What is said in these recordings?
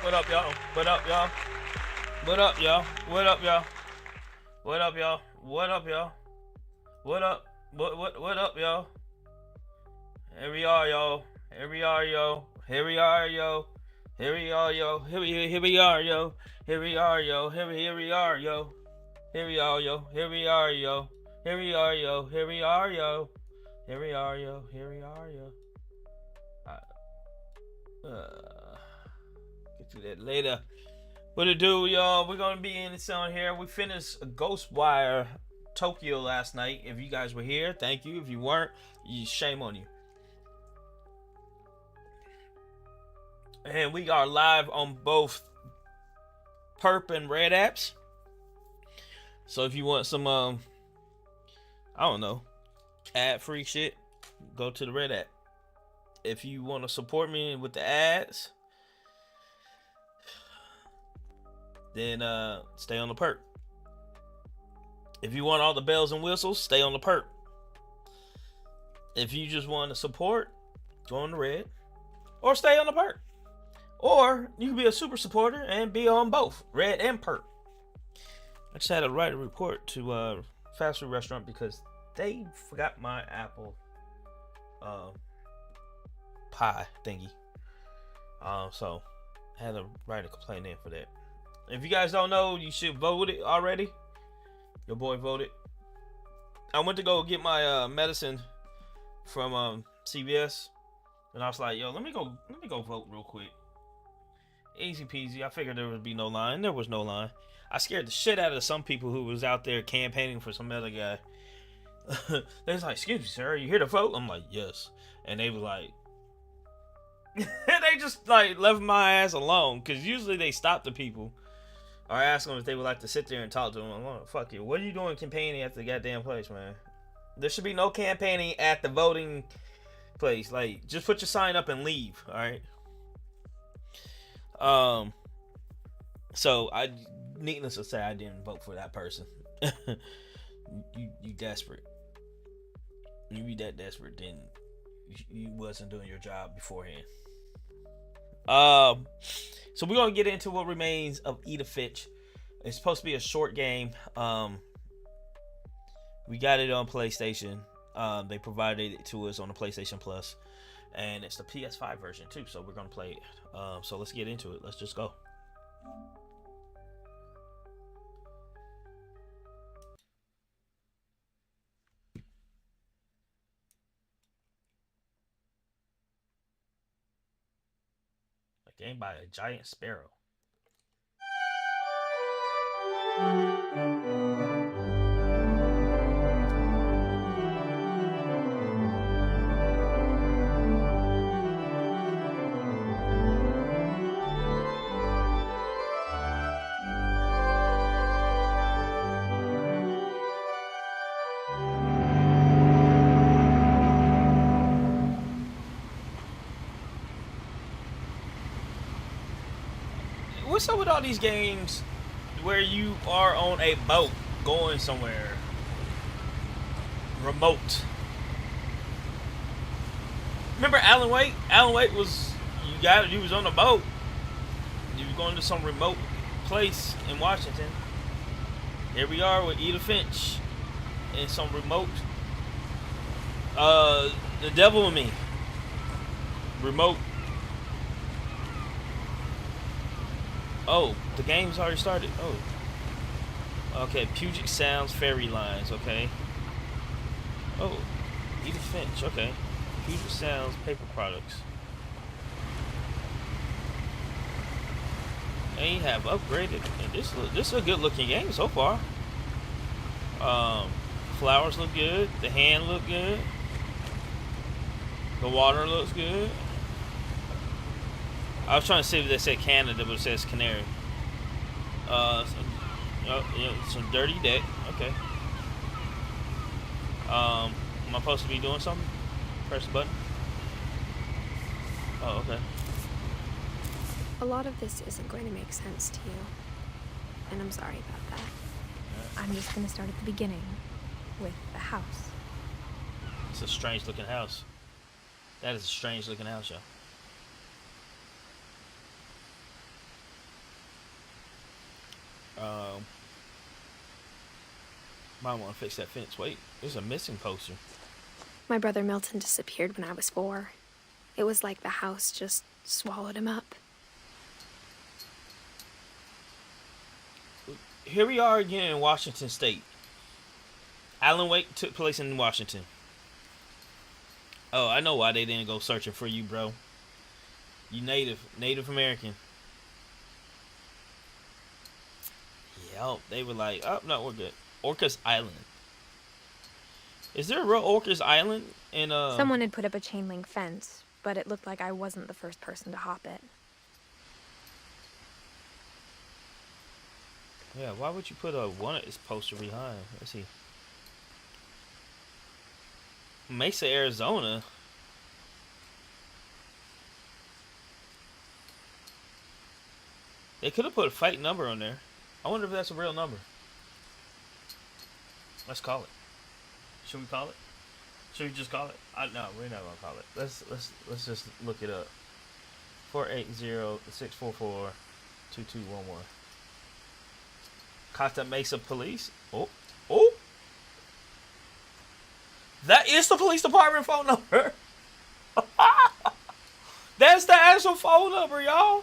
What up, y'all? What up, y'all? What up, y'all? What up, y'all? What up, y'all? What up, y'all? What up? What up, y'all? Here we are, yo. Here we are, yo. Here we are, yo. Here we are, yo. Here we are, yo. Here we are, yo. Here we are, yo. Here we are, yo. Here we are, yo. Here we are, yo. Here we are, yo. Here we are, yo. Here we are, yo. Get to that later. What it do, y'all? We're gonna be in the sound here. We finished Ghostwire Tokyo last night. If you guys were here, thank you. If you weren't, shame on you. And we are live on both Perp and Red apps. So if you want some I don't know, ad-free shit, go to the Red app. If you want to support me with the ads, then stay on the Perp. If you want all the bells and whistles, stay on the Perp. If you just want to support, go on the Red, or stay on the Perp. Or you can be a super supporter and be on both Red and Perp. I just had to write a report to fast food restaurant because they forgot my apple pie thingy. So I had to write a complaint in for that. If you guys don't know, you should vote it already. Your boy voted. I went to go get my medicine from CVS, and I was like, "Yo, let me go vote real quick." Easy peasy. I figured there would be no line. There was no line. I scared the shit out of some people who was out there campaigning for some other guy. They was like, "Excuse me, sir, are you here to vote?" I'm like, "Yes," and they was like, they just like left my ass alone, because usually they stop the people or ask them if they would like to sit there and talk to them. I'm like, fuck you. What are you doing campaigning at the goddamn place, man? There should be no campaigning at the voting place. Like, just put your sign up and leave, alright? So needless to say, I didn't vote for that person. you desperate. You be that desperate, then you wasn't doing your job beforehand. So we're gonna get into what remains of Eat a Fitch. It's supposed to be a short game. We got it on PlayStation. They provided it to us on the PlayStation Plus, and it's the PS5 version too. So we're gonna play it. So let's get into it. Let's just go. A game by a giant sparrow. What's up with all these games where you are on a boat going somewhere remote? Remember Alan Wake? Alan Wake was, you was on a boat. You were going to some remote place in Washington. Here we are with Eat a Finch in some remote The Devil and Me remote. Oh, the game's already started. Oh. Okay, Puget Sounds Fairy Lines, okay. Oh, Eat a Finch, okay. Puget Sounds Paper Products. They have upgraded. And this is a good looking game so far. Flowers look good. The hand look good. The water looks good. I was trying to see if they said Canada, but it says Canary. Some dirty deck. Okay. Am I supposed to be doing something? Press the button. Oh, okay. A lot of this isn't going to make sense to you, and I'm sorry about that. I'm just going to start at the beginning, with the house. It's a strange looking house. That is a strange looking house, y'all. Um, might want to fix that fence. Wait, there's a missing poster. My brother Milton disappeared when I was 4. It was like the house just swallowed him up. Here we are again in Washington State. Alan Wake took place in Washington. Oh, I know why they didn't go searching for you, bro. You Native American. Yeah, they were like, oh, no, we're good. Orcas Island. Is there a real Orcas Island in Someone had put up a chain link fence, but it looked like I wasn't the first person to hop it. Yeah, why would you put a wanted poster behind? Let's see. Mesa, Arizona. They could have put a fake number on there. I wonder if that's a real number. Let's call it. Should we call it? Should we just call it? No, we're not gonna call it. Let's just look it up. 480-644-2211. Costa Mesa Police. Oh. That is the police department phone number. That's the actual phone number, y'all.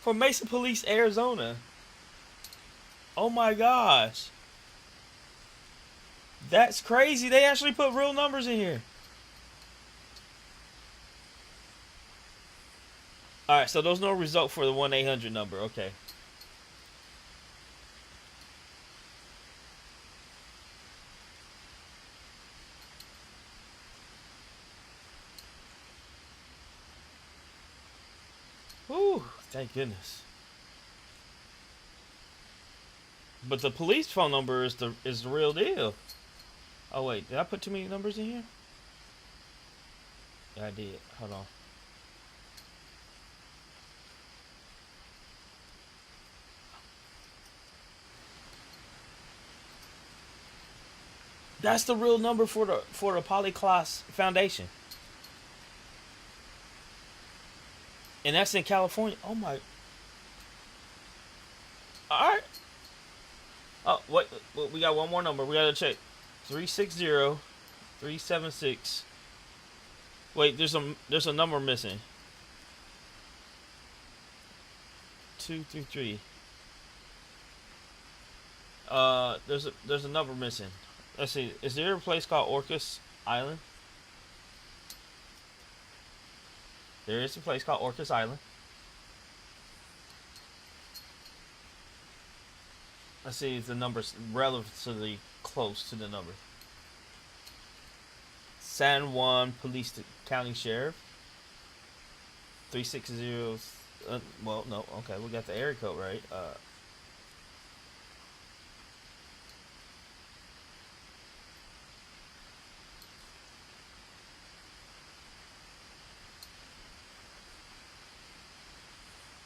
For Mesa Police, Arizona. Oh my gosh. That's crazy. They actually put real numbers in here. Alright, so there's no result for the 1-800 number. Okay. Whew, thank goodness. But the police phone number is the real deal. Oh wait, did I put too many numbers in here? Yeah, I did. Hold on. That's the real number for the Polyclass Foundation. And that's in California. Oh my. Alright. Oh, wait. We got one more number. We gotta check. 360-376. Wait, there's a number missing. 233. There's a number missing. Let's see. Is there a place called Orcas Island? There is a place called Orcas Island. Let's see if the number's relatively close to the number. San Juan Police County Sheriff. 360. Well, no. Okay, we got the area code right.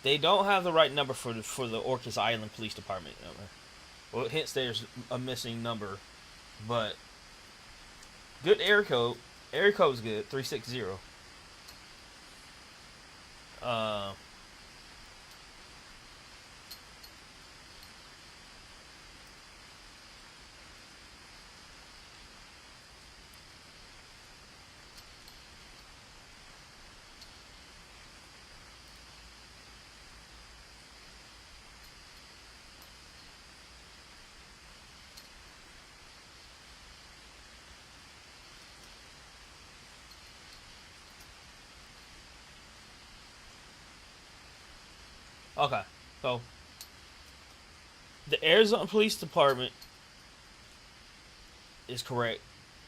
They don't have the right number for the Orcas Island Police Department. Well, hence there's a missing number, but good area code. Area code's good. 360. Okay, so the Arizona Police Department is correct.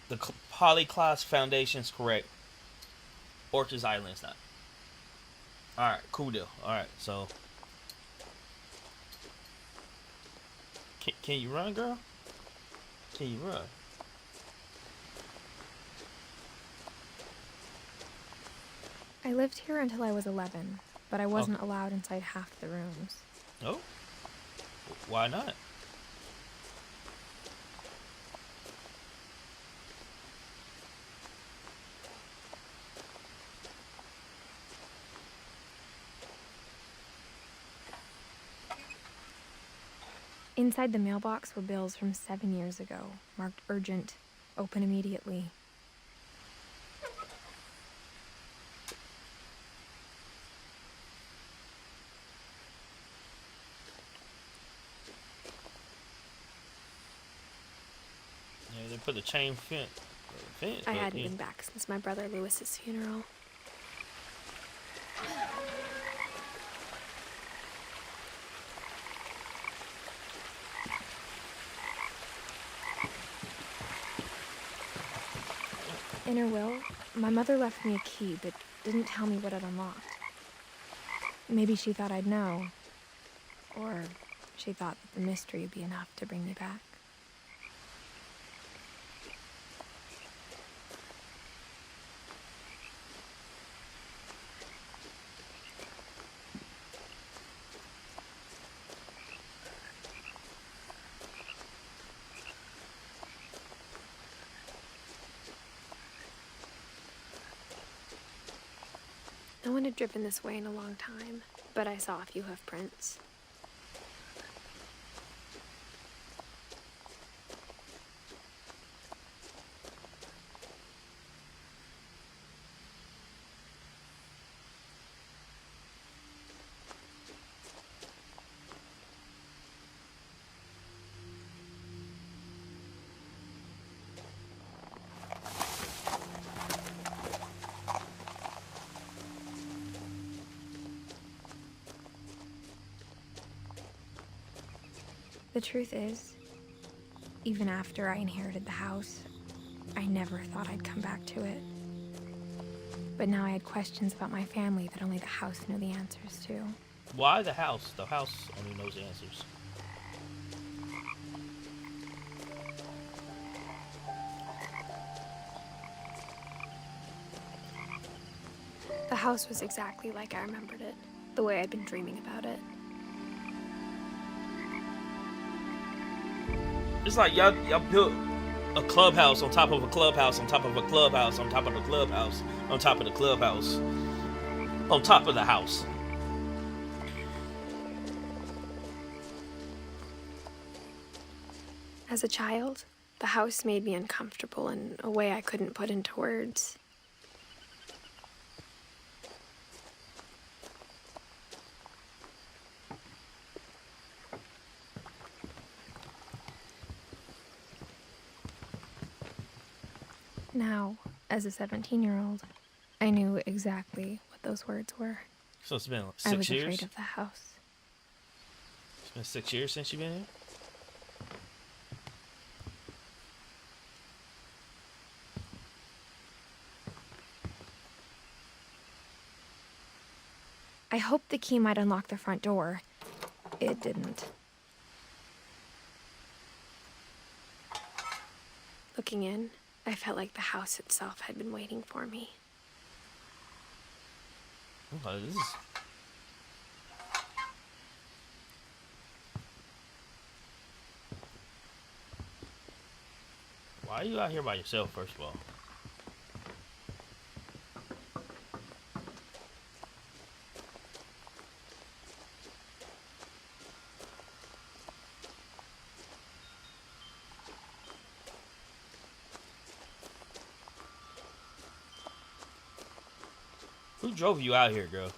The Polyclass Foundation is correct. Orcas Island is not. Alright, cool deal. Alright, so can you run, girl? Can you run? I lived here until I was 11, but I wasn't allowed inside half the rooms. Oh? Why not? Inside the mailbox were bills from 7 years ago, marked urgent, open immediately. Yeah, they put the chain fence. I hadn't been back since my brother Lewis's funeral. In her will, my mother left me a key, but didn't tell me what it unlocked. Maybe she thought I'd know. Or she thought that the mystery would be enough to bring me back. No one had driven this way in a long time, but I saw a few hoof prints. The truth is, even after I inherited the house, I never thought I'd come back to it. But now I had questions about my family that only the house knew the answers to. Why the house? The house only knows the answers. The house was exactly like I remembered it, the way I'd been dreaming about it. It's like y'all built a clubhouse on top of a clubhouse on top of a clubhouse on top of the clubhouse on top of the clubhouse on top of the house. As a child, the house made me uncomfortable in a way I couldn't put into words. Now, as a 17-year-old, I knew exactly what those words were. So it's been like I 6 was years? afraid of the house. It's been 6 years since you've been here? I hoped the key might unlock the front door. It didn't. Looking in, I felt like the house itself had been waiting for me. Okay, this is... Why are you out here by yourself, first of all? Who drove you out here, girl?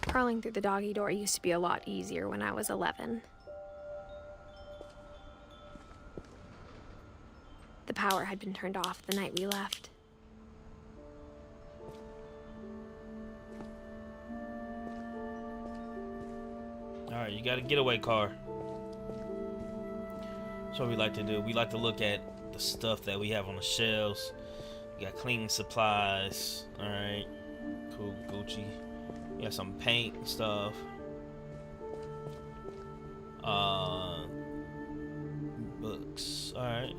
Crawling through the doggy door used to be a lot easier when I was 11. The power had been turned off the night we left. Alright, you got a getaway car. That's what we like to do. We like to look at the stuff that we have on the shelves. We got cleaning supplies. Alright. Cool, Gucci. We got some paint and stuff. Books. Alright.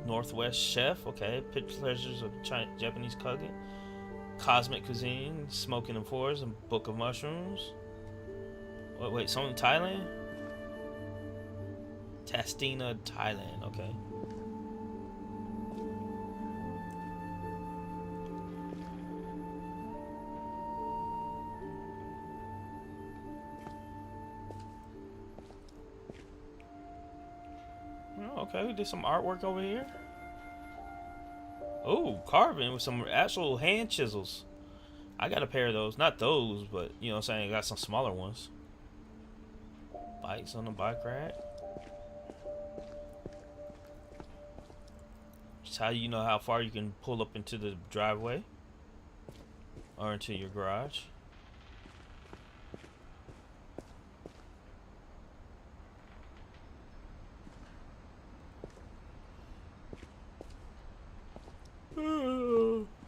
Northwest Chef. Okay. Picture Pleasures of Japanese Cooking. Cosmic Cuisine. Smoking and Forest. And Book of Mushrooms. Wait, something in Thailand? Tastina, Thailand. Okay. Oh, okay, we did some artwork over here. Oh, carving with some actual hand chisels. I got a pair of those. Not those, but you know what I'm saying? I got some smaller ones. Bikes on the bike rack. Just how you know how far you can pull up into the driveway or into your garage.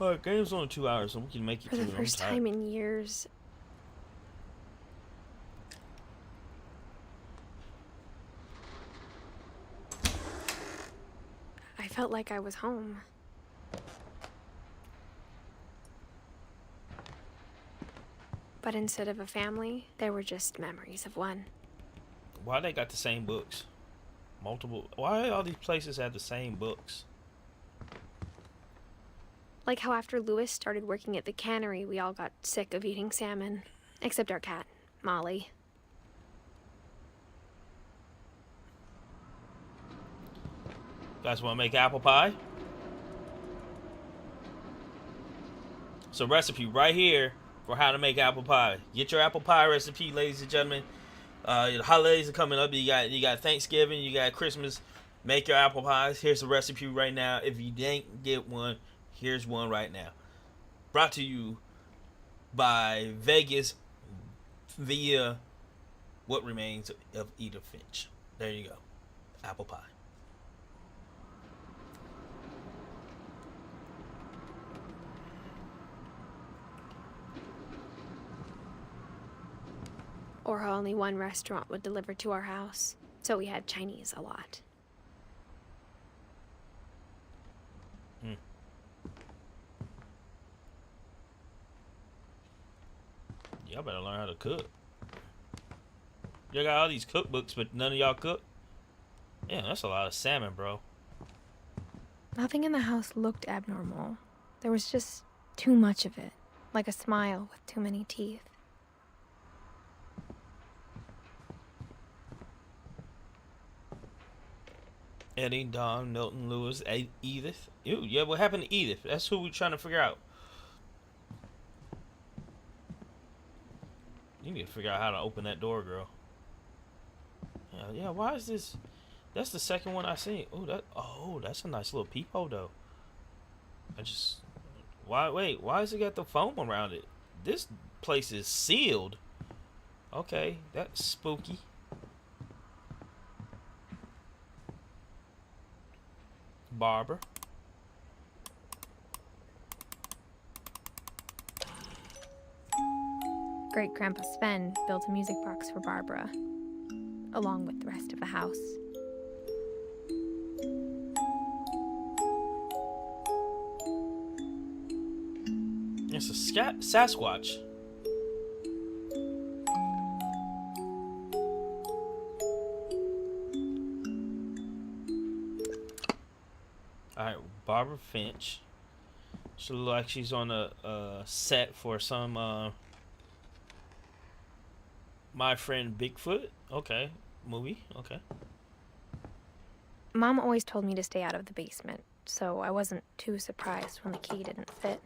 Alright, game's only 2 hours, so we can make it For the first time in years, I felt like I was home. But instead of a family, there were just memories of one. Why they got the same books? Multiple. Why all these places have the same books? Like how after Louis started working at the cannery, we all got sick of eating salmon. Except our cat, Molly. Guys want to make apple pie? It's a recipe right here for how to make apple pie. Get your apple pie recipe, ladies and gentlemen. The holidays are coming up. You got Thanksgiving, you got Christmas. Make your apple pies. Here's the recipe right now. If you didn't get one, here's one right now. Brought to you by Vegas via What Remains of Edith Finch. There you go. Apple pie. Or how only one restaurant would deliver to our house, so we had Chinese a lot. Y'all better learn how to cook. Y'all got all these cookbooks, but none of y'all cook? Yeah, that's a lot of salmon, bro. Nothing in the house looked abnormal. There was just too much of it, like a smile with too many teeth. Eddie, Don, Milton, Lewis, Edith. Ew, yeah, what happened to Edith? That's who we're trying to figure out. You need to figure out how to open that door, girl. Yeah, why is this? That's the second one I seen. Oh, that's a nice little peephole, though. Why has it got the foam around it? This place is sealed. Okay, that's spooky. Barbara. Great-Grandpa Sven built a music box for Barbara, along with the rest of the house. It's a Sasquatch. Alright, Barbara Finch. She looks like she's on a set for some My Friend Bigfoot. Okay, movie. Okay. Mom always told me to stay out of the basement, so I wasn't too surprised when the key didn't fit.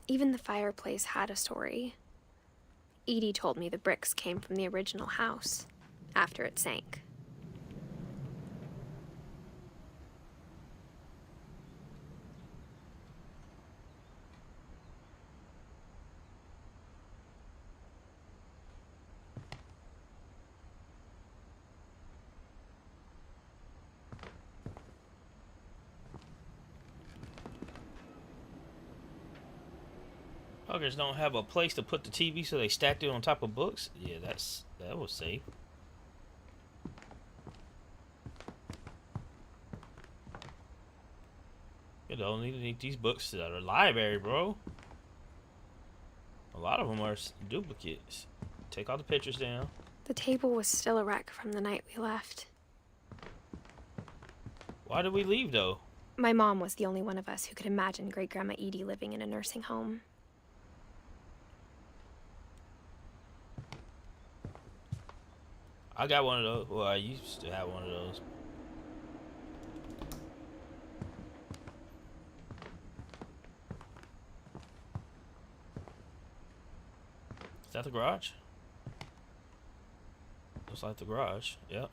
Even the fireplace had a story. Edie told me the bricks came from the original house, after it sank. Huggers don't have a place to put the TV, so they stacked it on top of books. Yeah, that was safe. You don't need these books at a library, bro. A lot of them are duplicates. Take all the pictures down. The table was still a wreck from the night we left. Why did we leave, though? My mom was the only one of us who could imagine Great-Grandma Edie living in a nursing home. I got one of those. Well, I used to have one of those. Is that the garage? Looks like the garage. Yep.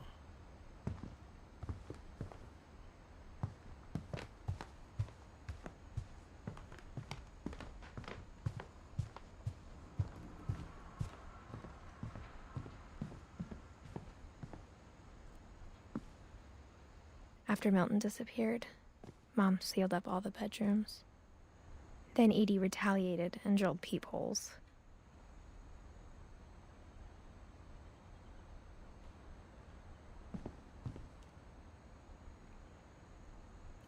After Milton disappeared, Mom sealed up all the bedrooms. Then Edie retaliated and drilled peepholes.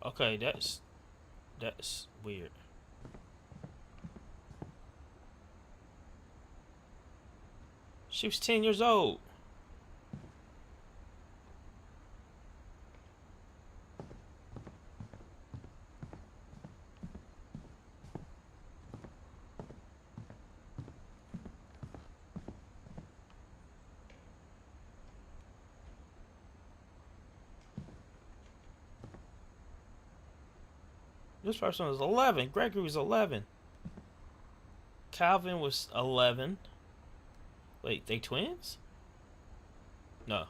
Okay, that's weird. She was 10 years old. This person was 11. Gregory was 11. Calvin was 11. Wait, they twins? No.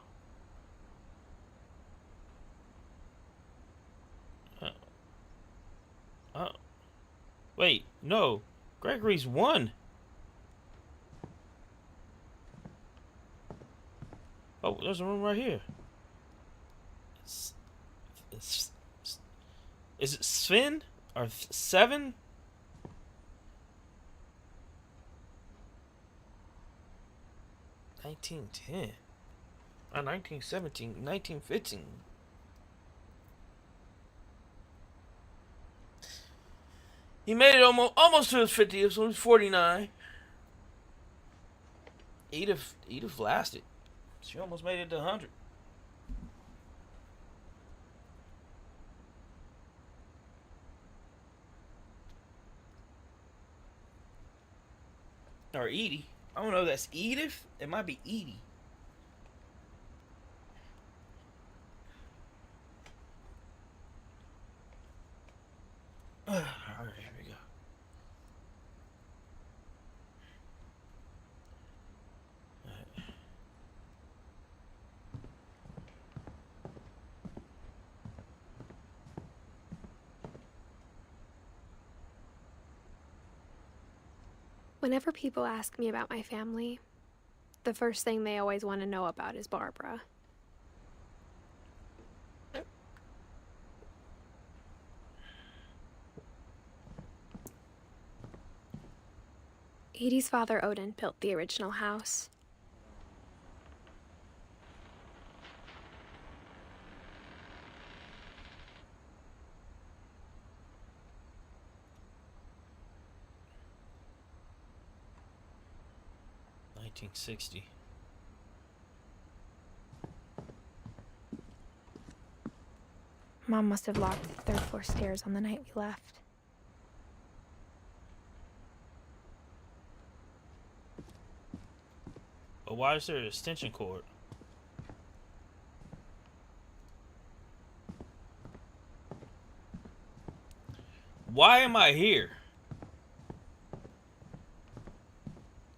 Wait, no. Gregory's 1. Oh, there's a room right here. Is it Sven? Or 7? $19.10. 1917. 1915. He made it almost to his 50th, so he's 49. Edith lasted. She almost made it to 100. Or Edie. I don't know if that's Edith. It might be Edie. Alright, here we go. Alright. Whenever people ask me about my family, the first thing they always want to know about is Barbara. Edie's father, Odin, built the original house. $1960. Mom must have locked the third floor stairs on the night we left. But why is there an extension cord? Why am I here?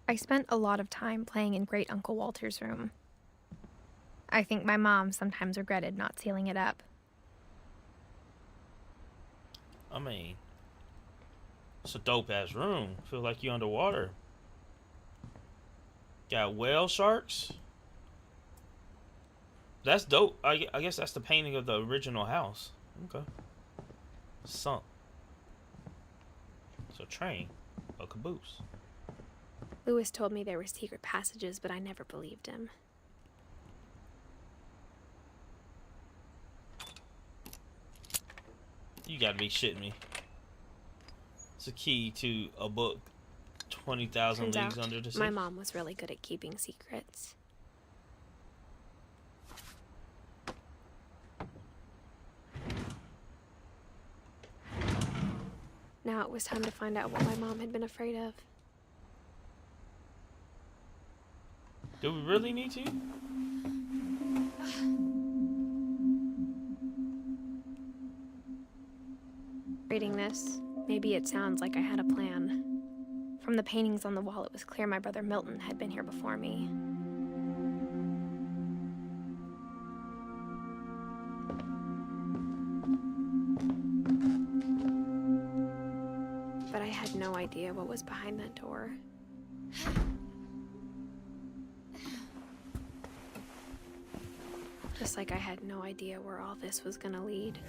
I spent a lot of time playing in Great Uncle Walter's room. I think my mom sometimes regretted not sealing it up. I mean, it's a dope ass room. Feel like you're underwater. Got whale sharks. That's dope. I guess that's the painting of the original house. Okay. Sunk. It's a train. A caboose. Lewis told me there were secret passages, but I never believed him. You gotta be shitting me. It's a key to a book, 20,000 Turns Leagues out, Under the Sea. my mom was really good at keeping secrets. Now it was time to find out what my mom had been afraid of. Do we really need to? Reading this, maybe it sounds like I had a plan. From the paintings on the wall, it was clear my brother Milton had been here before me. But I had no idea what was behind that door. Just like I had no idea where all this was gonna lead.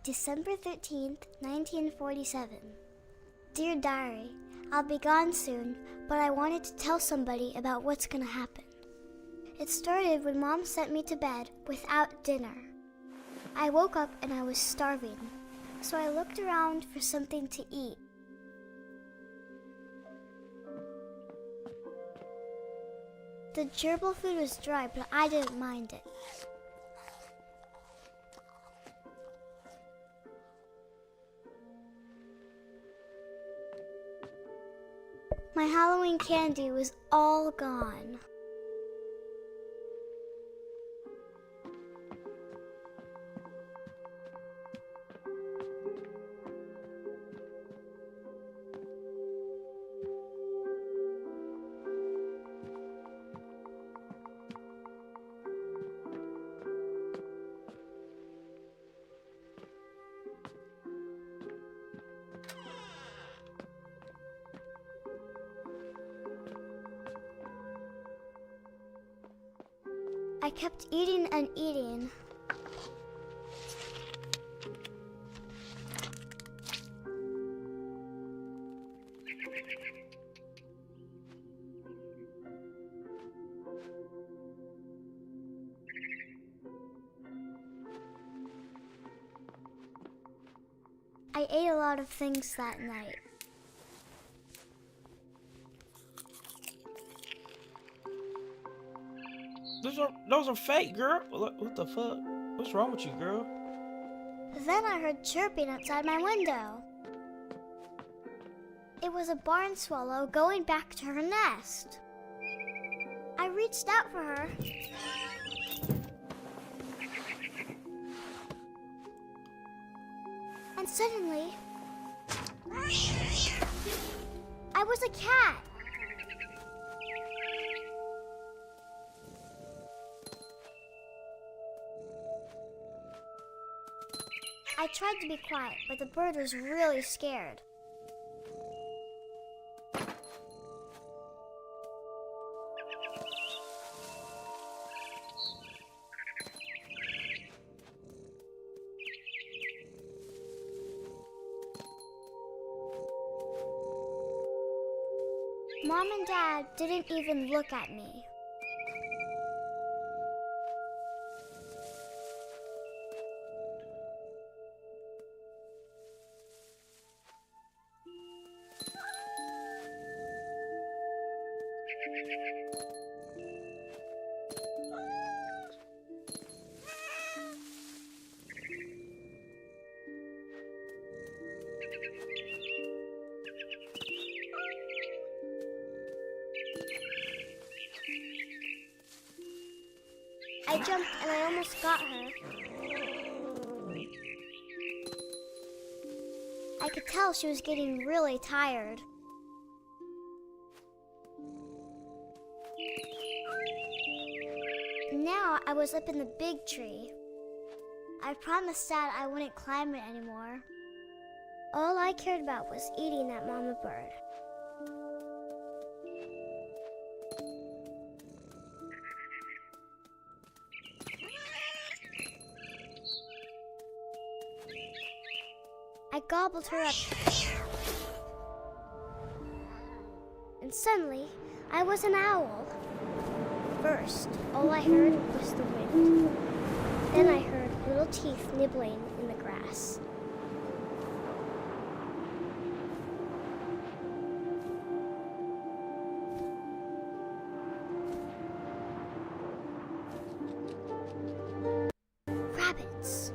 December 13th, 1947. Dear Diary, I'll be gone soon, but I wanted to tell somebody about what's gonna happen. It started when Mom sent me to bed without dinner. I woke up and I was starving, so I looked around for something to eat. The gerbil food was dry, but I didn't mind it. My Halloween candy was all gone. I kept eating and eating. I ate a lot of things that night. Those are fake, girl. What the fuck? What's wrong with you, girl? Then I heard chirping outside my window. It was a barn swallow going back to her nest. I reached out for her. And suddenly, I was a cat. I tried to be quiet, but the bird was really scared. Mom and Dad didn't even look at me. I jumped and I almost got her. I could tell she was getting really tired. Now I was up in the big tree. I promised Dad I wouldn't climb it anymore. All I cared about was eating that mama bird. gobbled her up. And suddenly, I was an owl. First, all I heard was the wind. Then I heard little teeth nibbling in the grass. Rabbits.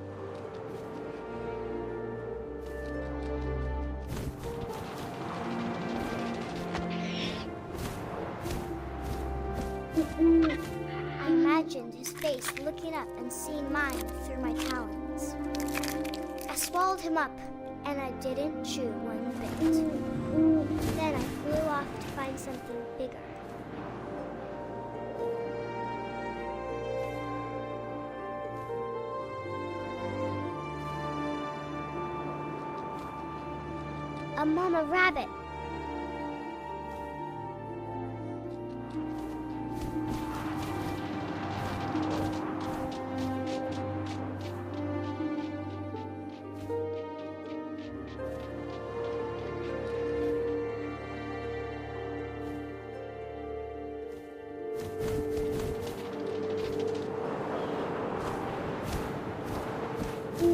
I imagined his face looking up and seeing mine through my talons. I swallowed him up, and I didn't chew one bit. Then I flew off to find something bigger. A mama rabbit.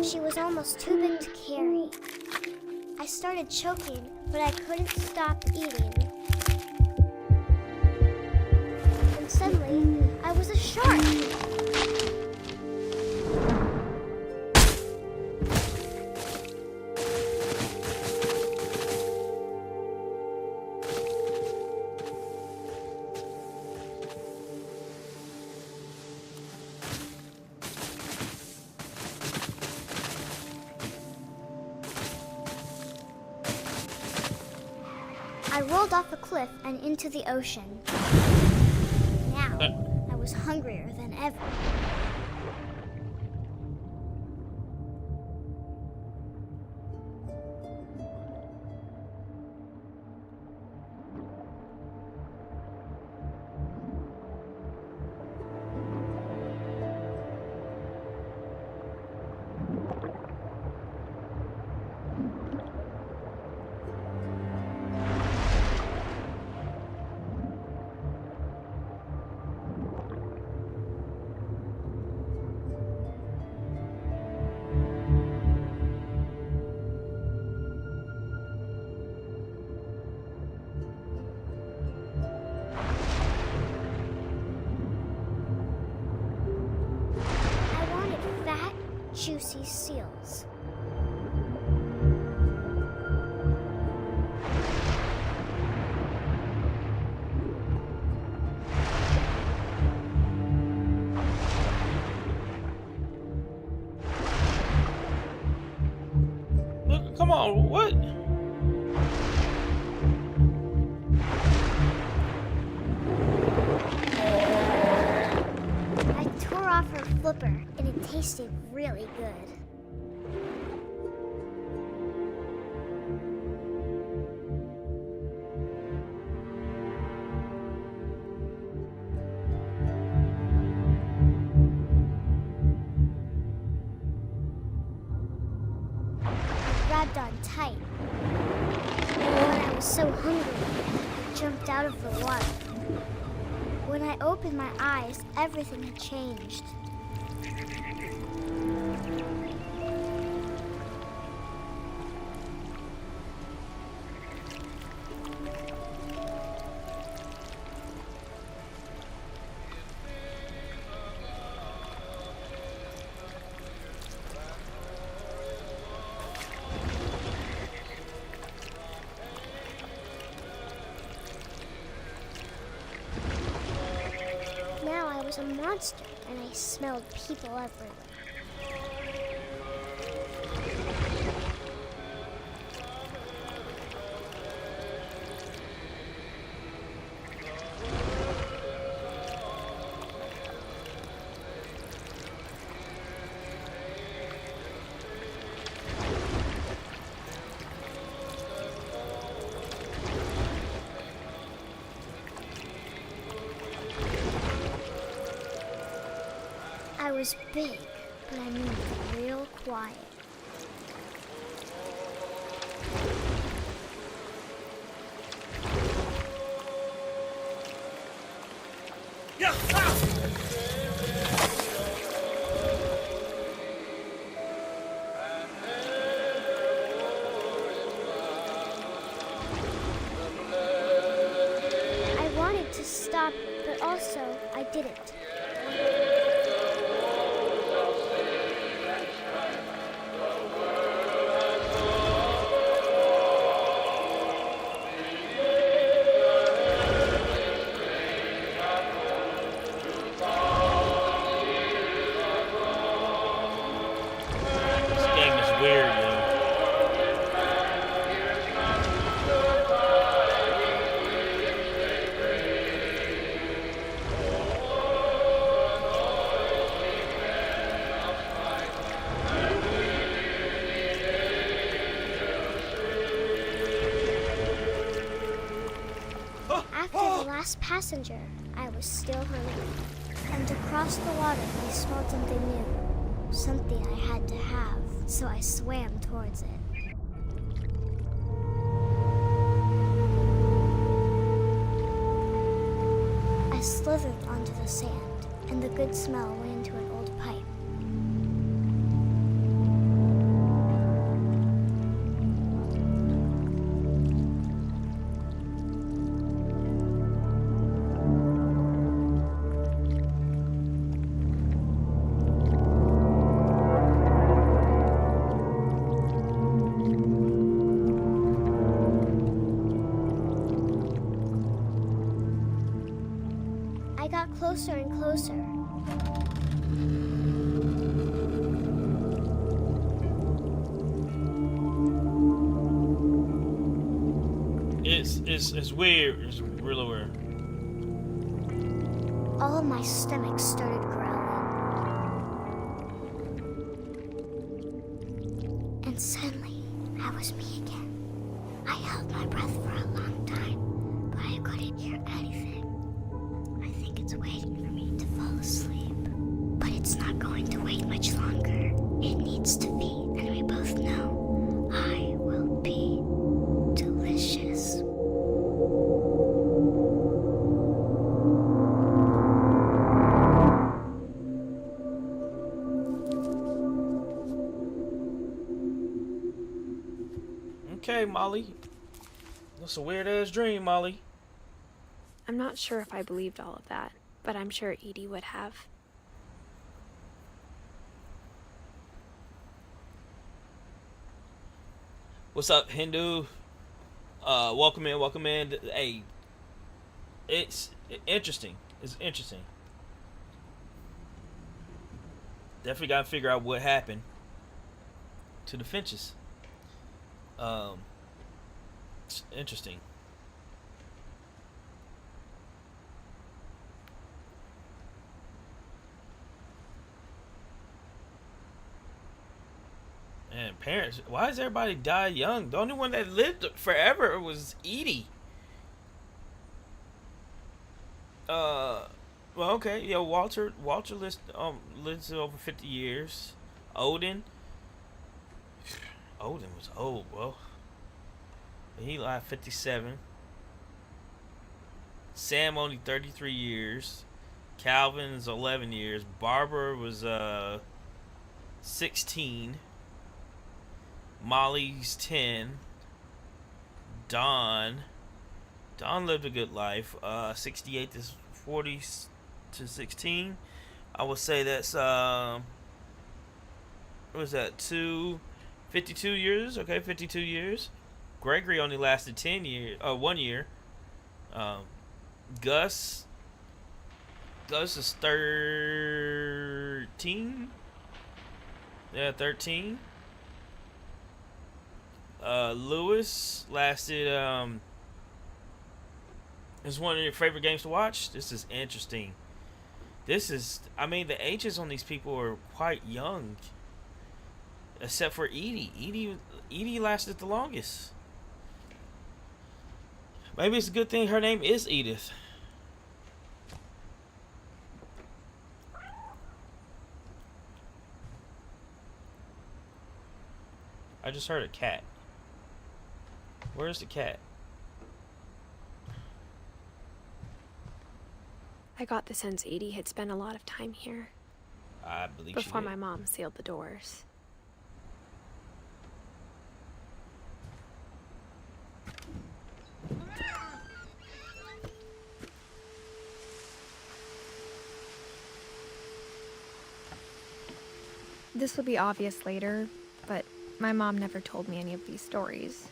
She was almost too big to carry. I started choking, but I couldn't stop eating. And suddenly, I was a shark. I rolled off a cliff and into the ocean. Now, I was hungrier than ever. Juicy seals. Look, come on, what? I tore off her flipper, and it tasted really good. I grabbed on tight, and when I was so hungry, I jumped out of the water. When I opened my eyes, everything had changed. Now I was a monster, and I smelled people everywhere. I was big, but I moved real quiet. I wanted to stop, but also I didn't. This game is weird, yo. After the last passenger, I was still hungry. And across the water, I smelled something new. Something I had to have, so I swam towards it. I slithered onto the sand, and the good smell went into an old pipe. I got closer and closer. It's weird. It's really weird. All of my stomach started growling. And suddenly, I was me again. I held my breath for a long time, but I couldn't hear anything. I think it's waiting for me to fall asleep. But it's not going to wait much longer. It needs to feed, and we both know I will be delicious. Okay, Molly. That's a weird ass dream, Molly. I'm not sure if I believed all of that, but I'm sure Edie would have. What's up, Hindu? Welcome in, welcome in. Hey, it's interesting. It's interesting. Definitely gotta figure out what happened to the Finches. It's interesting. And parents, why does everybody die young? The only one that lived forever was Edie. Well, okay, yeah, Walter lives over 50 years. Odin was old, well. He lived 57. Sam only 33 years. Calvin's 11 years. Barbara was 16. Molly's 10. Dawn lived a good life. 68 to 40 to 16. I would say that's what was that, 52 years? Okay, 52 years. Gregory only lasted 10 years, 1 year. Gus is 13. Yeah, 13. Lewis lasted, is one of your favorite games to watch? This is interesting. I mean, the ages on these people are quite young. Except for Edie. Edie lasted the longest. Maybe it's a good thing her name is Edith. I just heard a cat. Where's the cat? I got the sense Edie had spent a lot of time here I believe before she my did. mom sealed the doors. This will be obvious later, but my mom never told me any of these stories.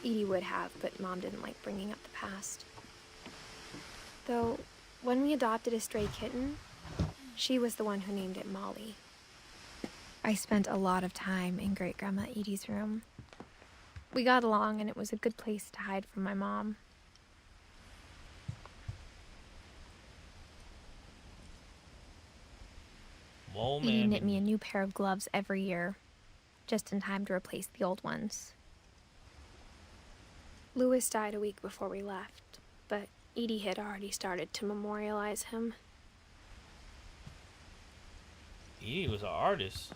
Edie would have, but Mom didn't like bringing up the past. Though, when we adopted a stray kitten, she was the one who named it Molly. I spent a lot of time in Great-Grandma Edie's room. We got along, and it was a good place to hide from my mom. Whoa, Edie man. knit me a new pair of gloves every year, just in time to replace the old ones. Louis died a week before we left, but Edie had already started to memorialize him. He was an artist.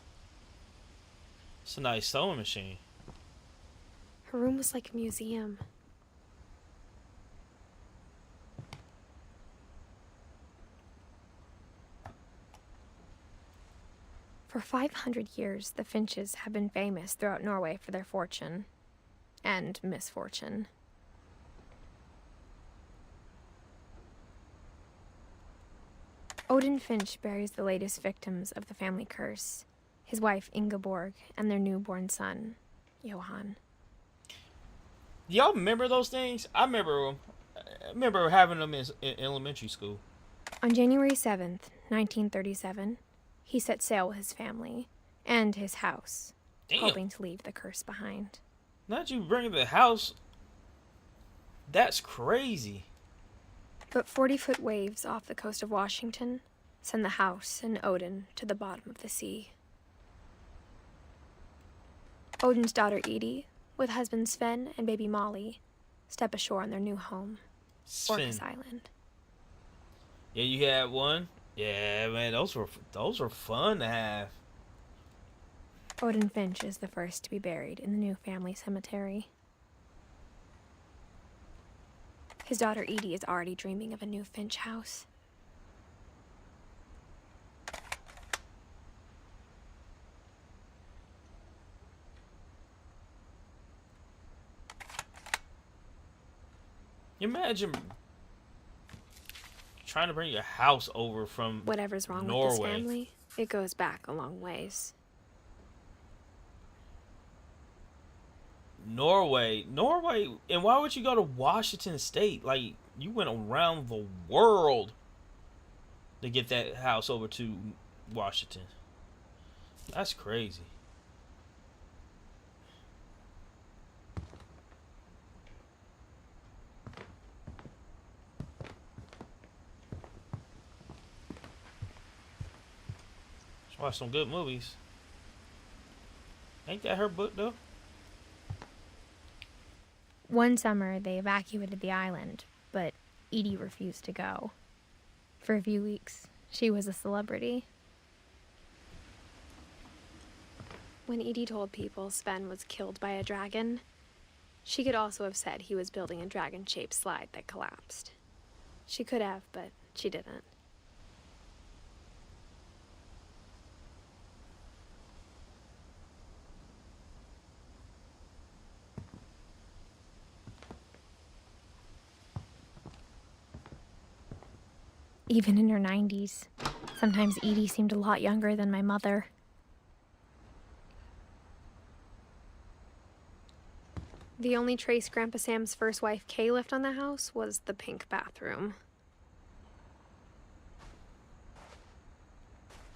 It's a nice sewing machine. Her room was like a museum. For 500 years, the Finches have been famous throughout Norway for their fortune and misfortune. Odin Finch buries the latest victims of the family curse, his wife Ingeborg and their newborn son, Johan. Y'all remember those things? I remember having them in elementary school. On January 7th, 1937, he set sail with his family and his house, Damn. hoping to leave the curse behind. Not you bringing the house. That's crazy. But 40-foot waves off the coast of Washington send the house and Odin to the bottom of the sea. Odin's daughter Edie, with husband Sven and baby Molly, step ashore on their new home, Orcas Island. Yeah, you had one. Yeah, man, those were fun to have. Odin Finch is the first to be buried in the new family cemetery. His daughter Edie is already dreaming of a new Finch house. Imagine trying to bring your house over from Whatever's wrong Norway. with this family, it goes back a long ways. Norway, and why would you go to Washington State? Like, you went around the world to get that house over to Washington. That's crazy. Let's watch some good movies. Ain't that her book, though? One summer, they evacuated the island, but Edie refused to go. For a few weeks, she was a celebrity. When Edie told people Sven was killed by a dragon, she could also have said he was building a dragon-shaped slide that collapsed. She could have, but she didn't. Even in her 90s, sometimes Edie seemed a lot younger than my mother. The only trace Grandpa Sam's first wife, Kay, left on the house was the pink bathroom.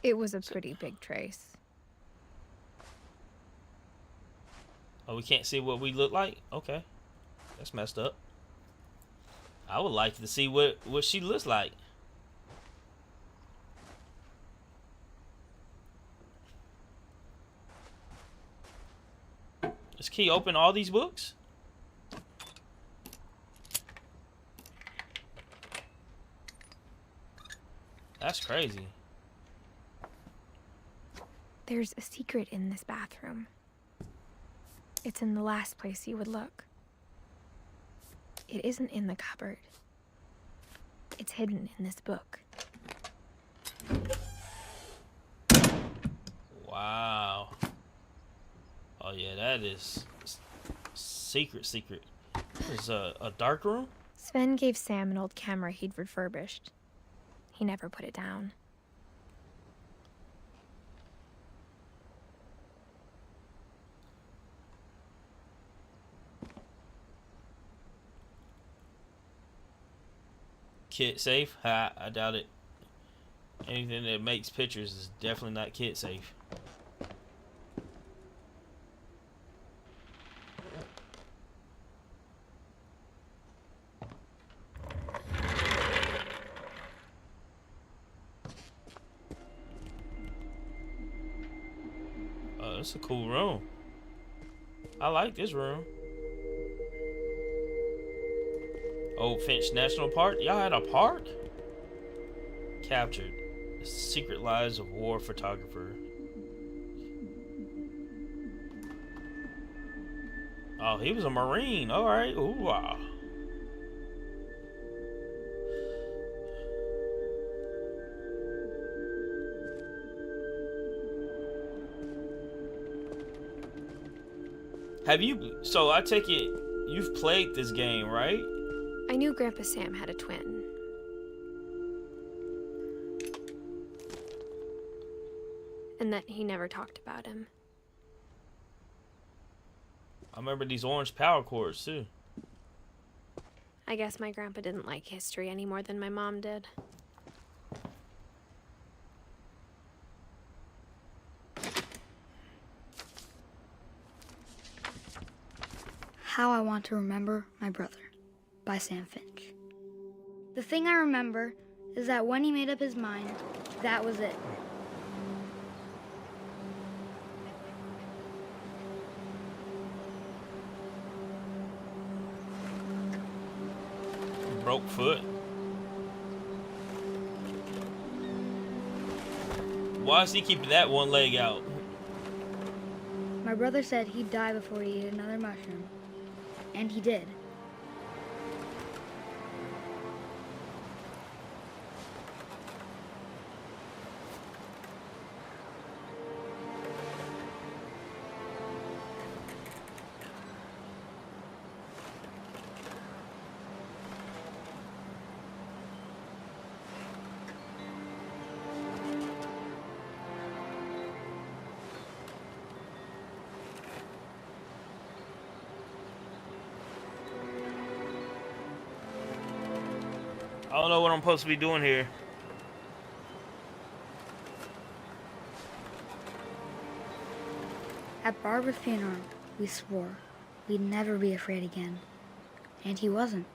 It was a pretty big trace. Oh, we can't see what we look like? Okay. That's messed up. I would like to see what she looks like. Is Key open all these books? That's crazy. There's a secret in this bathroom. It's in the last place you would look. It isn't in the cupboard. It's hidden in this book. Wow. Oh yeah, that is secret. This is a dark room? Sven gave Sam an old camera he'd refurbished. He never put it down. Kid safe? Ha, I doubt it. Anything that makes pictures is definitely not kid safe. Oh, that's a cool room. I like this room. Old Finch National Park? Y'all had a park? Captured. The Secret Lives of War Photographer. Oh, he was a Marine. Alright. Ooh, wow. Have you... So, I take it you've played this game, right? I knew Grandpa Sam had a twin. And that he never talked about him. I remember these orange power cords, too. I guess my grandpa didn't like history any more than my mom did. How I Want to Remember My Brother by Sam Finch. The thing I remember is that when he made up his mind, that was it. Broke foot. Why is he keeping that one leg out? My brother said he'd die before he ate another mushroom. And he did. I don't know what I'm supposed to be doing here. At Barbara's funeral, we swore we'd never be afraid again. And he wasn't.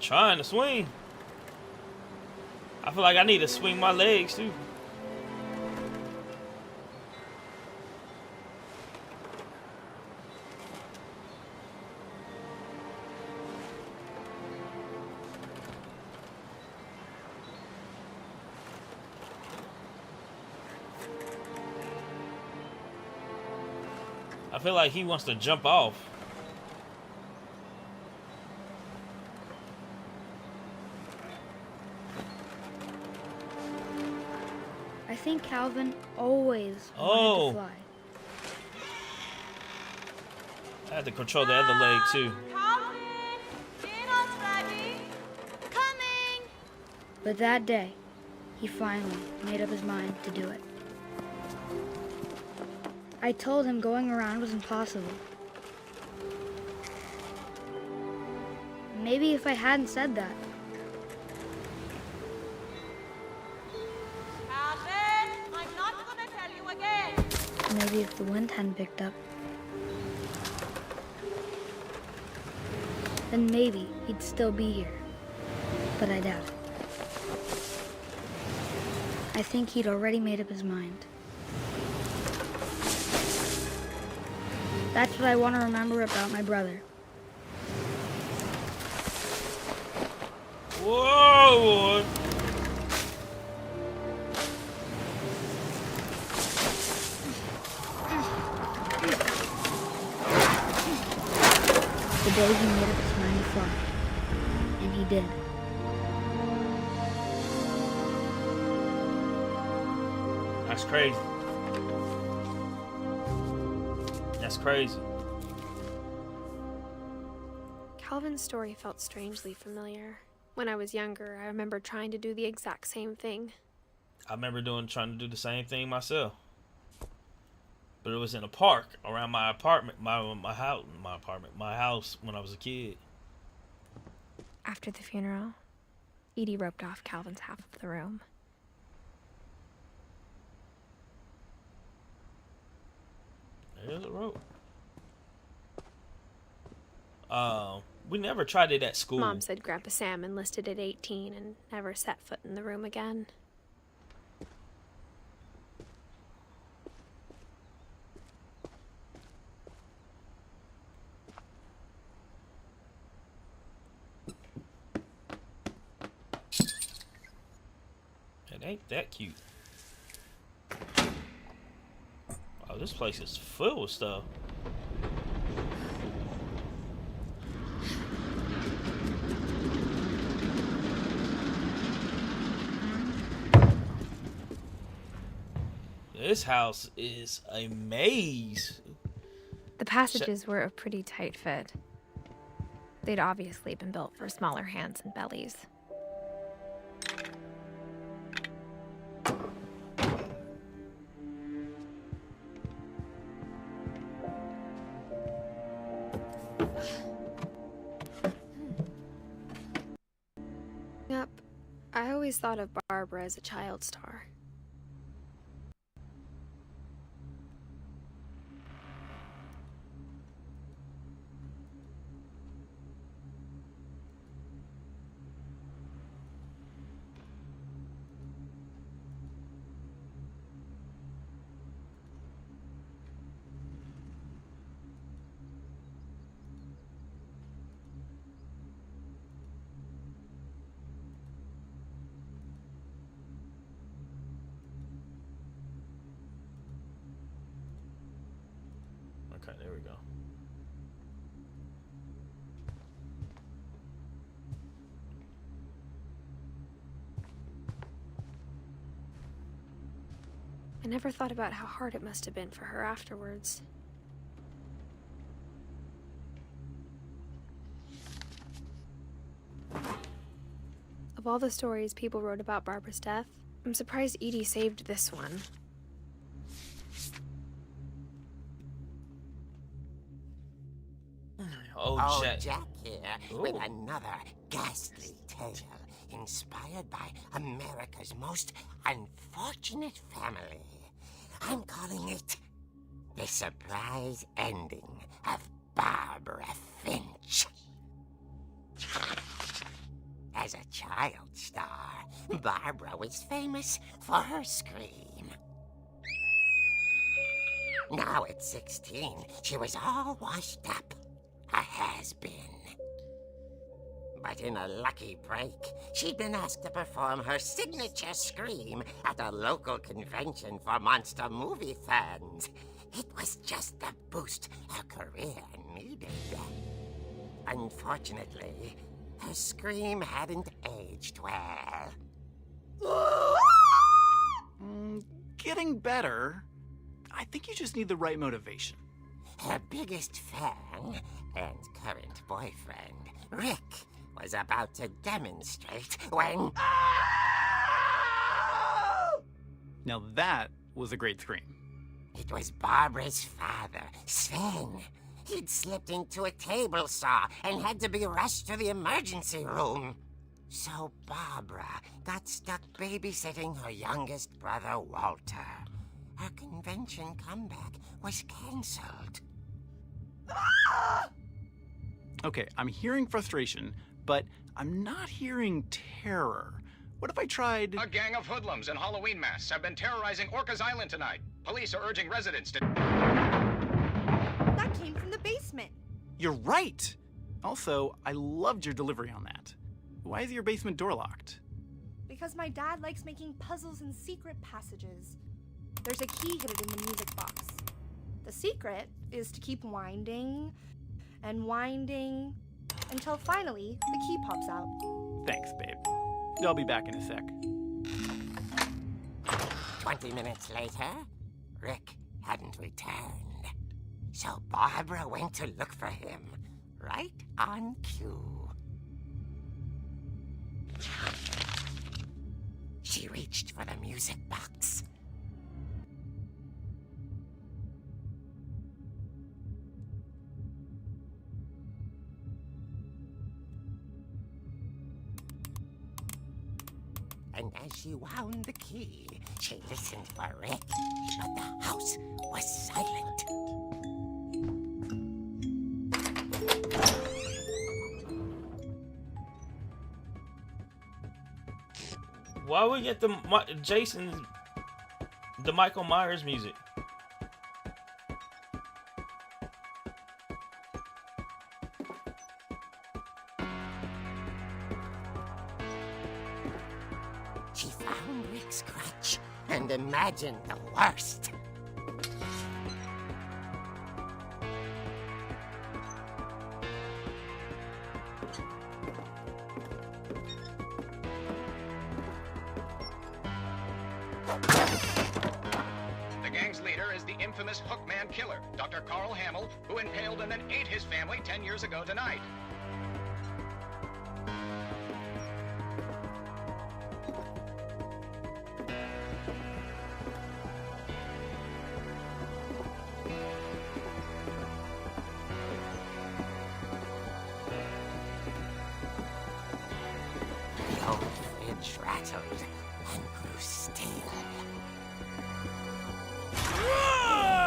Trying to swing. I feel like I need to swing my legs too. I feel like he wants to jump off. I think Calvin always wanted to fly. I had to control the other leg too. Calvin, dinner's ready. Coming. But that day, he finally made up his mind to do it. I told him going around was impossible. Maybe if I hadn't said that, Calvin, I'm not gonna tell you again. maybe if the wind hadn't picked up, then maybe he'd still be here. But I doubt it. I think he'd already made up his mind. That's what I want to remember about my brother. Whoa! The day he made up his mind to fly. And he did. That's crazy. That's crazy. Calvin's story felt strangely familiar. When I was younger, I remember trying to do the exact same thing. I remember trying to do the same thing myself. But it was in a park around my apartment, my house when I was a kid. After the funeral, Edie roped off Calvin's half of the room. There's a rope. We never tried it at school. Mom said Grandpa Sam enlisted at 18 and never set foot in the room again. It ain't that cute. Oh, this place is full of stuff. This house is a maze. The passages were a pretty tight fit. They'd obviously been built for smaller hands and bellies. Yep, I always thought of Barbara as a child star. Okay, there we go. I never thought about how hard it must have been for her afterwards. Of all the stories people wrote about Barbara's death, I'm surprised Edie saved this one. Oh, Jack here with Ooh. another ghastly tale inspired by America's most unfortunate family. I'm calling it The Surprise Ending of Barbara Finch. As a child star, Barbara was famous for her scream. Now at 16, she was all washed up. A has-been. But in a lucky break, she'd been asked to perform her signature scream at a local convention for monster movie fans. It was just the boost her career needed. Unfortunately, her scream hadn't aged well. Getting better. I think you just need the right motivation. Her biggest fan and current boyfriend, Rick, was about to demonstrate when... Now that was a great scream. It was Barbara's father, Sven. He'd slipped into a table saw and had to be rushed to the emergency room. So Barbara got stuck babysitting her youngest brother, Walter. Her convention comeback was cancelled. Okay, I'm hearing frustration, but I'm not hearing terror. What if I tried... A gang of hoodlums in Halloween masks have been terrorizing Orcas Island tonight. Police are urging residents to... That came from the basement. You're right! Also, I loved your delivery on that. why is your basement door locked? Because my dad likes making puzzles and secret passages. There's a key hidden in the music box. The secret is to keep winding and winding until finally the key pops out. Thanks, babe. I'll be back in a sec. 20 minutes later, Rick hadn't returned. So Barbara went to look for him, right on cue. She reached for the music box. And as she wound the key, she listened for Rick, but the house was silent. Why we get the Michael Myers music? She found Rick's crutch and imagined the worst. The gang's leader is the infamous Hookman killer, Dr. Carl Hamill, who impaled and then ate his family 10 years ago tonight. The old fridge rattled and grew still.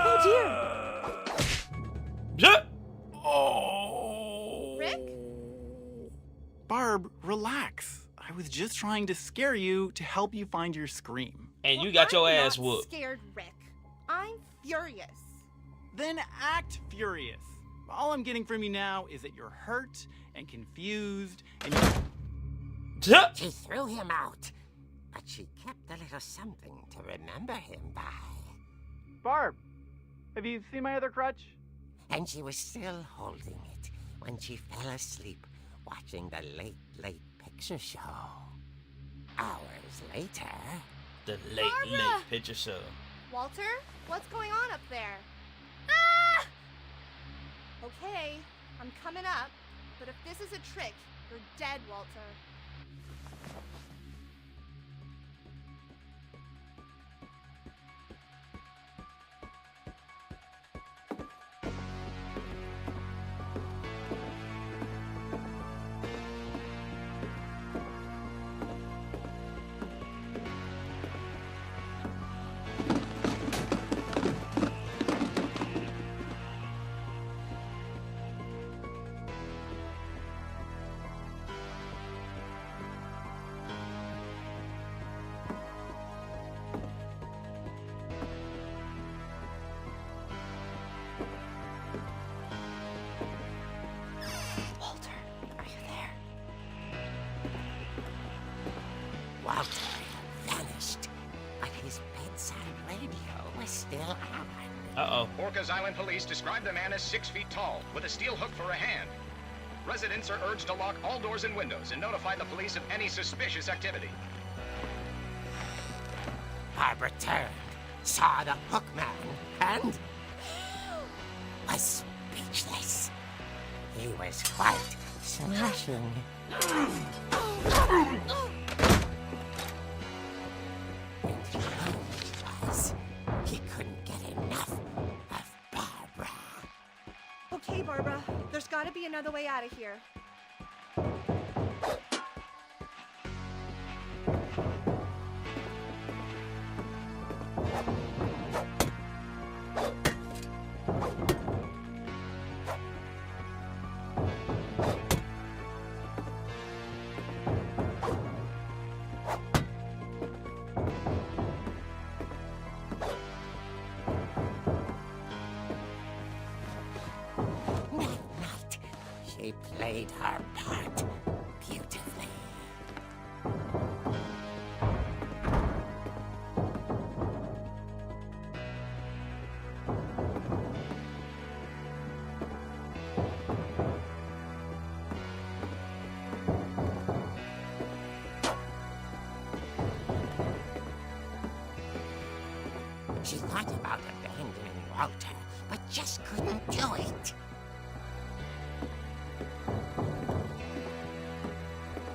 Oh dear! Yeah. Oh. Rick? Barb, relax. I was just trying to scare you to help you find your scream. And you got your ass I'm whooped. not scared, Rick. I'm furious. Then act furious. All I'm getting from you now is that you're hurt and confused and Yeah. She threw him out, but she kept a little something to remember him by. Barb, have you seen my other crutch? And she was still holding it when she fell asleep watching the Late Late Picture Show. Hours later... The late Barbara! picture show. Walter, what's going on up there? Ah! Okay, I'm coming up, but if this is a trick, you're dead, Walter. Walter, are you there? Walter had vanished, but his bedside radio was still on. Uh-oh. Orcas Island police describe the man as 6 feet tall, with a steel hook for a hand. Residents are urged to lock all doors and windows and notify the police of any suspicious activity. Barbara turned, saw the hook man, and was speechless. He was quite smashing. And he was. He couldn't get enough of Barbara. Okay, Barbara, there's gotta be another way out of here. That night, she played her part beautifully.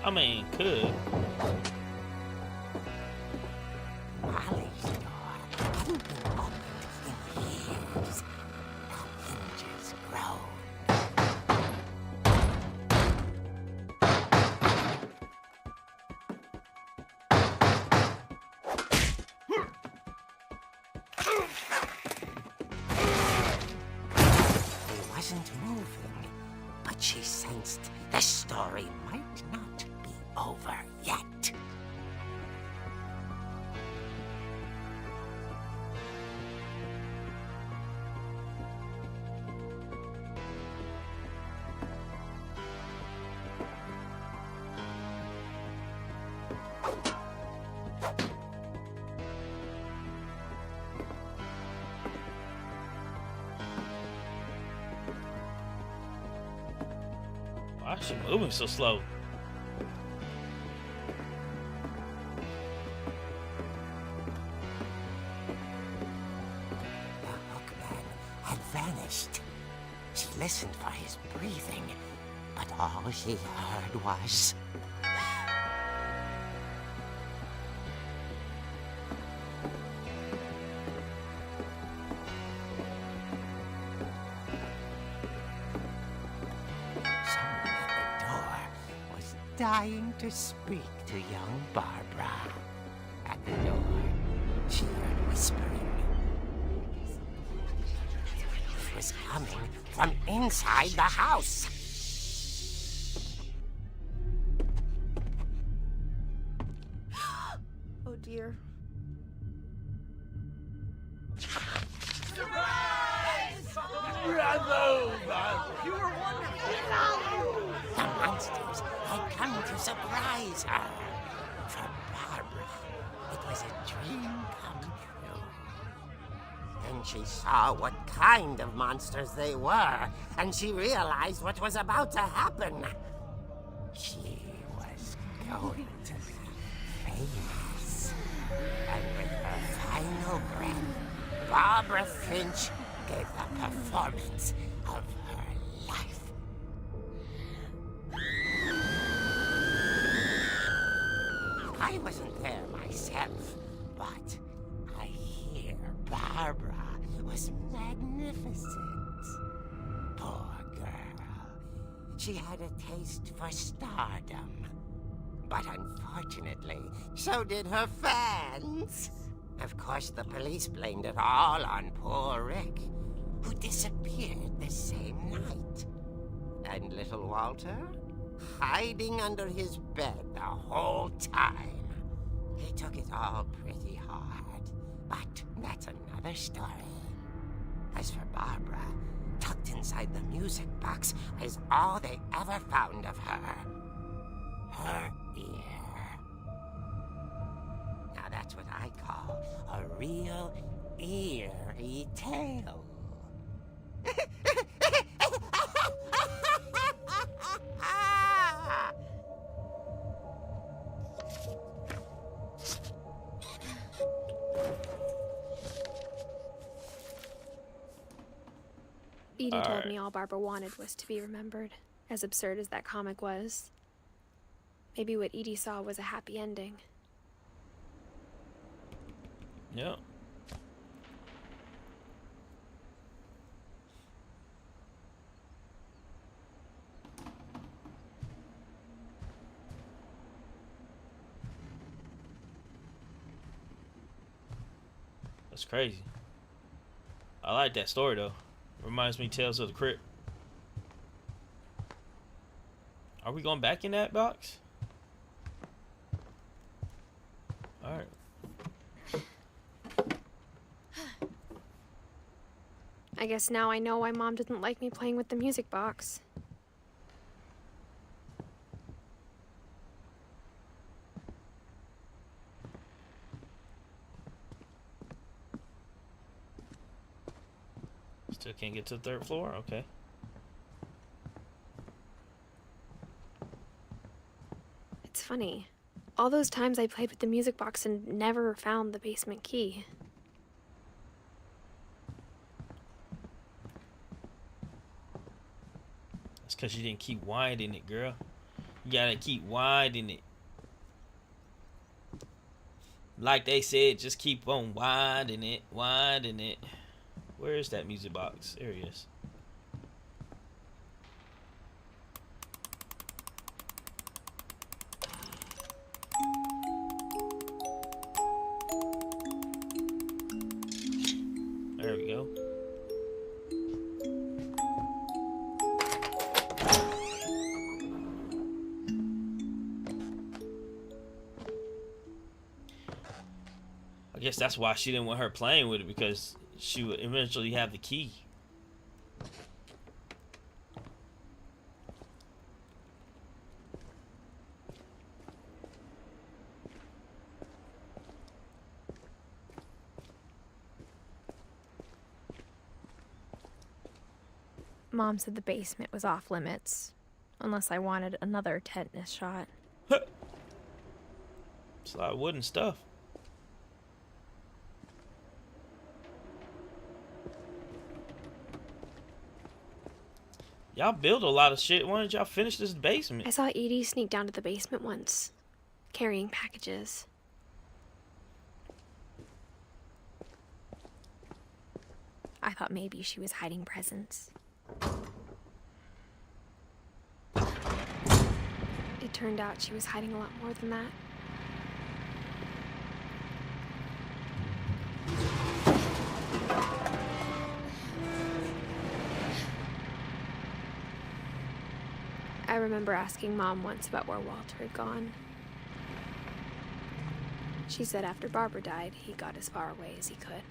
I mean, could. Molly's door hadn't been opened in years. The hinges groaned. He wasn't moving, but she sensed the story might not be over yet. Why is she moving so slow? The hookman had vanished. She listened for his breathing, but all she heard was... Someone at the door was dying to speak to young Barbara. At the door, she heard whispering. It was coming from inside the house. Oh dear. The monsters had come to surprise her. For Barbara, it was a dream come true. Then she saw what kind of monsters they were, and she realized what was about to happen. She was going to be famous. And with her final breath, Barbara Finch gave the performance of her life. I wasn't there myself, but I hear Barbara was magnificent. Poor girl. She had a taste for stardom. But unfortunately, so did her fans. Of course, the police blamed it all on poor Rick, who disappeared the same night. And little Walter? Hiding under his bed the whole time. He took it all pretty hard, but that's another story. As for Barbara, tucked inside the music box is all they ever found of her. Her ear. Now that's what I call a real eerie tale. Edie told Alright. me all Barbara wanted was to be remembered, as absurd as that comic was. Maybe what Edie saw was a happy ending. Yeah. That's crazy. I like that story though. Reminds me of Tales of the Crypt. Are we going back in that box? Alright. I guess now I know why Mom didn't like me playing with the music box. Still can't get to the third floor? Okay. It's funny. All those times I played with the music box and never found the basement key. That's because you didn't keep winding it, girl. You gotta keep winding it. Like they said, just keep on winding it, winding it. Where is that music box? There he is. There we go. I guess that's why she didn't want her playing with it, because she would eventually have the key. Mom said the basement was off limits, unless I wanted another tetanus shot. It's a lot of wooden stuff. Y'all build a lot of shit. Why don't y'all finish this basement? I saw Edie sneak down to the basement once, carrying packages. I thought maybe she was hiding presents. It turned out she was hiding a lot more than that. I remember asking Mom once about where Walter had gone. She said after Barbara died, he got as far away as he could.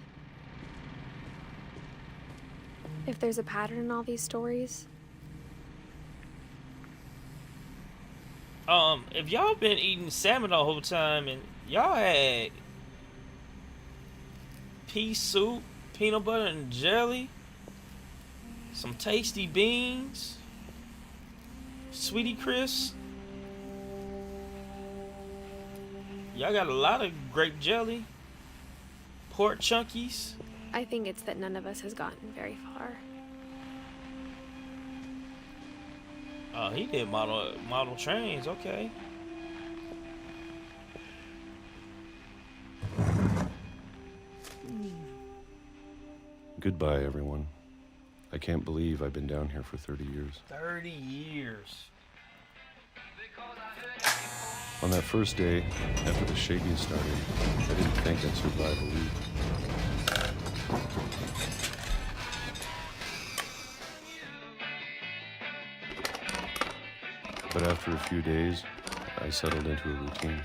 If there's a pattern in all these stories, if y'all been eating salmon the whole time and y'all had pea soup, peanut butter and jelly, some tasty beans, Sweetie Crisp, y'all got a lot of grape jelly, pork chunkies. I think it's that none of us has gotten very far. Oh, he did model trains, okay. Goodbye, everyone. I can't believe I've been down here for 30 years. 30 years. On that first day, after the shaking started, I didn't think I'd survive a week. But after a few days, I settled into a routine.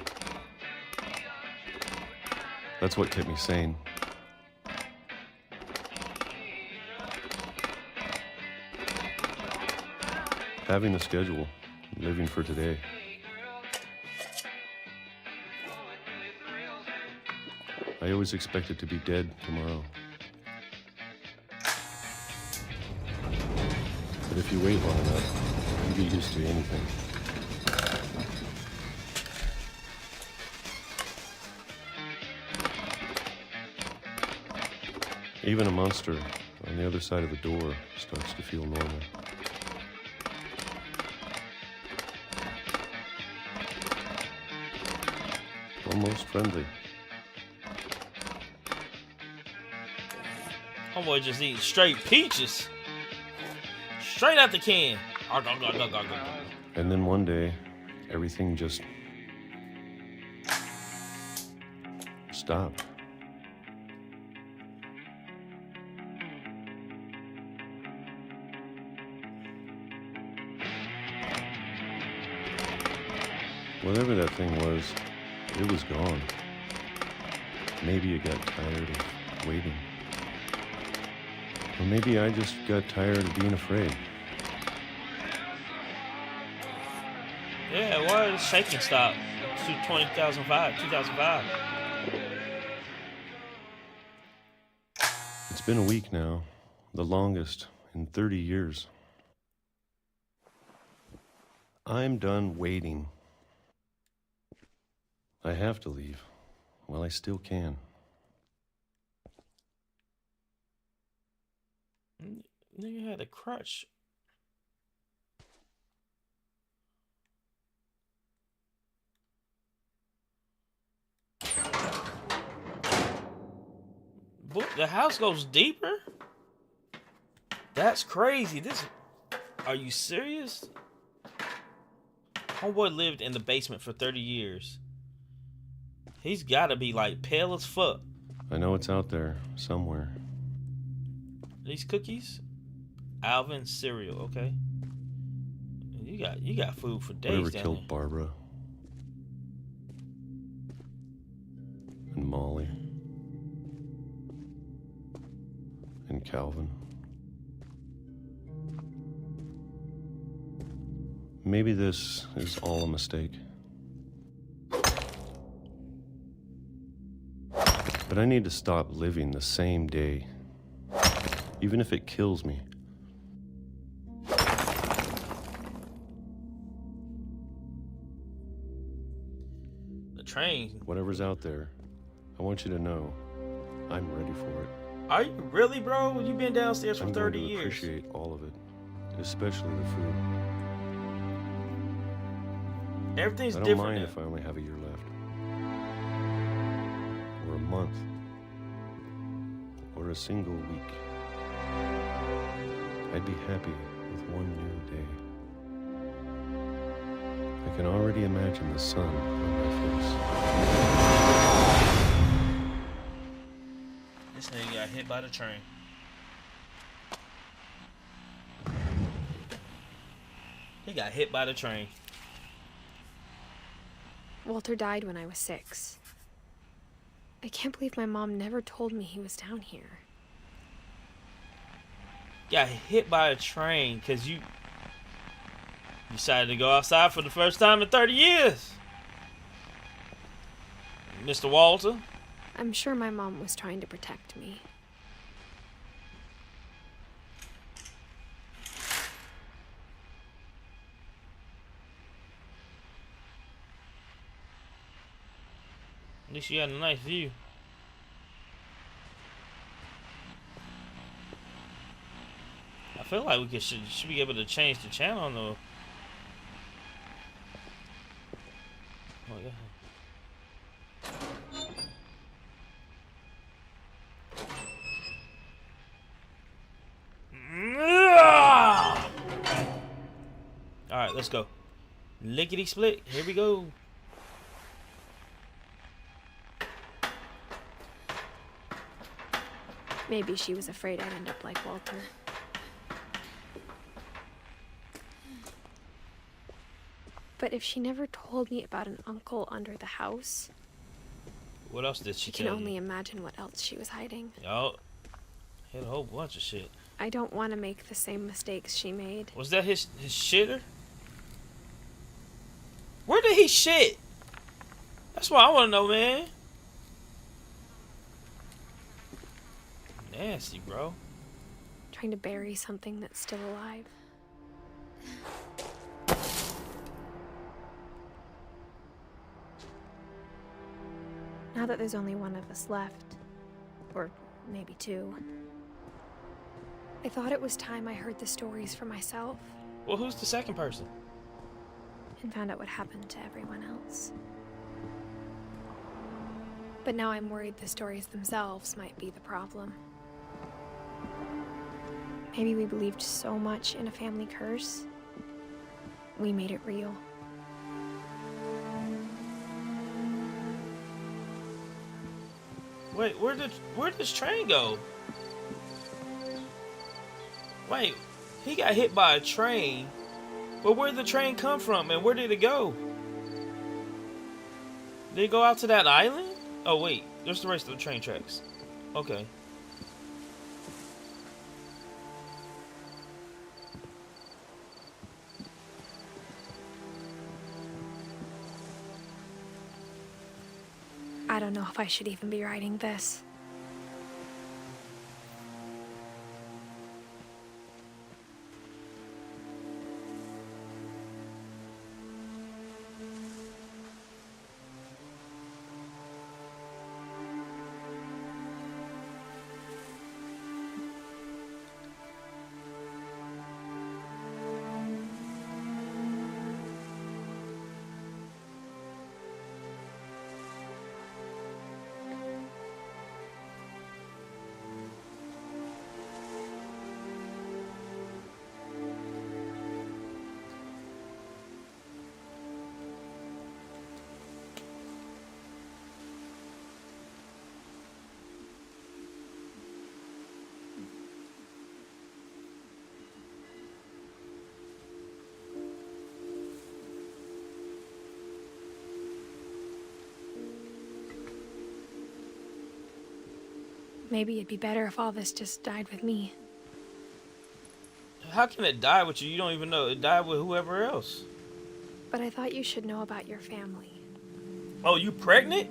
That's what kept me sane. Having a schedule, living for today. I always expected to be dead tomorrow. But if you wait long enough, you get used to anything. Even a monster on the other side of the door starts to feel normal. Almost friendly. Homeboy just eating straight peaches. Straight out the can. And then one day, everything just stopped. Whatever that thing was, it was gone. Maybe it got tired of waiting. Or maybe I just got tired of being afraid. Yeah, why did the shaking stop? 2005. It's been a week now, the longest in 30 years. I'm done waiting. I have to leave while I still can. Nigga had a crutch. The house goes deeper? That's crazy. Are you serious? Homeboy lived in the basement for 30 years. He's gotta be like pale as fuck. I know it's out there somewhere. These cookies? Alvin cereal, okay. You got food for days. Whatever down killed there. Barbara. And Molly. And Calvin. Maybe this is all a mistake. But I need to stop living the same day, even if it kills me. The train. Whatever's out there, I want you to know I'm ready for it. Are you really, bro? You've been downstairs for I'm 30 going to years. appreciate all of it, especially the food. Everything's I don't different mind now. if I only have a year left. Or a month. Or a single week. I'd be happy with one new day. I can already imagine the sun on my face. This nigga got hit by the train. He got hit by the train. Walter died when I was 6. I can't believe my mom never told me he was down here. Got hit by a train because you decided to go outside for the first time in 30 years. Mr. Walter. I'm sure my mom was trying to protect me. At least you had a nice view. I feel like we should be able to change the channel though. Oh yeah. All right, let's go. Lickety split. Here we go. Maybe she was afraid I'd end up like Walter. But if she never told me about an uncle under the house, What else did she I can tell only you? imagine what else she was hiding. Y'all hit a whole bunch of shit. I don't want to make the same mistakes she made. Was that his shitter? Where did he shit? That's what I want to know, man. Nasty, bro. Trying to bury something that's still alive. Now that there's only one of us left, or maybe 2, I thought it was time I heard the stories for myself Well, who's the second person? and found out what happened to everyone else. But now I'm worried the stories themselves might be the problem. Maybe we believed so much in a family curse, we made it real. Wait, where did this train go? Wait, he got hit by a train. But where did the train come from and where did it go? Did it go out to that island? Oh wait, there's the rest of the train tracks. Okay. I don't know if I should even be writing this. Maybe it'd be better if all this just died with me. How can it die with you? You don't even know. It died with whoever else. But I thought you should know about your family. Oh, you pregnant?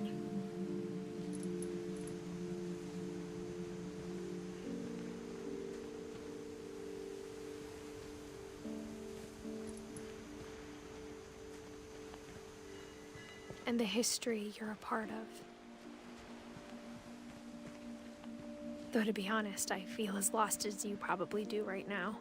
And the history you're a part of. Though to be honest, I feel as lost as you probably do right now.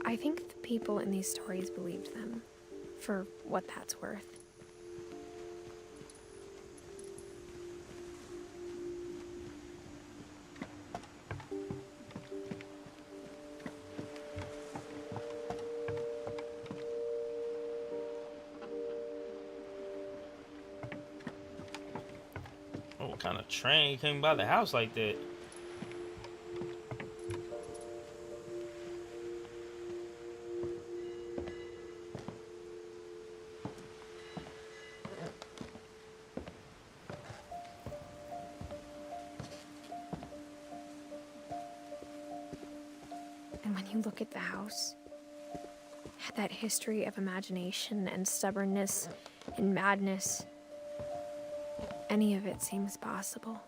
I think the people in these stories believed them, for what that's worth. Oh, what kind of train came by the house like that? And when you look at the house, that history of imagination and stubbornness and madness, any of it seems possible.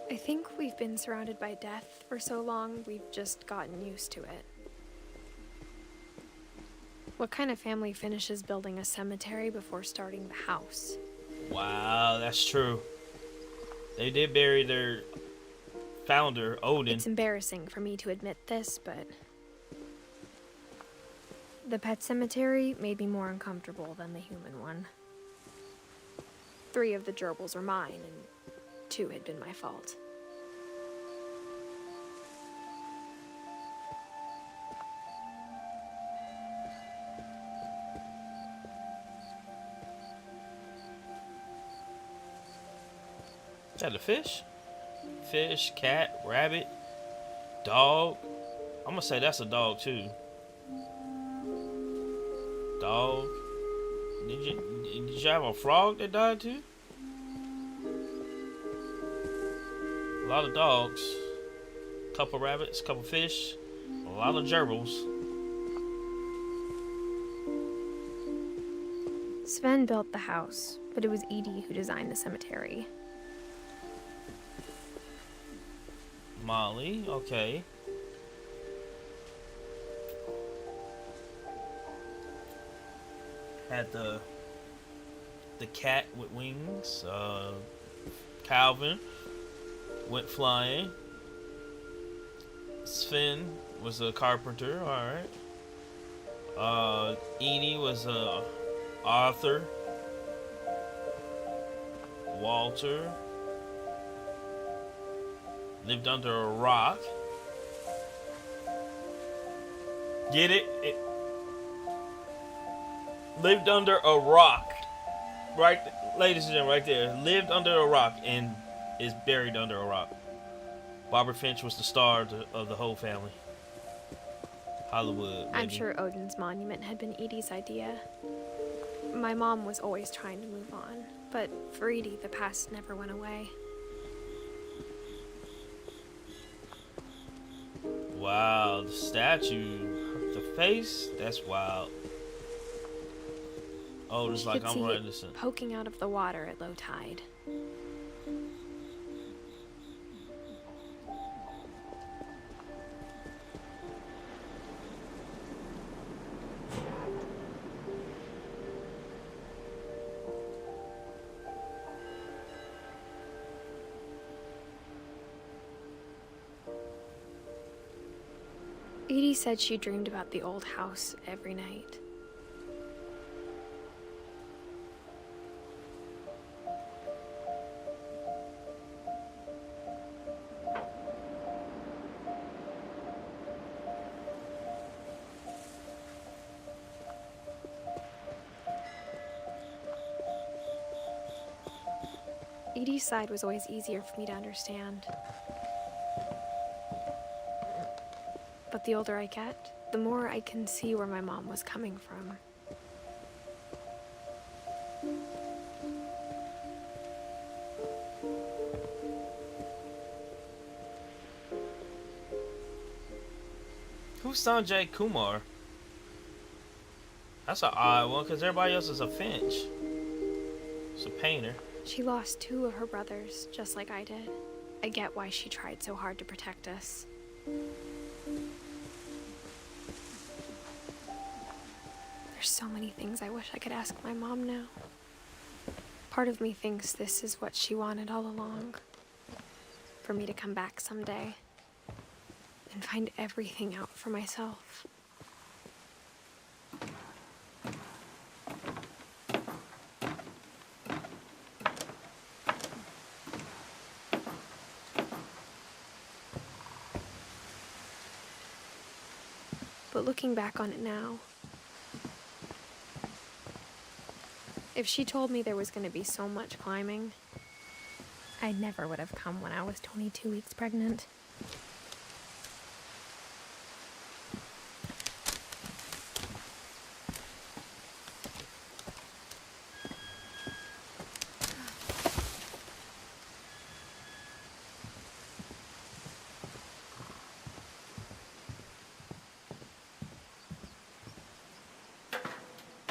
I think we've been surrounded by death for so long, we've just gotten used to it. What kind of family finishes building a cemetery before starting the house? Wow, that's true. They did bury their founder, Odin. It's embarrassing for me to admit this, but the pet cemetery made me more uncomfortable than the human one. 3 of the gerbils were mine, and 2 had been my fault. Is that a fish? Fish, cat, rabbit, dog. I'm gonna say that's a dog too. Dog. Did you have a frog that died too? A lot of dogs. Couple rabbits, couple fish, a lot of gerbils. Sven built the house, but it was Edie who designed the cemetery. Molly, okay. Had the cat with wings. Calvin went flying. Sven was a carpenter. All right. Edie was a author. Walter lived under a rock. Get it? Lived under a rock. Right, ladies and gentlemen, right there. Lived under a rock and is buried under a rock. Barbara Finch was the star of the whole family. Hollywood. I'm sure Odin's monument had been Edie's idea. My mom was always trying to move on, but for Edie, the past never went away. Wow, the statue, the face, that's wild. Oh, it's like I'm running this in. Poking out of the water at low tide. Edie said she dreamed about the old house every night. Edie's side was always easier for me to understand. But the older I get, the more I can see where my mom was coming from. Who's Sanjay Kumar? That's an odd one, because everybody else is a Finch. It's a painter. She lost 2 of her brothers, just like I did. I get why she tried so hard to protect us. There's so many things I wish I could ask my mom now. Part of me thinks this is what she wanted all along. For me to come back someday and find everything out for myself. But looking back on it now, if she told me there was going to be so much climbing, I never would have come when I was 22 weeks pregnant.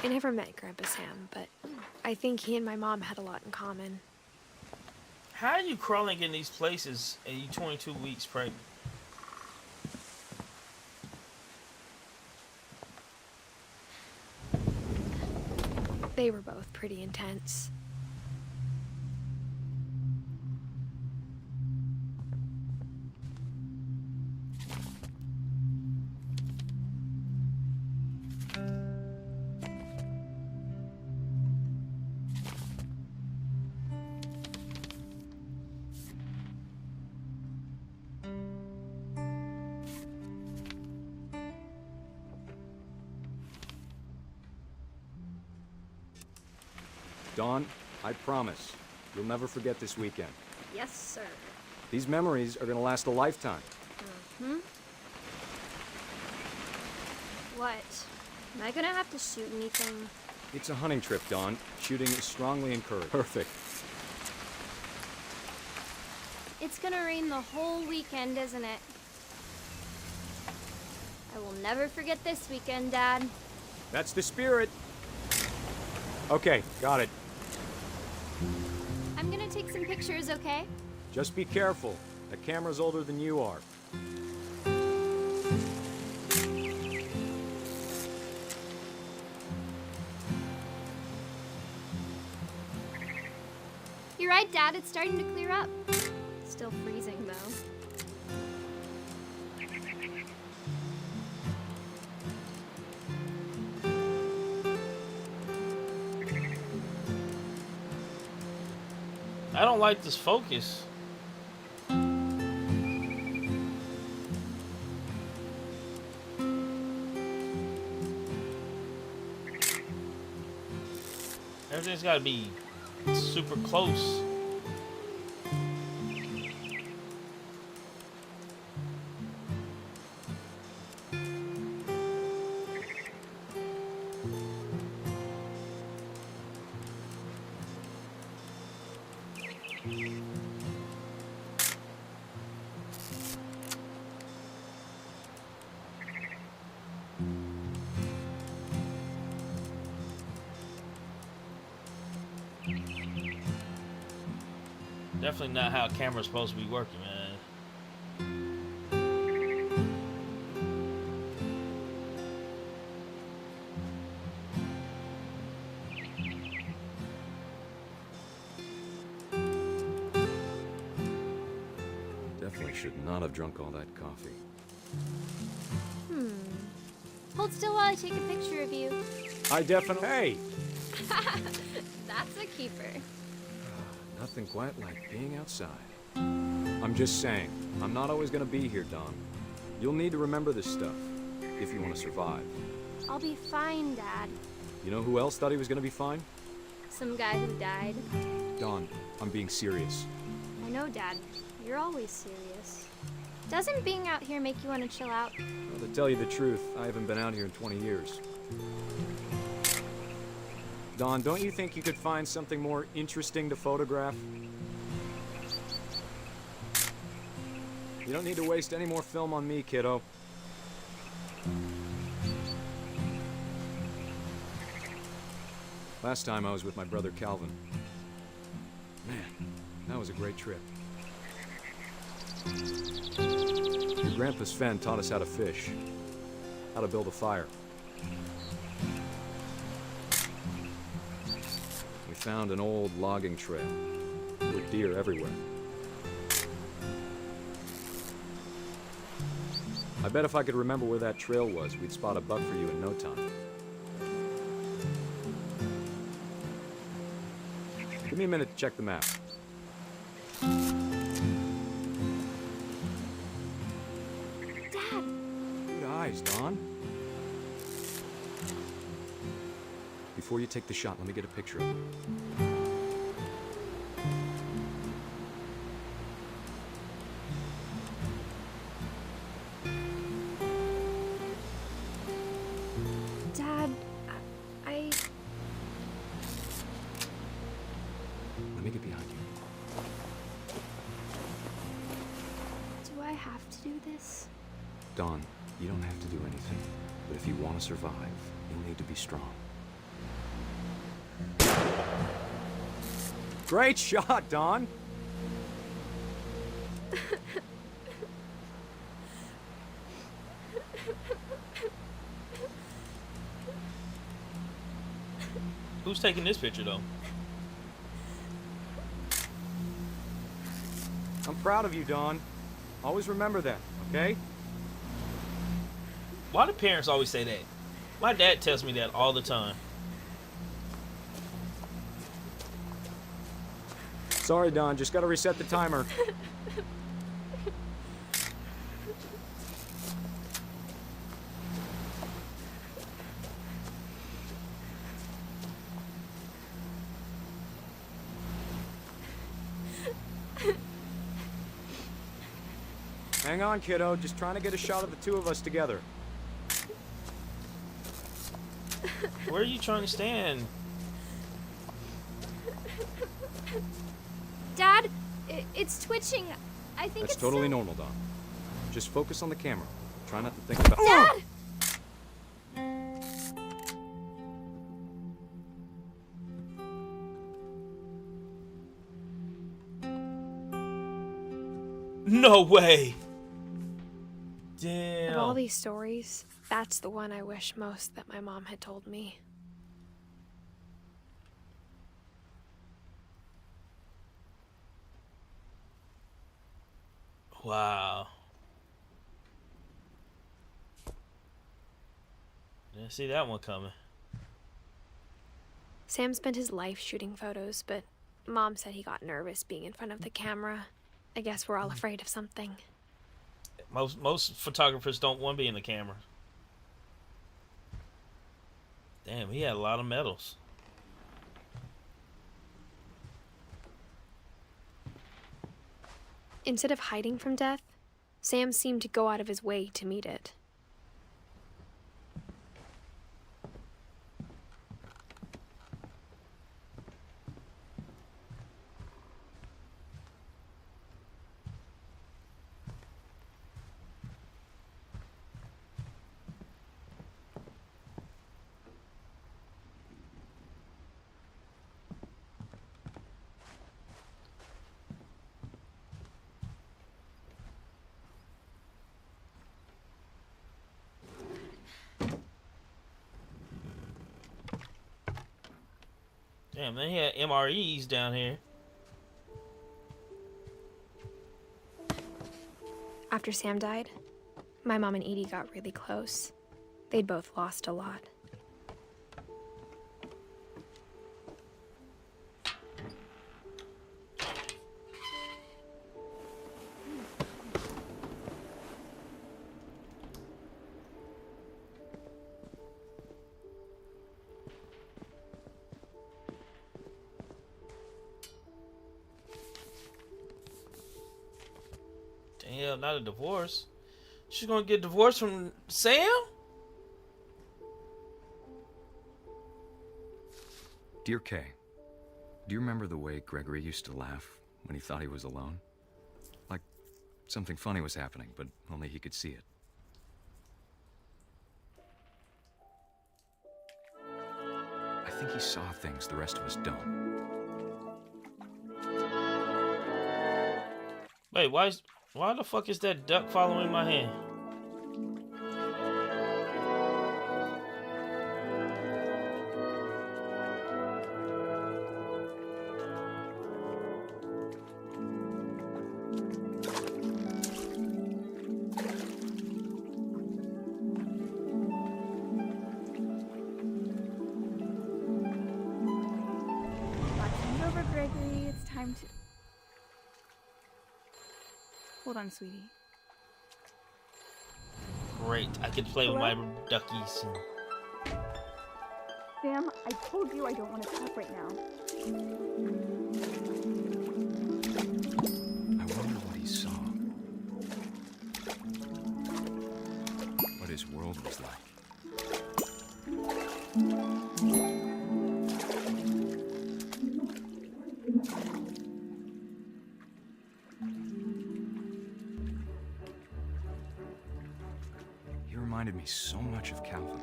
I never met Grandpa Sam, but I think he and my mom had a lot in common. How are you crawling in these places and you 22 weeks pregnant? They were both pretty intense. Dawn, I promise, you'll never forget this weekend. Yes, sir. These memories are gonna last a lifetime. Mm-hmm. What? Am I gonna have to shoot anything? It's a hunting trip, Dawn. Shooting is strongly encouraged. Perfect. It's gonna rain the whole weekend, isn't it? I will never forget this weekend, Dad. That's the spirit. Okay, got it. I'm gonna take some pictures, okay? Just be careful. The camera's older than you are. You're right, Dad. It's starting to clear up. Still freezing, though. I don't like this focus. Everything's got to be super close. Definitely not how a camera's supposed to be working, man. Definitely should not have drunk all that coffee. Hold still while I take a picture of you. I definitely... Hey! That's a keeper. Nothing quite like being outside. I'm just saying, I'm not always gonna be here, Dawn. You'll need to remember this stuff, if you want to survive. I'll be fine, Dad. You know who else thought he was gonna be fine? Some guy who died. Dawn, I'm being serious. I know, Dad. You're always serious. Doesn't being out here make you want to chill out? Well, to tell you the truth, I haven't been out here in 20 years. Dawn, don't you think you could find something more interesting to photograph? You don't need to waste any more film on me, kiddo. Last time I was with my brother Calvin. Man, that was a great trip. Your grandpa Sven taught us how to fish, how to build a fire. We found an old logging trail. There were deer everywhere. I bet if I could remember where that trail was, we'd spot a buck for you in no time. Give me a minute to check the map. Dad! Good eyes, Dawn. Before you take the shot, let me get a picture of it. Dad, I... Let me get behind you. Do I have to do this? Dawn, you don't have to do anything. But if you want to survive, you'll need to be strong. Great shot, Dawn! Who's taking this picture, though? I'm proud of you, Dawn. Always remember that, okay? Why do parents always say that? My dad tells me that all the time. Sorry, Dawn, just gotta reset the timer. Hang on, kiddo. Just trying to get a shot of the two of us together. Where are you trying to stand? Dad, it's twitching. I think That's it's totally so... normal, Dawn. Just focus on the camera. Try not to think about... Dad! No way! Of all Damn. these stories, that's the one I wish most that my mom had told me. Wow. Didn't see that one coming. Sam spent his life shooting photos, but Mom said he got nervous being in front of the camera. I guess we're all afraid of something. Most photographers don't want to be in the camera. Damn, he had a lot of medals. Instead of hiding from death, Sam seemed to go out of his way to meet it. Damn, they had MREs down here. After Sam died, my mom and Edie got really close. They'd both lost a lot. hell, not a divorce. She's gonna get divorced from Sam? Dear Kay, do you remember the way Gregory used to laugh when he thought he was alone? Like something funny was happening, but only he could see it. I think he saw things the rest of us don't. Wait, why the fuck is that duck following my hand? Watching over Gregory, it's time to... Hold on, sweetie. Great, I can play with my duckies. Sam, I told you I don't want to talk right now. I wonder what he saw. What his world was like. He reminded me so much of Calvin.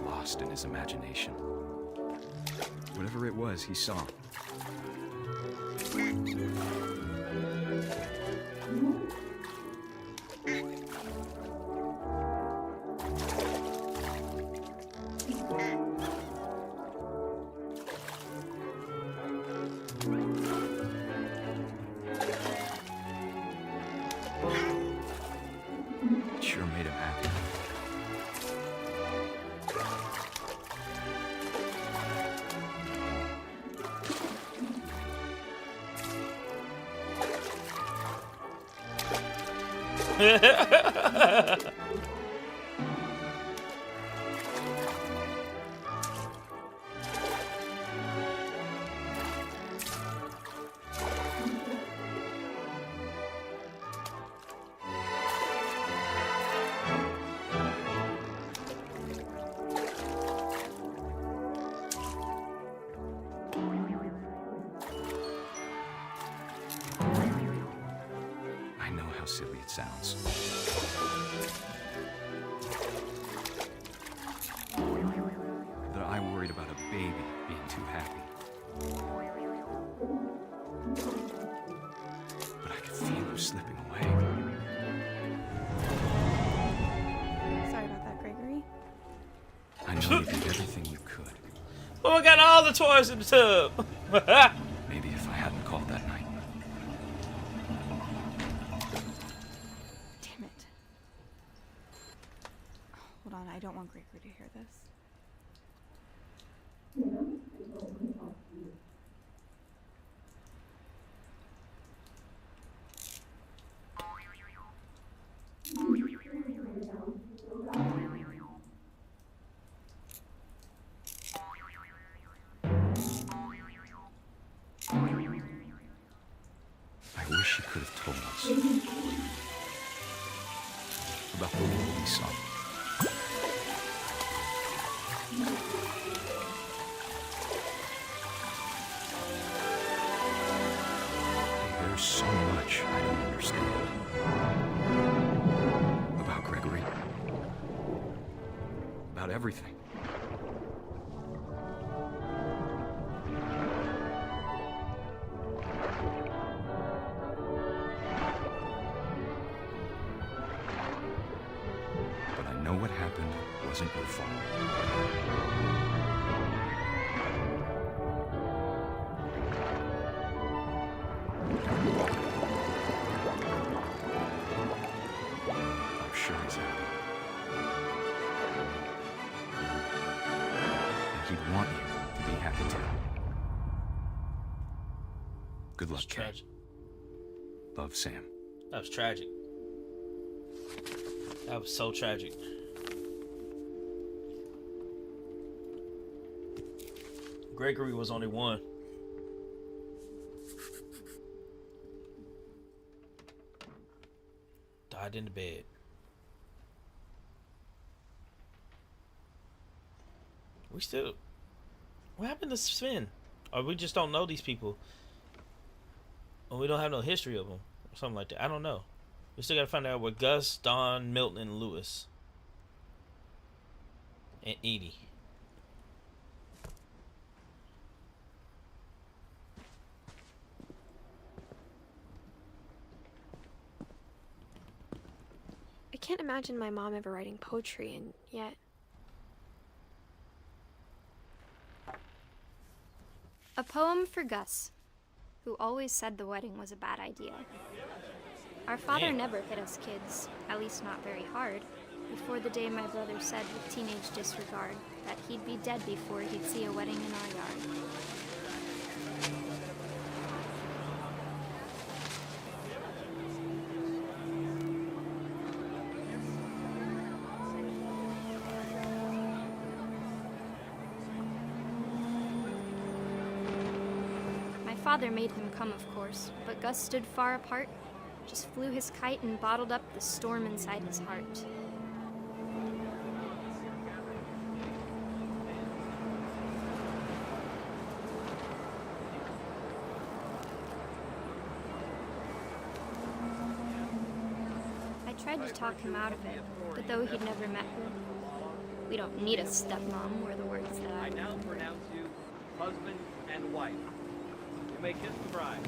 Lost in his imagination. Whatever it was, he saw. It sure made him happy. I know how silly it sounds. That I worried about a baby being too happy. But I could feel him slipping away. Sorry about that, Gregory. I know you did everything you could. Oh, I got all the toys in the tub. Maybe if I hadn't called that night. Damn it. Hold on, I don't want Gregory to hear this. I wish he could have told us about the world he saw. There's so much I don't understand about Gregory, about everything. But I know what happened wasn't your fault. I'm sure he's happy. And he'd want you to be happy too. Good luck, Kay. Tragic. Love, Sam. That was tragic. That was so tragic. Gregory was only one. Died in the bed. We still... What happened to Sven? Or we just don't know these people. Or we don't have no history of them. Or something like that. I don't know. We still gotta find out where Gus, Don, Milton, and Lewis. And Edie. I can't imagine my mom ever writing poetry, and yet... A poem for Gus, who always said the wedding was a bad idea. Our father Man. never hit us kids, at least not very hard, before the day my brother said with teenage disregard that he'd be dead before he'd see a wedding in our yard. My father made him come, of course, but Gus stood far apart, just flew his kite and bottled up the storm inside his heart. I tried to talk him out of it, but though he'd never met her, we don't need a stepmom were the words that I now pronounce you husband and wife. You may kiss the bride.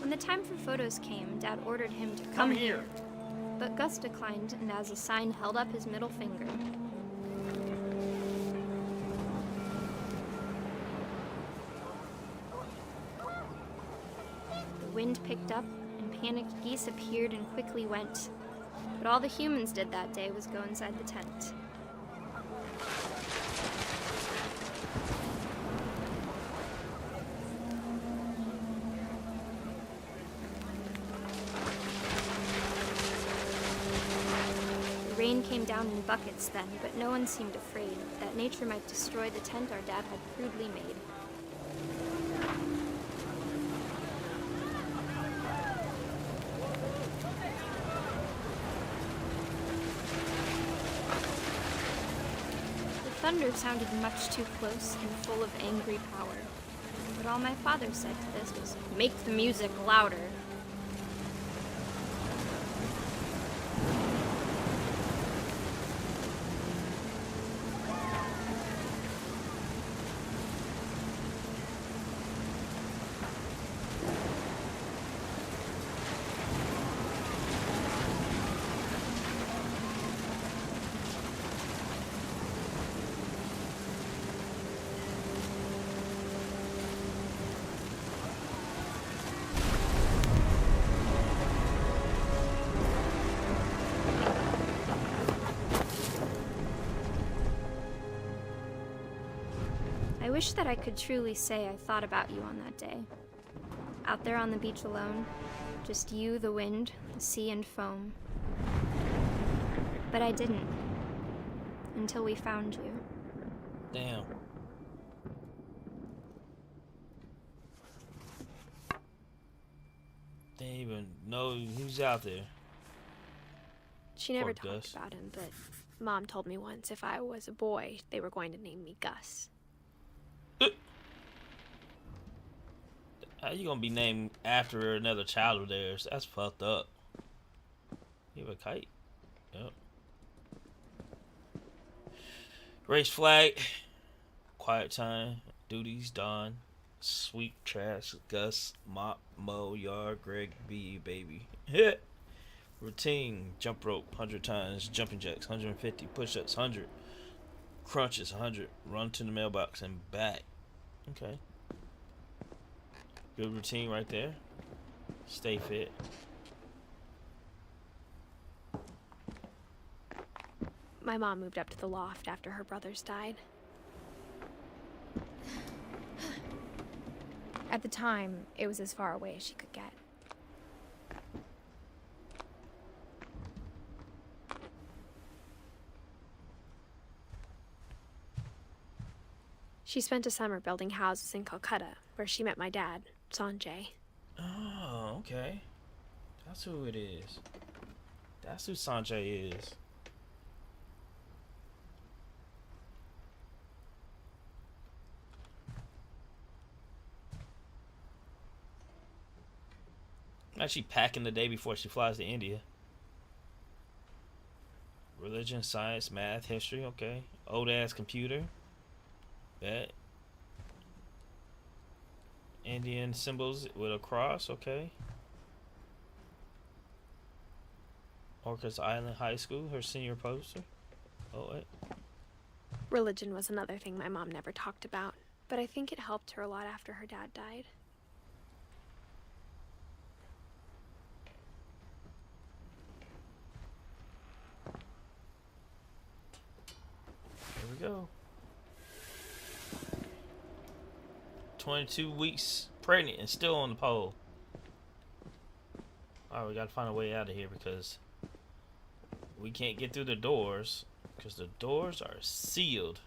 When the time for photos came, Dad ordered him to come here. But Gus declined and as a sign held up his middle finger. The wind picked up and panicked geese appeared and quickly went. But all the humans did that day was go inside the tent. The rain came down in buckets then, but no one seemed afraid that nature might destroy the tent our dad had crudely made. The thunder sounded much too close and full of angry power. But all my father said to this was, "Make the music louder." I wish that I could truly say I thought about you on that day. Out there on the beach alone, just you, the wind, the sea, and foam. But I didn't. Until we found you. Damn. They didn't even know who's out there. She never Poor talked Gus. about him, but Mom told me once if I was a boy, they were going to name me Gus. How you gonna be named after another child of theirs? That's fucked up. You have a kite? Yep. Race flag. Quiet time. Duties done. Sweep trash. Gus. Mop. Mow. Yard. Greg. B. Baby. Hit. Routine. Jump rope 100 times. Jumping jacks 150. Push-ups 100. Crunches 100. Run to the mailbox and back. Okay. Good routine right there. Stay fit. My mom moved up to the loft after her brothers died. At the time, it was as far away as she could get. She spent a summer building houses in Calcutta, where she met my dad, Sanjay. Oh, okay. That's who it is. That's who Sanjay is. Actually packing the day before she flies to India. Religion, science, math, history, okay. Old ass computer. Bet. Indian symbols with a cross, okay. Orcas Island High School, her senior poster. Oh, wait. Religion was another thing my mom never talked about, but I think it helped her a lot after her dad died. Here we go. 22 weeks pregnant and still on the pole. Alright, we gotta find a way out of here because we can't get through the doors because the doors are sealed.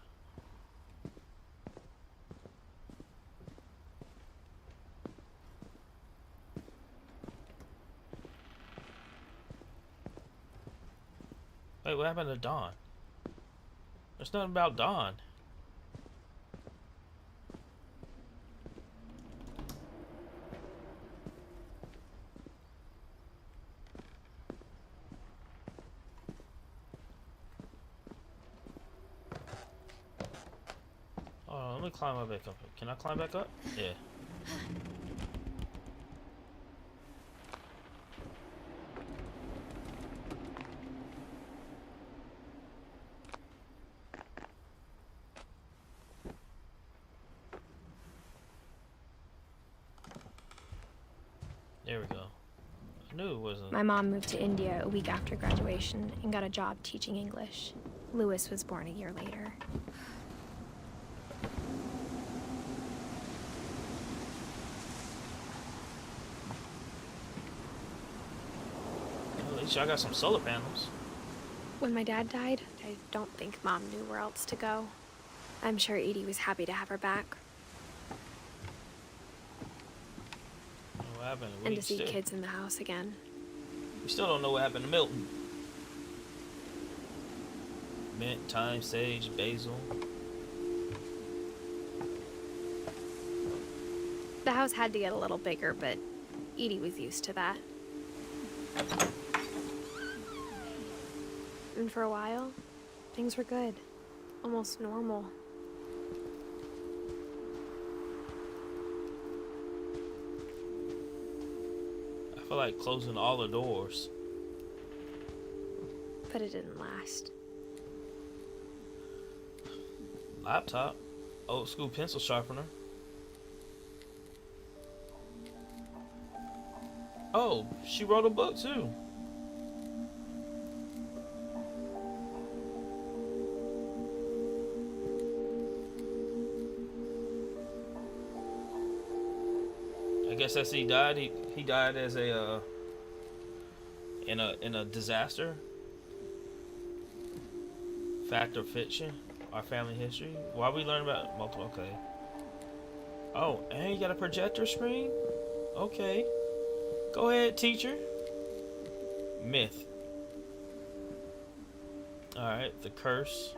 Wait, what happened to Dawn? There's nothing about Dawn. Oh, let me climb back up. Can I climb back up? Yeah. There we go. I knew it wasn't. My mom moved to India a week after graduation and got a job teaching English. Louis was born a year later. At least I got some solar panels. When my dad died, I don't think Mom knew where else to go. I'm sure Edie was happy to have her back. What happened? And to see kids in the house again. We still don't know what happened to Milton. Mint, thyme, sage, basil. The house had to get a little bigger, but Edie was used to that. And for a while, things were good. Almost normal. I feel like closing all the doors. But it didn't last. Laptop. Old school pencil sharpener. Oh, she wrote a book too. I guess as he died, he died as a in a disaster. Fact or fiction? Our family history. Why we learn about multiple? Okay. Oh, and you got a projector screen? Okay. Go ahead, teacher. Myth. Alright, the curse.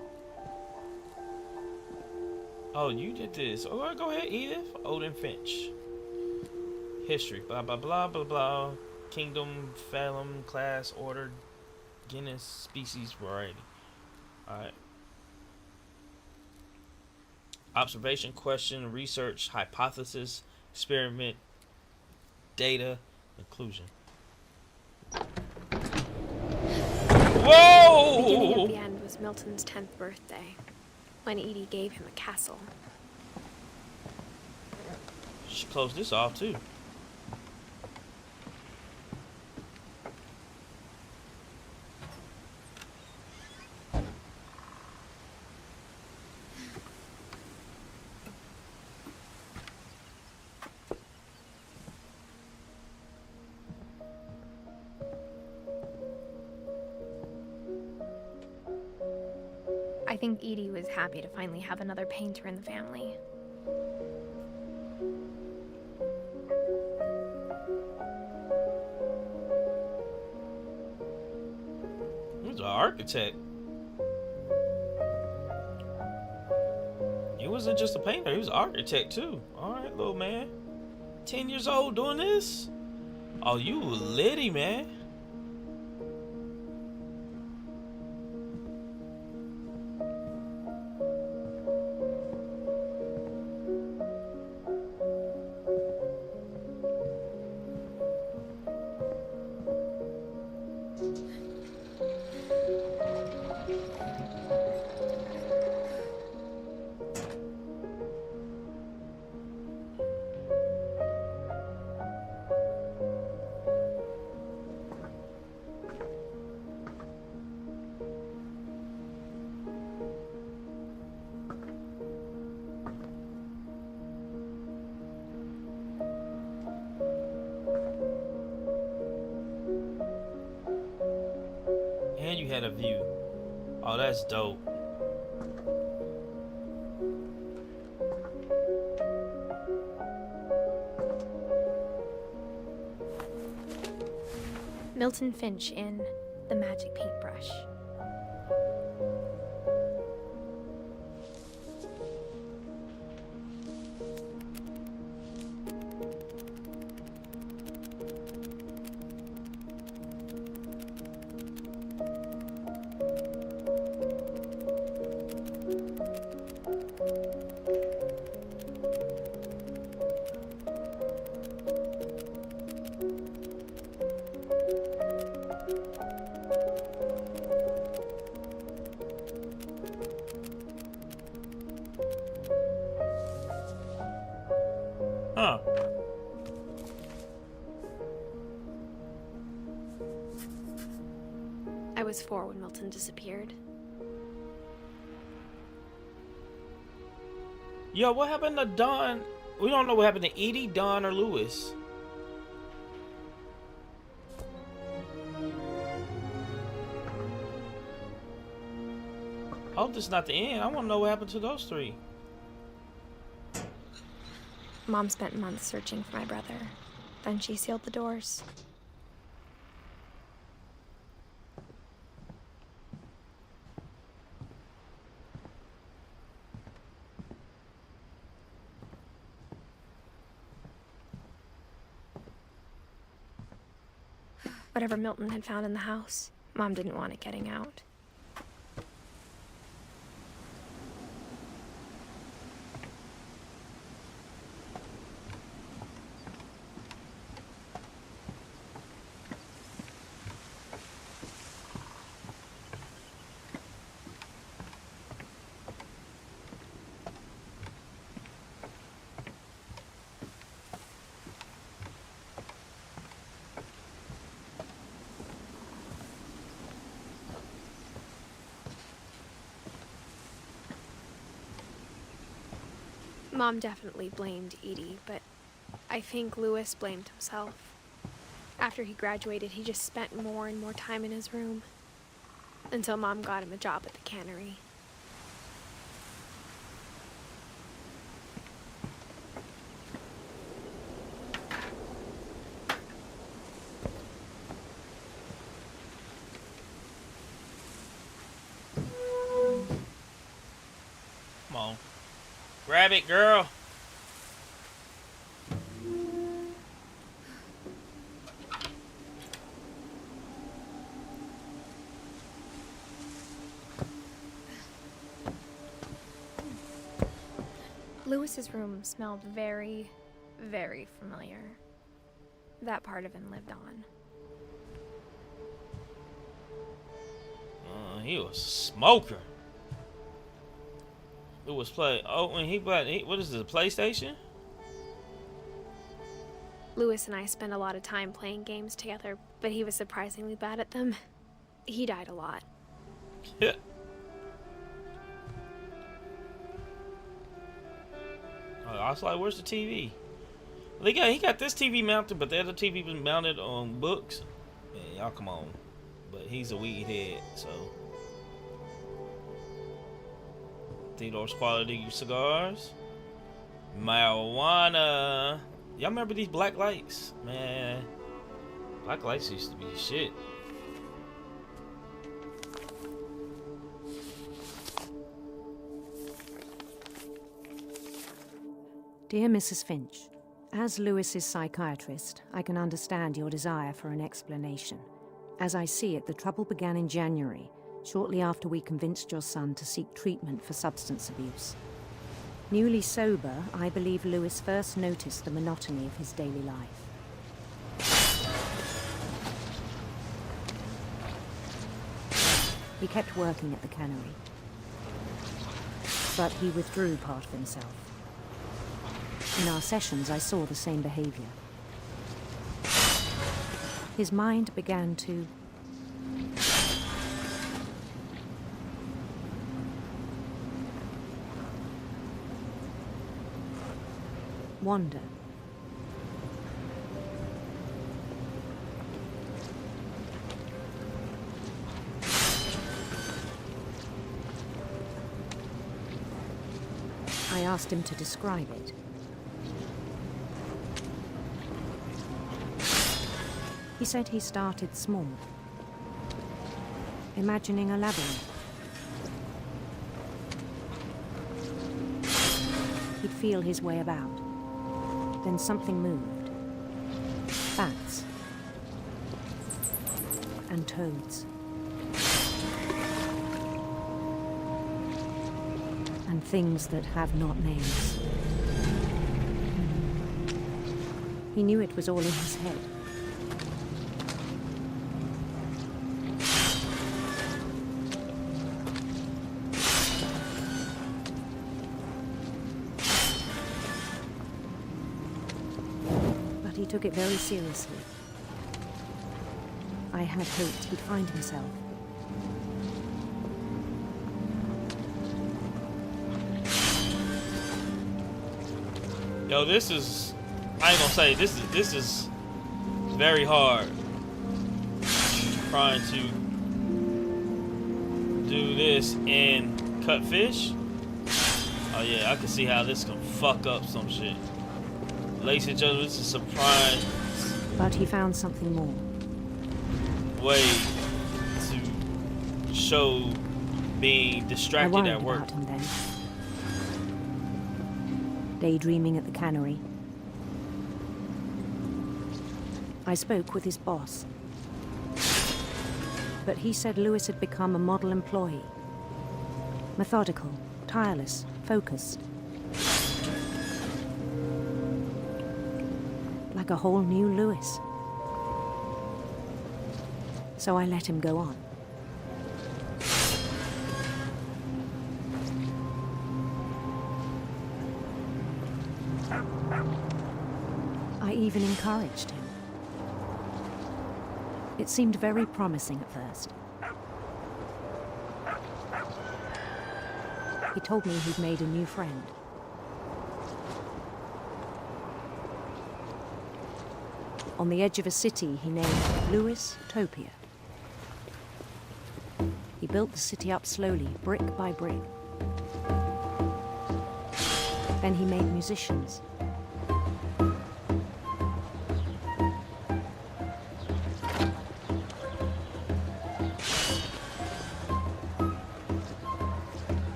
Oh, you did this. Oh, go ahead, Edith. Odin Finch. History. Blah, blah, blah, blah, blah. Kingdom, phylum, class, order, genus, species, variety. Alright. Observation, question, research, hypothesis, experiment, data, conclusion. Whoa! Beginning at the end was Milton's 10th birthday, when Edie gave him a castle. She closed this off too. I think Edie was happy to finally have another painter in the family. He was an architect. He wasn't just a painter, he was an architect too. Alright, little man. 10 years old doing this? Oh, you litty, man. And you had a view. Oh, that's dope. Milton Finch in The Magic Paintbrush. Huh. I was 4 when Milton disappeared. Yo, what happened to Don? We don't know what happened to Edie, Don, or Lewis. I hope this is not the end. I want to know what happened to those 3. Mom spent months searching for my brother. Then she sealed the doors. Whatever Milton had found in the house, Mom didn't want it getting out. Mom definitely blamed Edie, but I think Lewis blamed himself. After he graduated, he just spent more and more time in his room. Until Mom got him a job at the cannery. Come on. Grab it, girl. Lewis's room smelled very, very familiar. That part of him lived on. He was a smoker. It was play. Oh, when he bought, what is this, a PlayStation? Lewis and I spent a lot of time playing games together, but he was surprisingly bad at them. He died a lot. Yeah. I was like, where's the TV? He got this TV mounted, but the other TV was mounted on books. Man, y'all come on. But he's a weed head, so. Theodore's quality cigars. Marijuana. Y'all remember these black lights? Man, black lights used to be shit. Dear Mrs. Finch, as Lewis's psychiatrist, I can understand your desire for an explanation. As I see it, the trouble began in January, shortly after we convinced your son to seek treatment for substance abuse. Newly sober, I believe Lewis first noticed the monotony of his daily life. He kept working at the cannery, but he withdrew part of himself. In our sessions, I saw the same behavior. His mind began to wander. I asked him to describe it. He said he started small, imagining a labyrinth. He'd feel his way about. Then something moved. Bats. And toads. And things that have not names. He knew it was all in his head. He took it very seriously. I had hoped he'd find himself. Yo, this is, I ain't gonna say, this is very hard. Trying to do this and cut fish. Oh yeah, I can see how this can fuck up some shit. Ladies and gentlemen, this is a surprise. But he found something more. Way to show being distracted at work. About him then. Daydreaming at the cannery. I spoke with his boss. But he said Lewis had become a model employee. Methodical, tireless, focused. Like a whole new Lewis. So I let him go on. I even encouraged him. It seemed very promising at first. He told me he'd made a new friend. On the edge of a city he named Lewis-topia. He built the city up slowly, brick by brick. Then he made musicians.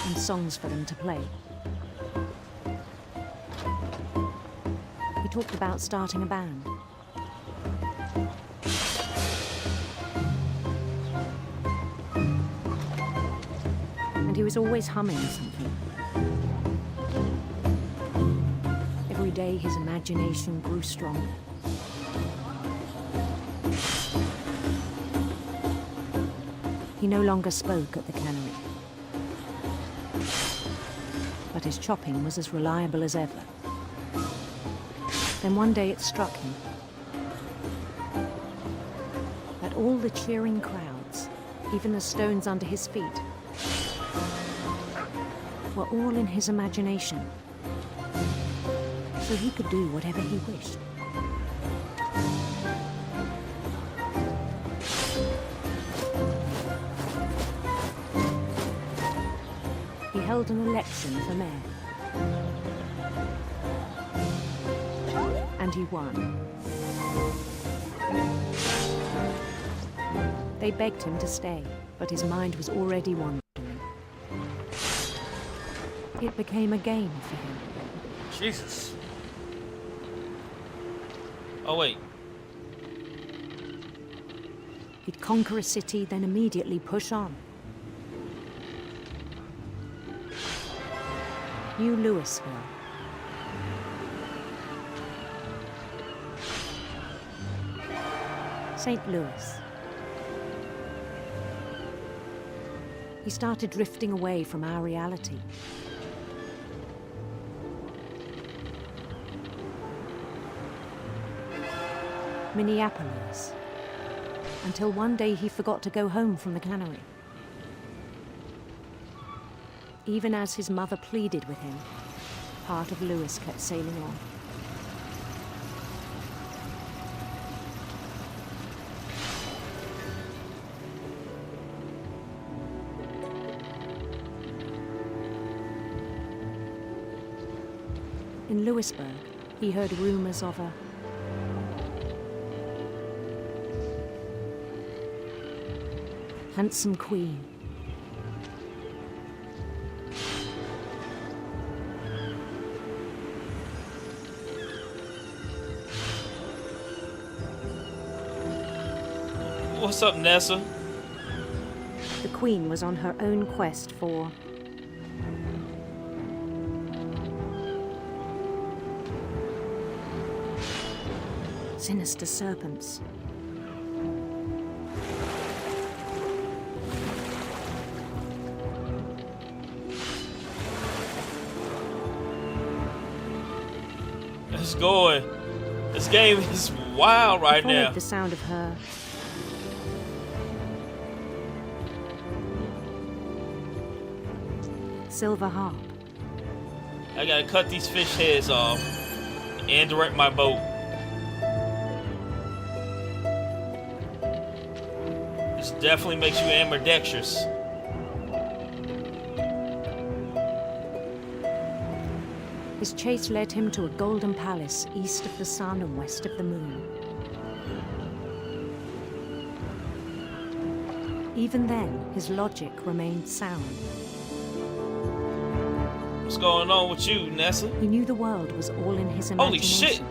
And songs for them to play. He talked about starting a band. And he was always humming something. Every day his imagination grew stronger. He no longer spoke at the cannery. But his chopping was as reliable as ever. Then one day it struck him that all the cheering crowds, even the stones under his feet, were all in his imagination, so he could do whatever he wished. held an election for mayor. And he won. They begged him to stay, but his mind was already wandering. It became a game for him. Jesus. Oh, wait. He'd conquer a city, then immediately push on. New Louisville. St. Louis. He started drifting away from our reality. Minneapolis. Until one day he forgot to go home from the cannery. Even as his mother pleaded with him, part of Louis kept sailing on. In Louisburg, he heard rumors of a handsome queen. What's up, Nessa? The queen was on her own quest for sinister serpents. It's going. This game is wild right He followed now. the sound of her silver harp. I gotta cut these fish heads off and direct my boat. This definitely makes you ambidextrous. His chase led him to a golden palace east of the sun and west of the moon. Even then, his logic remained sound. What's going on with you, Nessa? He knew the world was all in his imagination. Holy shit!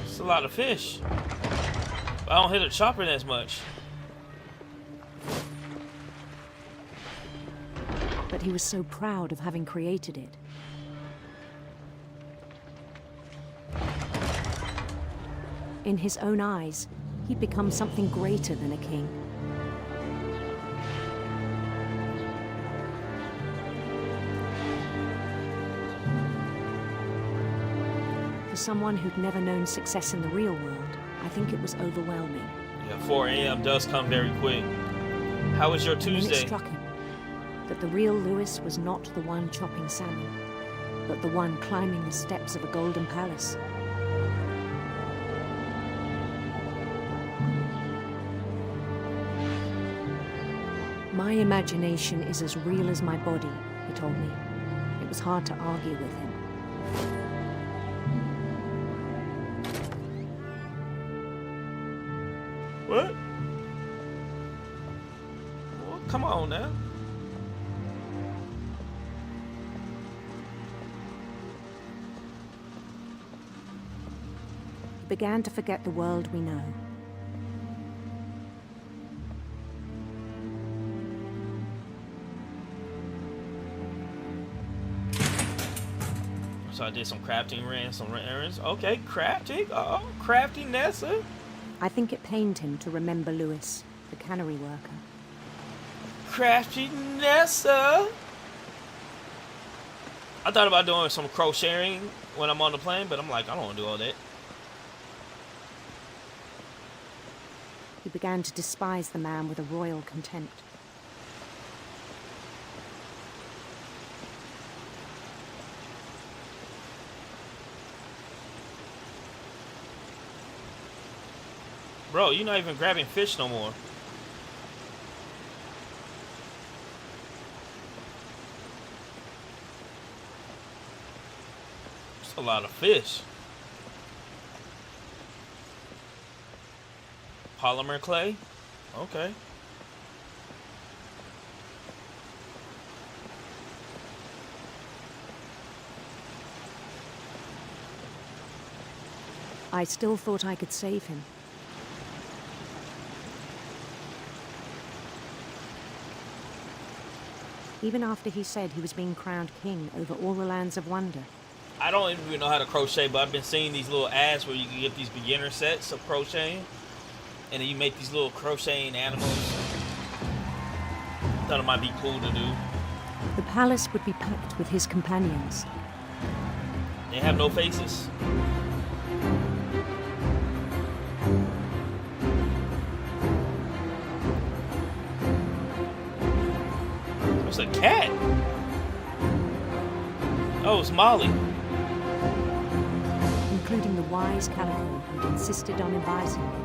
It's a lot of fish. But I don't hit a chopper as much. But he was so proud of having created it. In his own eyes, he'd become something greater than a king. For someone who'd never known success in the real world, I think it was overwhelming. Yeah, 4 a.m. does come very quick. How was your And then it Tuesday? struck him that the real Louis was not the one chopping salmon, but the one climbing the steps of a golden palace. My imagination is as real as my body, he told me. It was hard to argue with him. What? Well, come on now. He began to forget the world we know. So I did some crafting errands, some errands. Okay, crafting. Oh, crafting Nessa. I think it pained him to remember Louis, the cannery worker. Crafting Nessa. I thought about doing some crocheting when I'm on the plane, but I'm like, I don't want to do all that. He began to despise the man with a royal contempt. Bro, you're not even grabbing fish no more. That's a lot of fish. Polymer clay? Okay. I still thought I could save him. Even after he said he was being crowned king over all the lands of wonder. I don't even know how to crochet, but I've been seeing these little ads where you can get these beginner sets of crocheting. And then you make these little crocheting animals. Thought it might be cool to do. The palace would be packed with his companions. They have no faces. It's a cat. Oh, it's Molly. Including the wise Calico who'd insisted on advising him.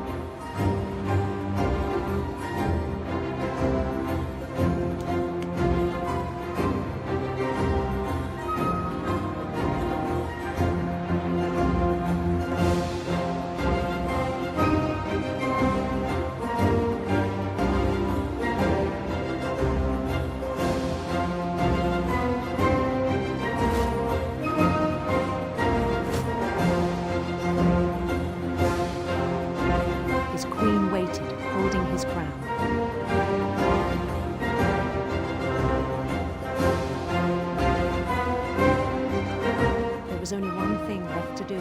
His queen waited, holding his crown. There was only one thing left to do.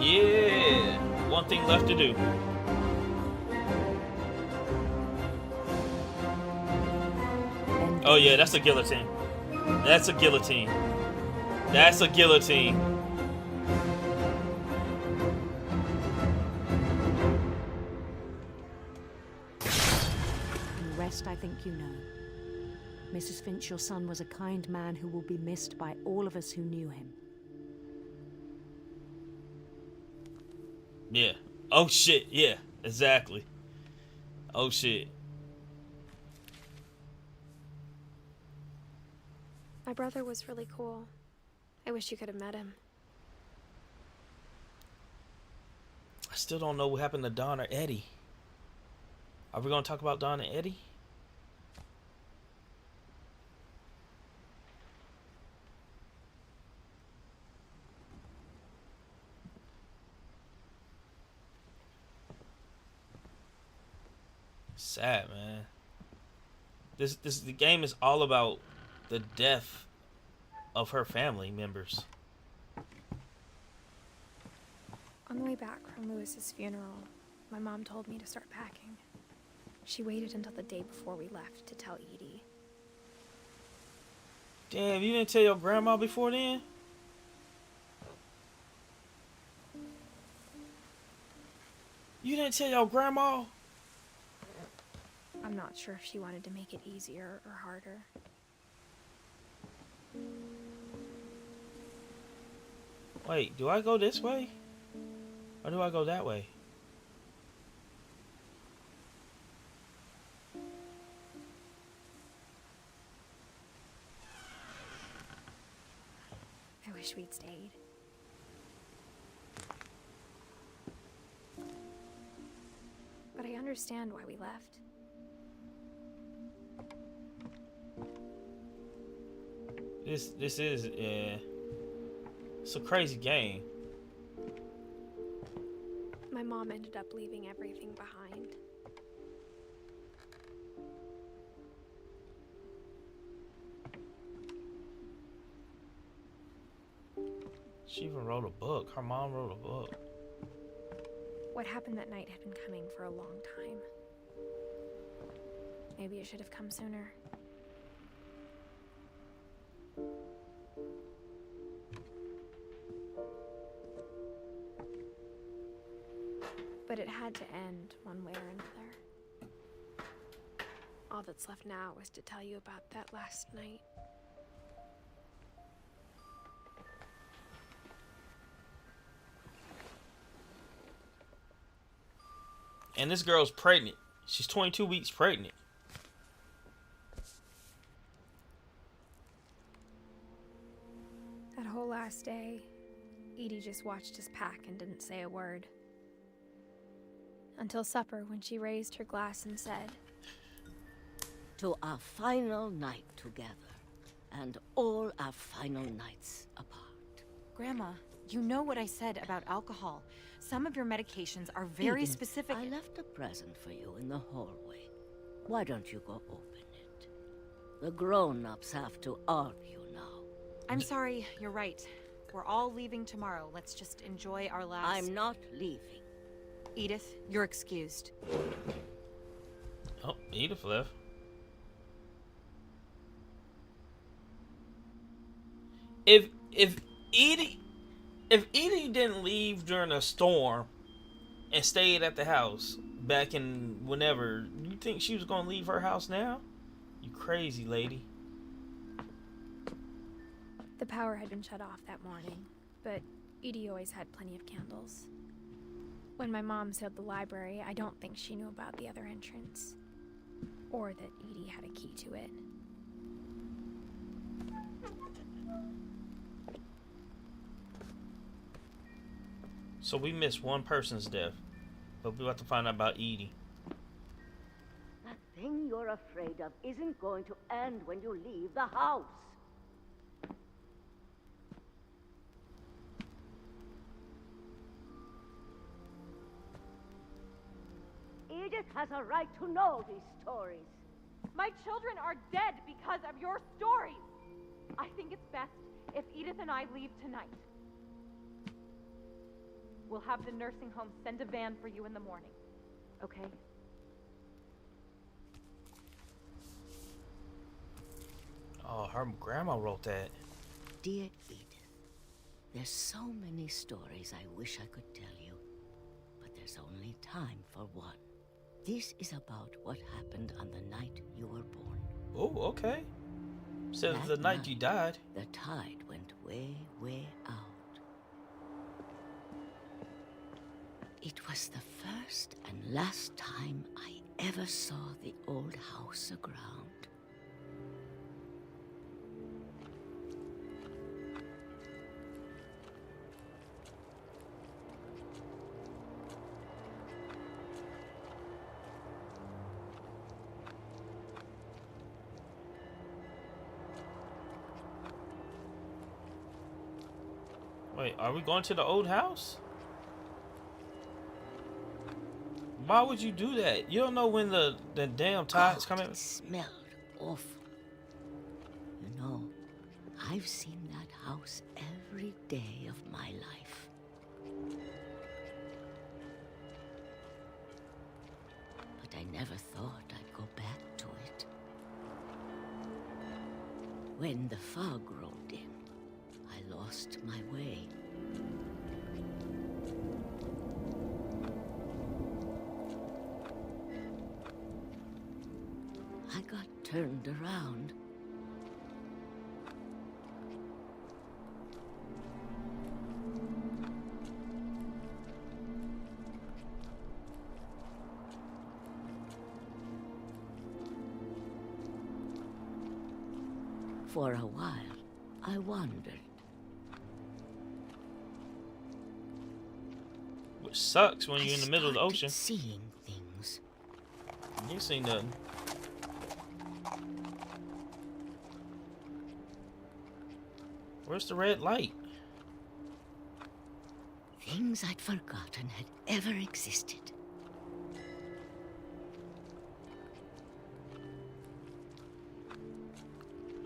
Yeah, one thing left to do. Oh yeah, that's a guillotine. That's a guillotine. That's a guillotine. And the rest I think you know. Mrs. Finch, your son was a kind man who will be missed by all of us who knew him. Yeah. Oh shit, yeah, exactly. Oh shit. My brother was really cool. I wish you could have met him. I still don't know what happened to Don or Eddie. Are we gonna talk about Don and Eddie? Sad, man. The game is all about the death of her family members. On the way back from Lewis's funeral, my mom told me to start packing. She waited until the day before we left to tell Edie. Damn, you didn't tell your grandma before then? You didn't tell your grandma? I'm not sure if she wanted to make it easier or harder. Wait, do I go this way? Or do I go that way? I wish we'd stayed. But I understand why we left. This is it's a crazy game. My mom ended up leaving everything behind. She even wrote a book. Her mom wrote a book. What happened that night had been coming for a long time. Maybe it should have come sooner. But it had to end one way or another. All that's left now is to tell you about that last night. And this girl's pregnant. She's 22 weeks pregnant. That whole last day, Edie just watched us pack and didn't say a word. Until supper, when she raised her glass and said, "To our final night together, and all our final nights apart." Grandma, you know what I said about alcohol. Some of your medications are very Edith, specific. I left a present for you in the hallway. Why don't you go open it? The grown-ups have to argue now. I'm sorry, you're right. We're all leaving tomorrow. Let's just enjoy our last... I'm not leaving. Edith, you're excused. Oh, Edith left. If Edie didn't leave during a storm and stayed at the house back in whenever, you think she was gonna leave her house now? You crazy lady. the power had been shut off that morning, but Edie always had plenty of candles. When my mom sealed the library, I don't think she knew about the other entrance, or that Edie had a key to it. So we missed one person's death, but we're about to find out about Edie. That thing you're afraid of isn't going to end when you leave the house. Edith has a right to know these stories. My children are dead because of your stories. I think it's best if Edith and I leave tonight. We'll have the nursing home send a van for you in the morning, okay? Oh, her grandma wrote that. Dear Edith, there's so many stories I wish I could tell you, but there's only time for one. This is about what happened on the night you were born. Oh, okay. Says That the night you died. The tide went way, way out. It was the first and last time I ever saw the old house aground. Wait, are we going to the old house? Why would you do that? You don't know when the damn tide's coming. It smelled awful. You know, I've seen that house every day of my life. But I never thought I'd go back to it. When the fog rolled in, I lost my way. I got turned around. For a while, I wandered. Which sucks when you're in the middle of the started ocean. Seeing things. You ain't seen nothing. Where's the red light? Things I'd forgotten had ever existed.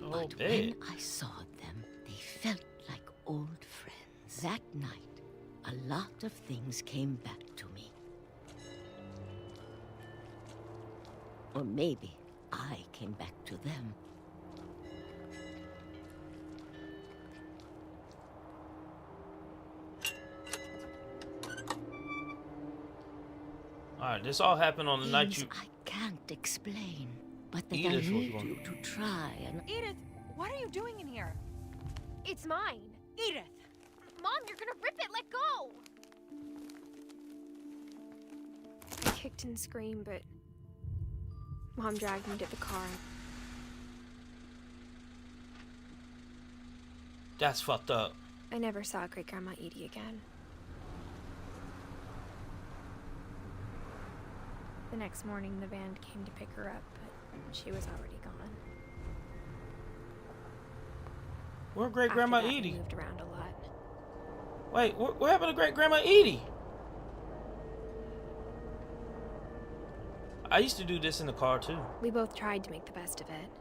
Oh, But bed. when I saw them, they felt like old friends. That night, a lot of things came back to me. Or maybe I came back to them. Alright, this all happened on the night Things you... I can't explain, but that I Edith was need one. you to try and... Edith, what are you doing in here? It's mine. Edith! Mom, you're gonna rip it. Let go. kicked and screamed, but Mom dragged me to the car. That's fucked up. I never saw Great Grandma Edie again. The next morning, the van came to pick her up, but she was already gone. Where Great Grandma After that, Edie? We moved around a lot. Wait, what happened to Great Grandma Edie? I used to do this in the car too. We both tried to make the best of it.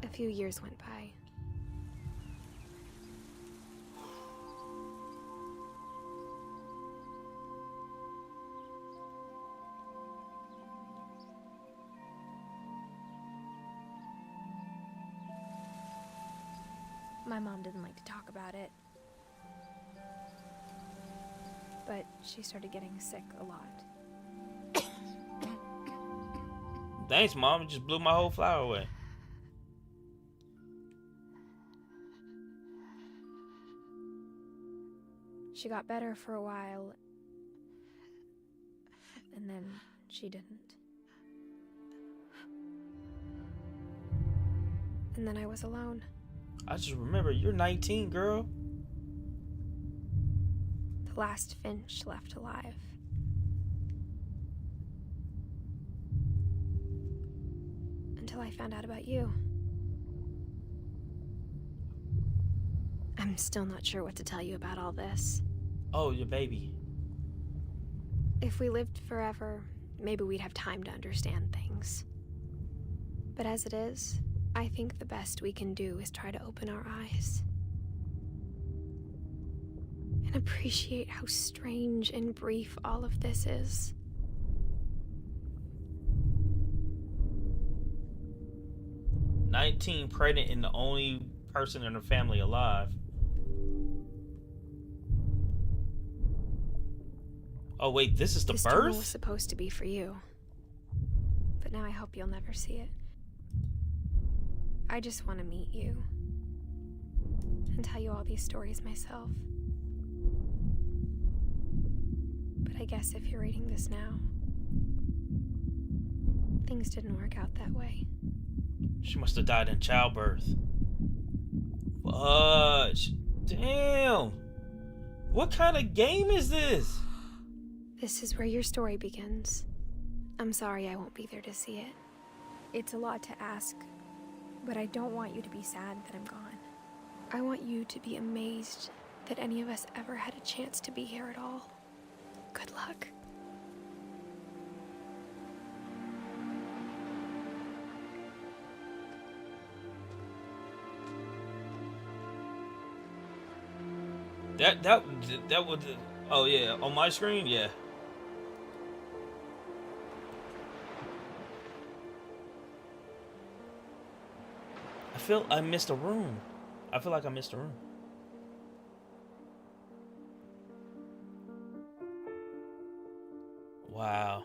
A few years went by. My mom didn't like to talk about it, but she started getting sick a lot. Thanks, Mom. You just blew my whole flower away. She got better for a while, and then she didn't. And then I was alone. I just remember, you're 19, girl. The last Finch left alive. Until I found out about you. I'm still not sure what to tell you about all this. Oh, your baby. If we lived forever, maybe we'd have time to understand things. But as it is, I think the best we can do is try to open our eyes. And appreciate how strange and brief all of this is. "19, pregnant, and the only person in her family alive." Oh wait, this is the This journal birth? was supposed to be for you. But now I hope you'll never see it. I just want to meet you. And tell you all these stories myself. But I guess if you're reading this now, things didn't work out that way. She must have died in childbirth. Fudge. Damn. What kind of game is this? This is where your story begins. I'm sorry I won't be there to see it. It's a lot to ask, but I don't want you to be sad that I'm gone. I want you to be amazed that any of us ever had a chance to be here at all. Good luck. That would, oh yeah, on my screen, yeah. I missed a room. I feel like I missed a room. Wow.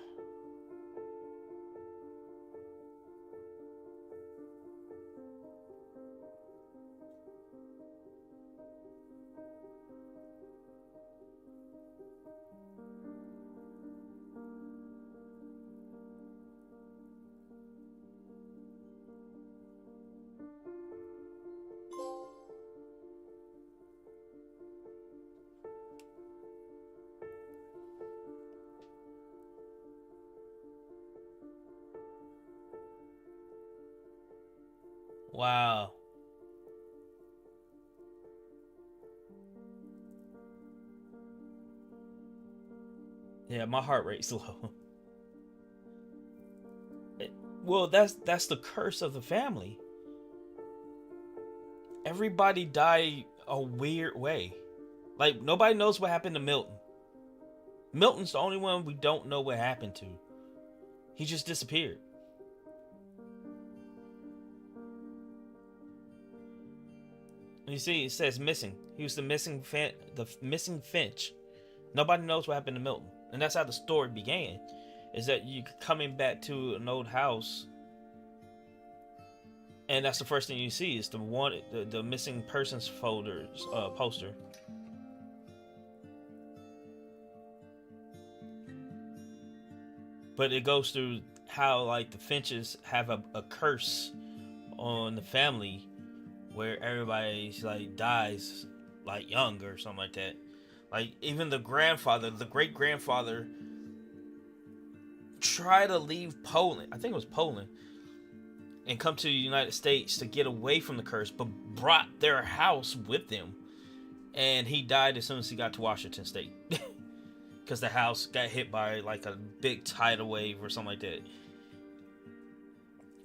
Wow. Yeah, my heart rate's low. Well, that's the curse of the family. Everybody died a weird way. Like, nobody knows what happened to Milton. Milton's the only one we don't know what happened to. He just disappeared. You see, it says missing. He was the missing Finch. Nobody knows what happened to Milton, and that's how the story began. Is that you coming back to an old house, And that's the first thing you see is the missing persons folders poster. But it goes through how like the Finches have a curse on the family where everybody's like dies like young or something like that. Like even the grandfather, the great grandfather, tried to leave Poland. I think it was Poland. And come to the United States to get away from the curse, but brought their house with them. And he died as soon as he got to Washington State. Because the house got hit by like a big tidal wave or something like that.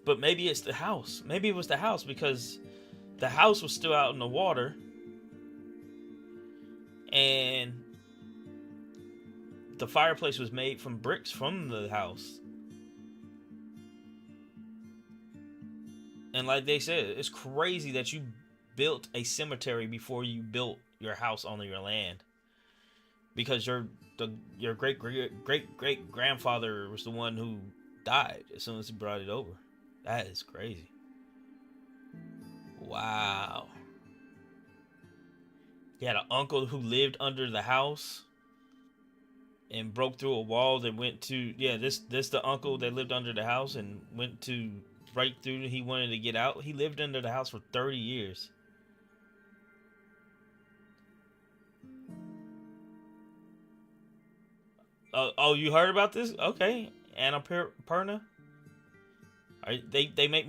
But maybe it's the house. Maybe it was the house because the house was still out in the water. And the fireplace was made from bricks from the house. And like they said, it's crazy that you built a cemetery before you built your house on your land. Because your great grandfather was the one who died as soon as he brought it over. That is crazy. Wow. He had an uncle who lived under the house and broke through a wall that went to this the uncle that lived under the house and went to break through. He wanted to get out. He lived under the house for 30 years. Oh, you heard about this? Okay, Annapurna. They make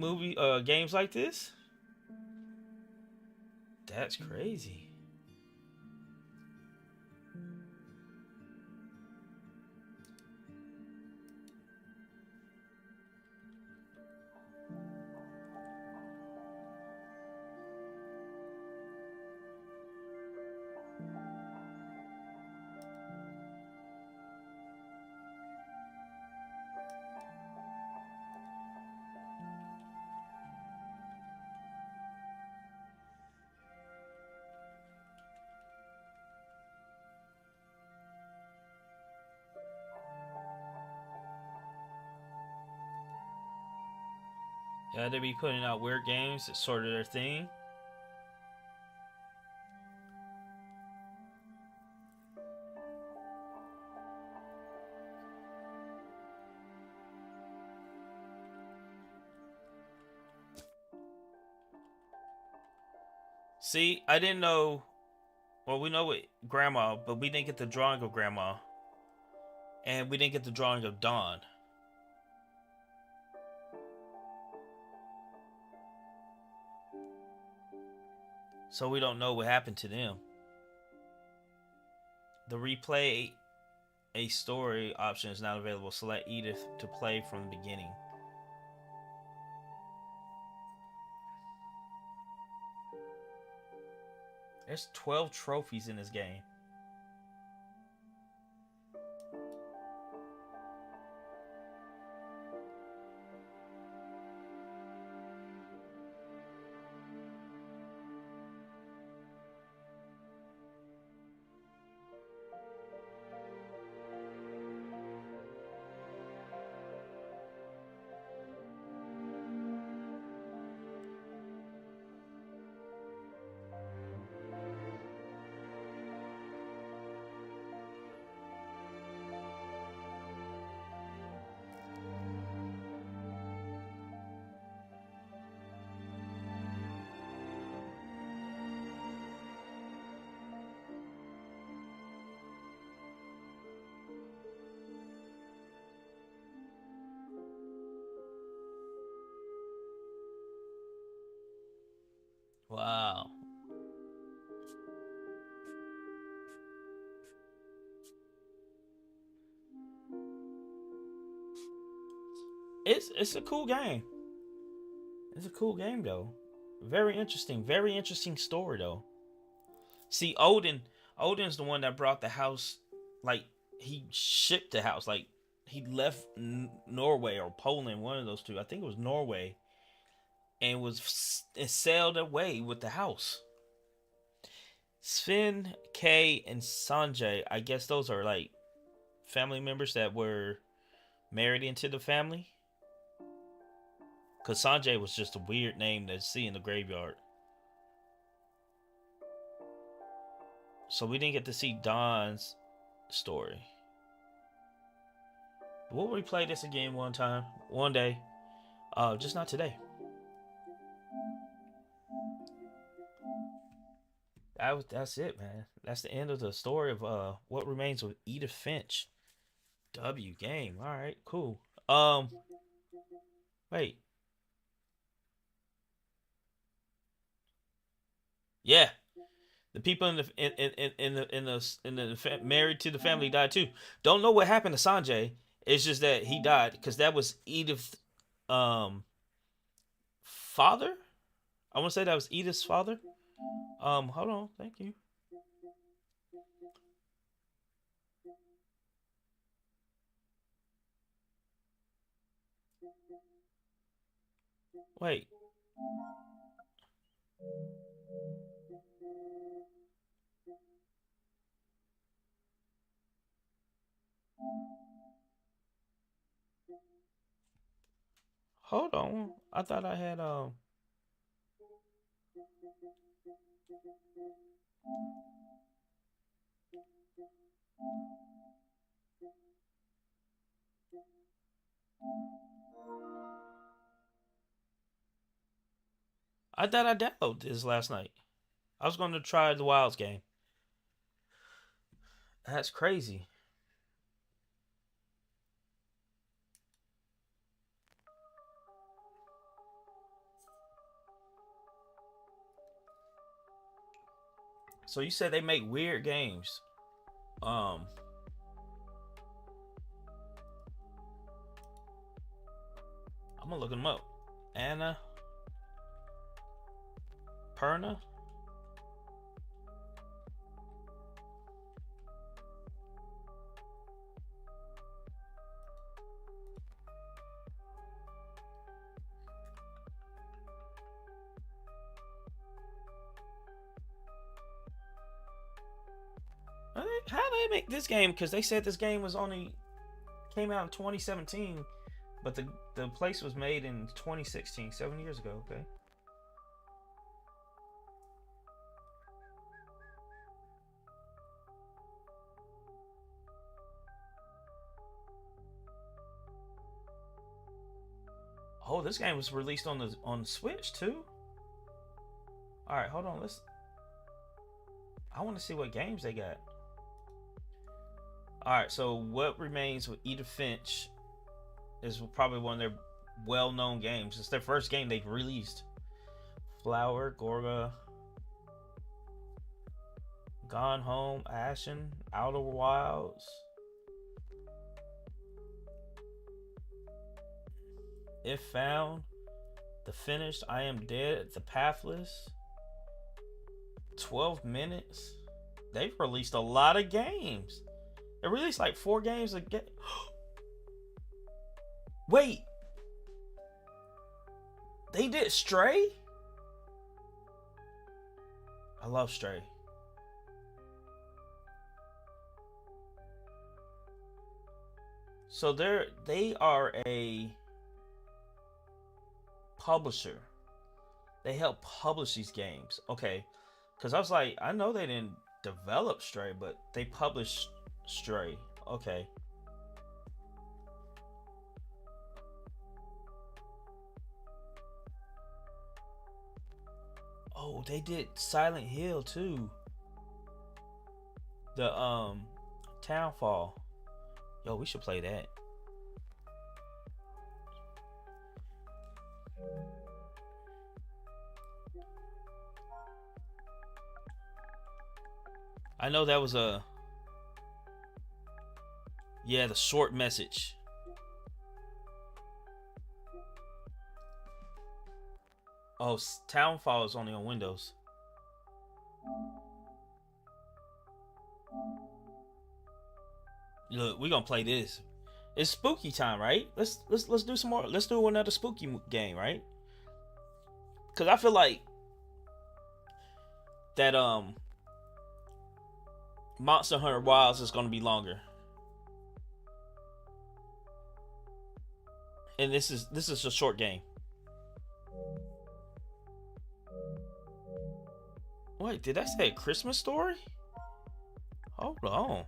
games like this? That's crazy. Yeah, they be putting out weird games. It's sort of their thing. See, I didn't know. Well, we know it, Grandma, but we didn't get the drawing of Grandma. And we didn't get the drawing of Dawn. So we don't know what happened to them. The replay a story option is not available. Select Edith to play from the beginning. There's 12 trophies in this game. Wow. It's a cool game. It's a cool game though. Very interesting story though. See, Odin's the one that brought the house, like he shipped the house, like he left Norway or Poland, one of those two. I think it was Norway. And sailed away with the house. Sven, Kay, and Sanjay, I guess those are like family members that were married into the family. Because Sanjay was just a weird name to see in the graveyard. So we didn't get to see Don's story. We'll replay this again one day. Just not today. That's it, man. That's the end of the story of What Remains of Edith Finch. W game. All right, cool. Wait. Yeah, the people in the married to the family died too. Don't know what happened to Sanjay. It's just that he died because that was Edith's father. I want to say that was Edith's father. Hold on. Thank you. Wait. Hold on. I thought I had I thought I downloaded this last night. I was going to try the Wilds game. That's crazy. So you said they make weird games. I'm gonna look them up. Anna Perna. How they make this game? Because they said this game was only came out in 2017, but the place was made in 2016, 7 years ago. Okay. Oh, this game was released on Switch too. All right, hold on. I want to see what games they got. All right, so What Remains with Edith Finch is probably one of their well-known games. It's their first game they've released. Flower, Gorga, Gone Home, Ashen, Outer Wilds, If Found, The Finished, I Am Dead, The Pathless, 12 Minutes. They've released a lot of games. They released like 4 games a game. Wait. They did Stray? I love Stray. So they are a publisher. They help publish these games. Okay. Because I was like, I know they didn't develop Stray, but they published Stray. Okay. Oh, they did Silent Hill too. The Townfall. Yo, we should play that. I know that was the short message. Oh, Townfall is only on Windows. Look, we're gonna play this. It's spooky time, right? Let's do some more. Let's do another spooky game, right? Cause I feel like that Monster Hunter Wilds is gonna be longer. And this is a short game. Wait, did I say a Christmas story? Hold on.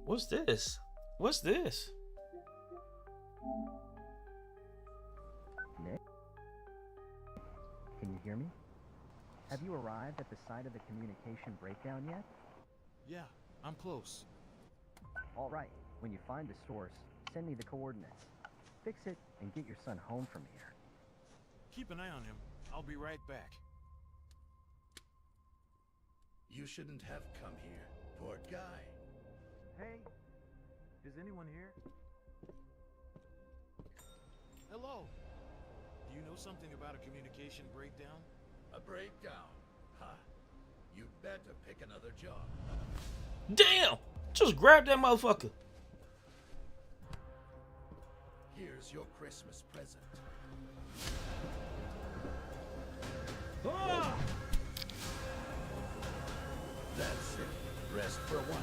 What's this? What's this? Nick? Can you hear me? Have you arrived at the site of the communication breakdown yet? Yeah, I'm close. All right. When you find the source, send me the coordinates. Fix it and get your son home from here. Keep an eye on him. I'll be right back. You shouldn't have come here, poor guy. Hey, is anyone here? Hello. Do you know something about a communication breakdown? A breakdown? Ha! You better pick another job. Damn! Just grab that motherfucker. Here's your Christmas present. Ah! That's it. Rest for a while.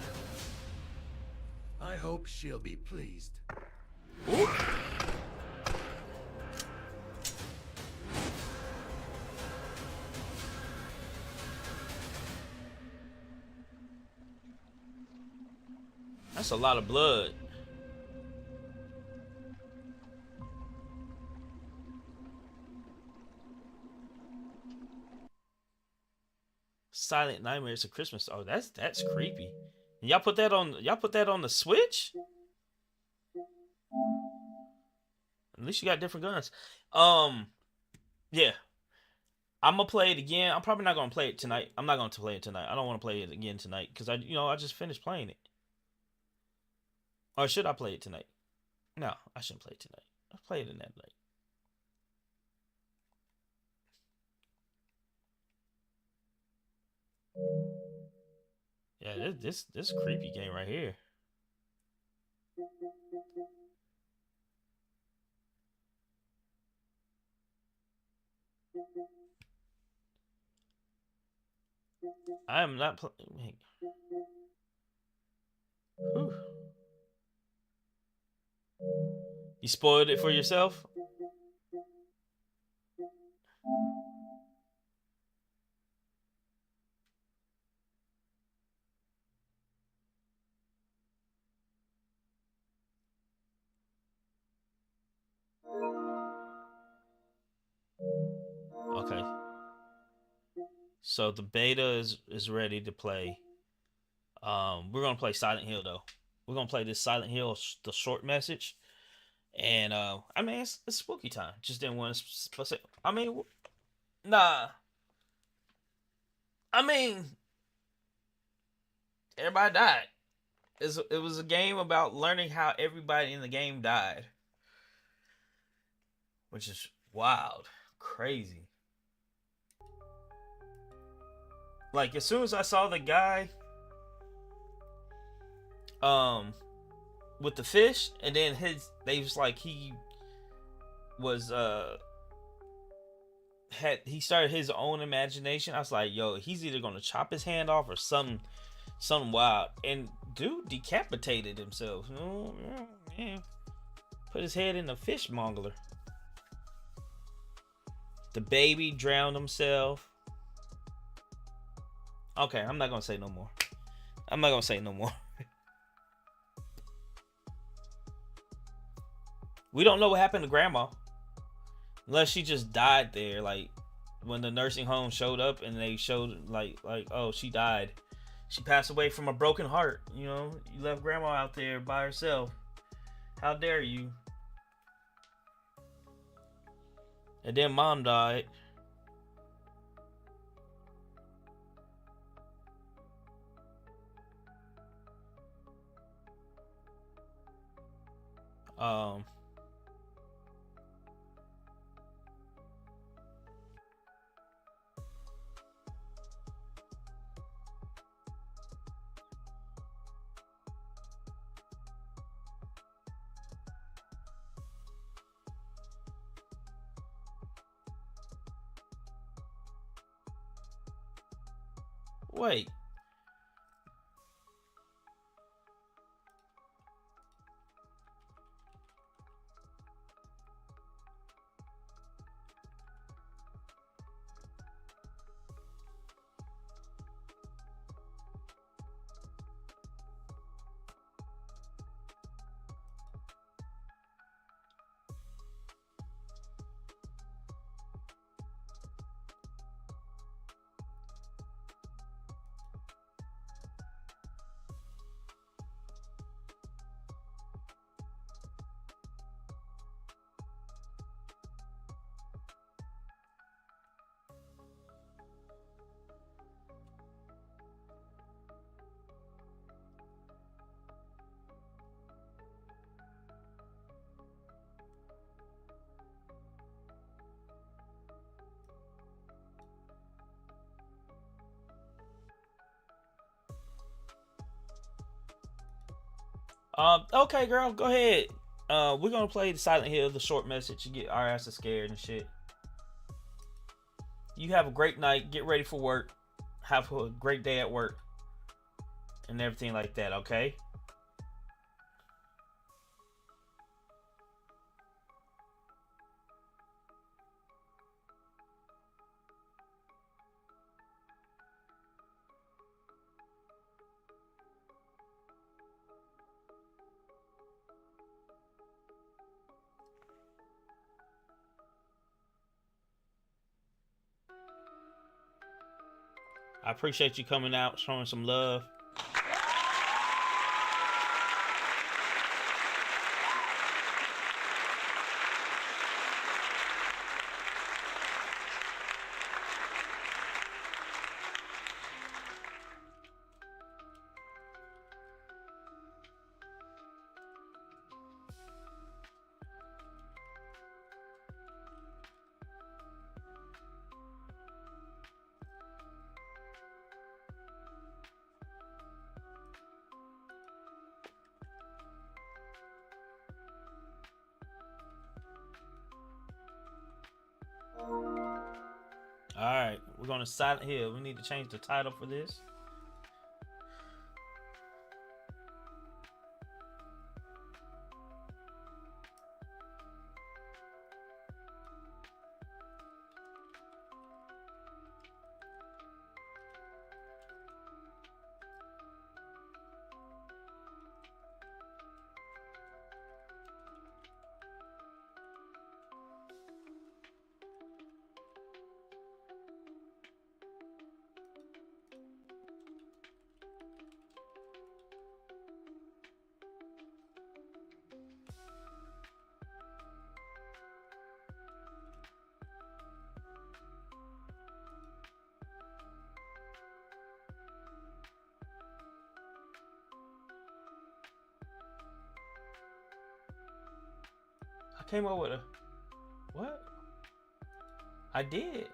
I hope she'll be pleased. Ooh. That's a lot of blood. Silent Nightmares of Christmas. Oh, that's creepy. Y'all put that on the Switch? At least you got different guns. Yeah. I'm gonna play it again. I'm probably not gonna play it tonight. I'm not gonna play it tonight. I don't want to play it again tonight because I just finished playing it. Or should I play it tonight? No, I shouldn't play it tonight. I'll play it in that night. Yeah, this creepy game right here. I am not playing. You spoiled it for yourself? Okay. So the beta is ready to play. We're gonna play Silent Hill though. We're gonna play this Silent Hill, the short message. And I mean it's spooky time. Just didn't want to say. I mean, nah. I mean, everybody died. It was a game about learning how everybody in the game died, which is wild, crazy. Like as soon as I saw the guy, with the fish, and then they was like he was he started his own imagination. I was like, yo, he's either gonna chop his hand off or something wild. And dude decapitated himself. Oh, yeah. Put his head in the fishmonger. The baby drowned himself. Okay, I'm not gonna say no more. I'm not gonna say no more. We don't know what happened to Grandma. Unless she just died there, like when the nursing home showed up and they showed like oh, she died. She passed away from a broken heart. You know, you left Grandma out there by herself. How dare you? And then Mom died. Wait. Okay, girl, go ahead. We're gonna play the Silent Hill, the short message. You get our asses scared and shit. You have a great night. Get ready for work. Have a great day at work. And everything like that, okay? I appreciate you coming out, showing some love. Alright, we're gonna Silent Hill. We need to change the title for this. I came up with a... What? I did.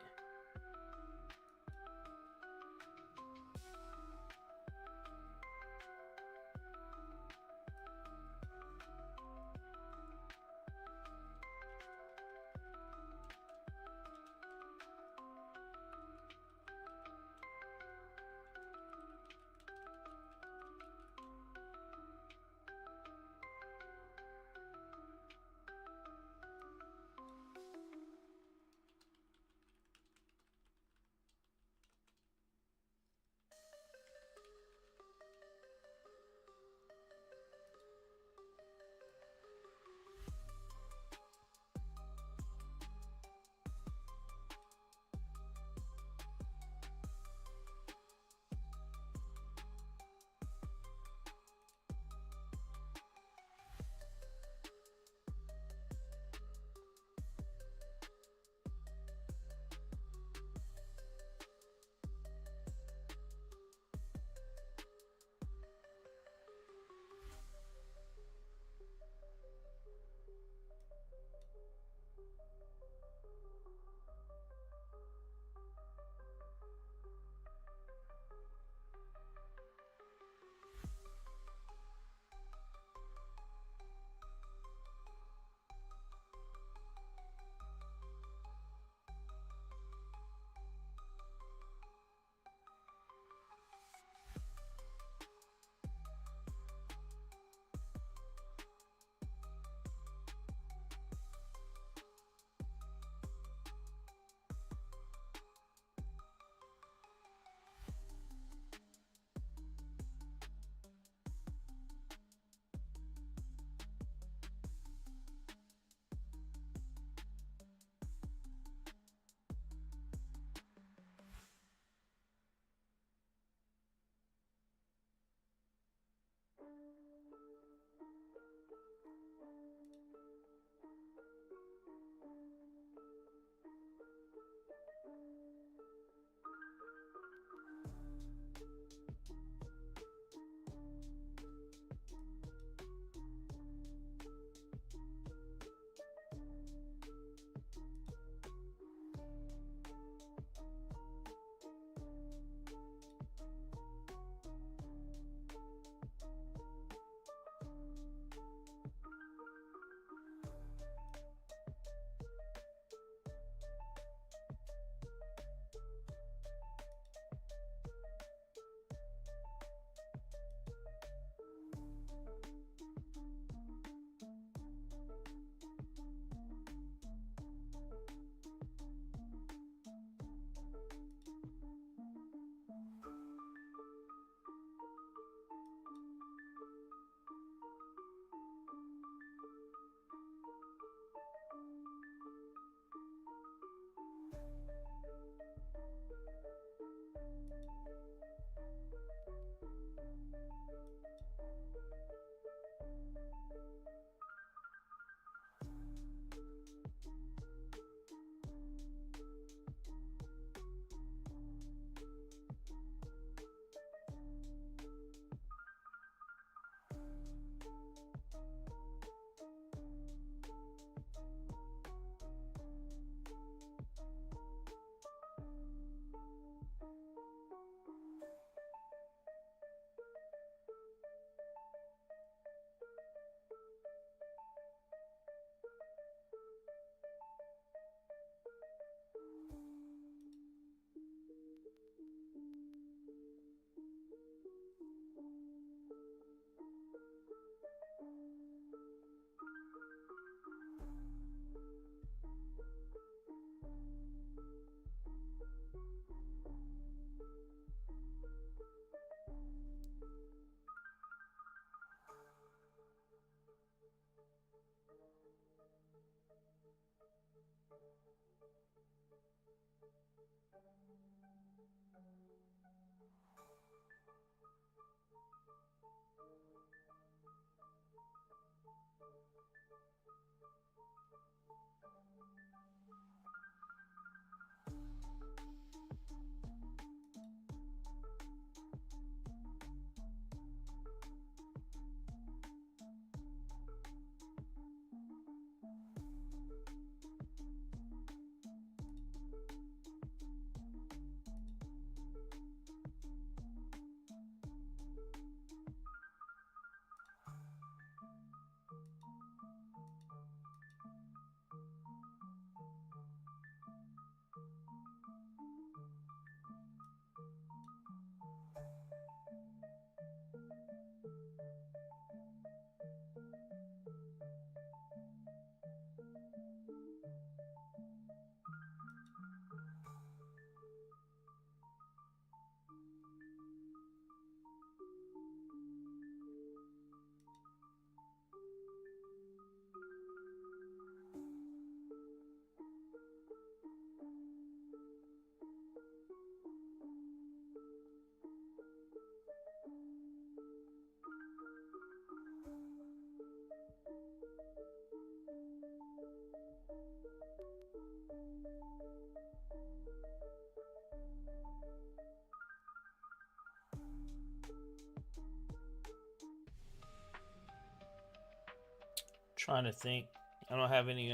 Trying to think. I don't have any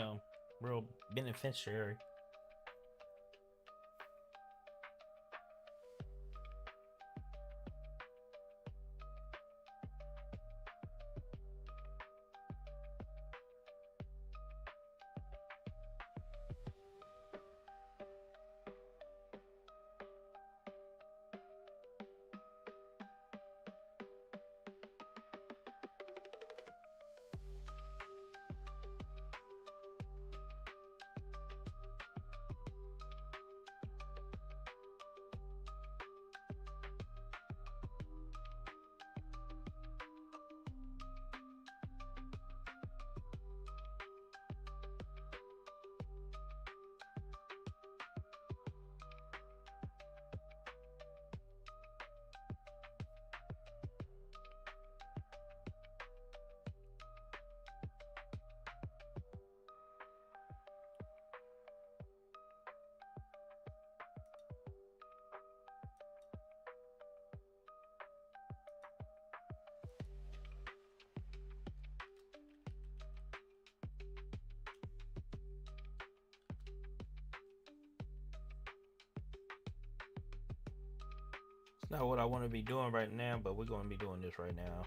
real beneficiary. It's not what I want to be doing right now, but we're going to be doing this right now.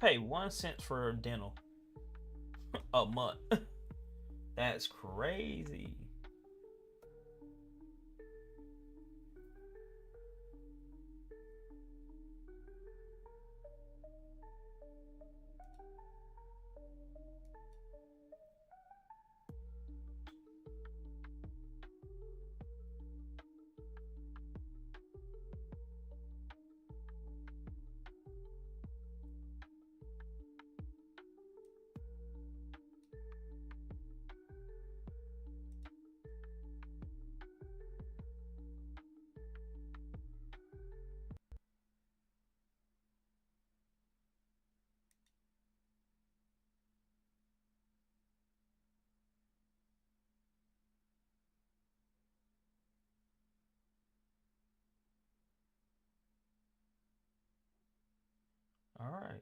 I pay 1 cent for dental a month. That's crazy. All right.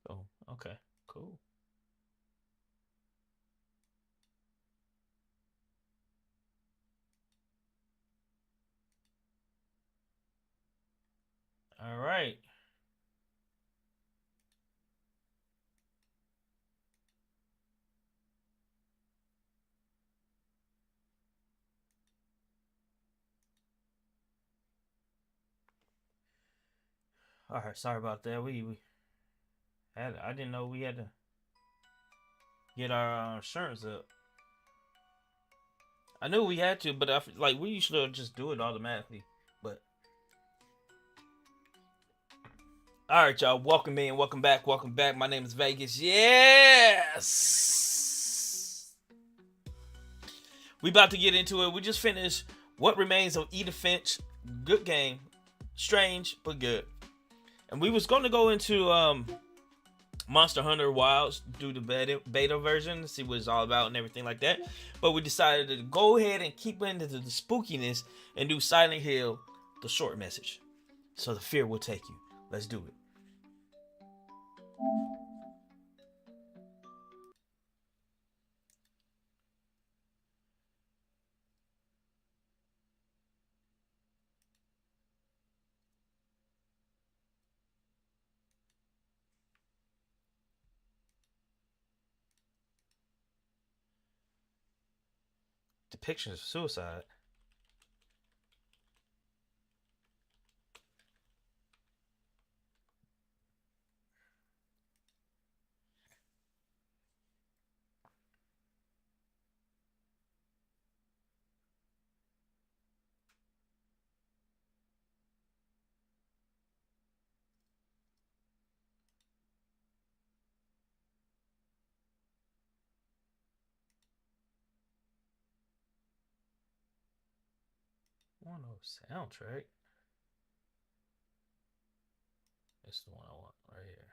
Oh, okay, cool. All right. All right. Sorry about that. We had. I didn't know we had to get our insurance up. I knew we had to, but like we usually just do it automatically. But all right, y'all. Welcome in. Welcome back. Welcome back. My name is Vegas. Yes. We about to get into it. We just finished What Remains of Edith Finch. Good game. Strange, but good. And we was going to go into Monster Hunter Wilds, do the beta version, see what it's all about and everything like that. But we decided to go ahead and keep into the spookiness and do Silent Hill, the short message. So the fear will take you. Let's do it. Depictions of suicide. One oh soundtrack. It's the one I want right here.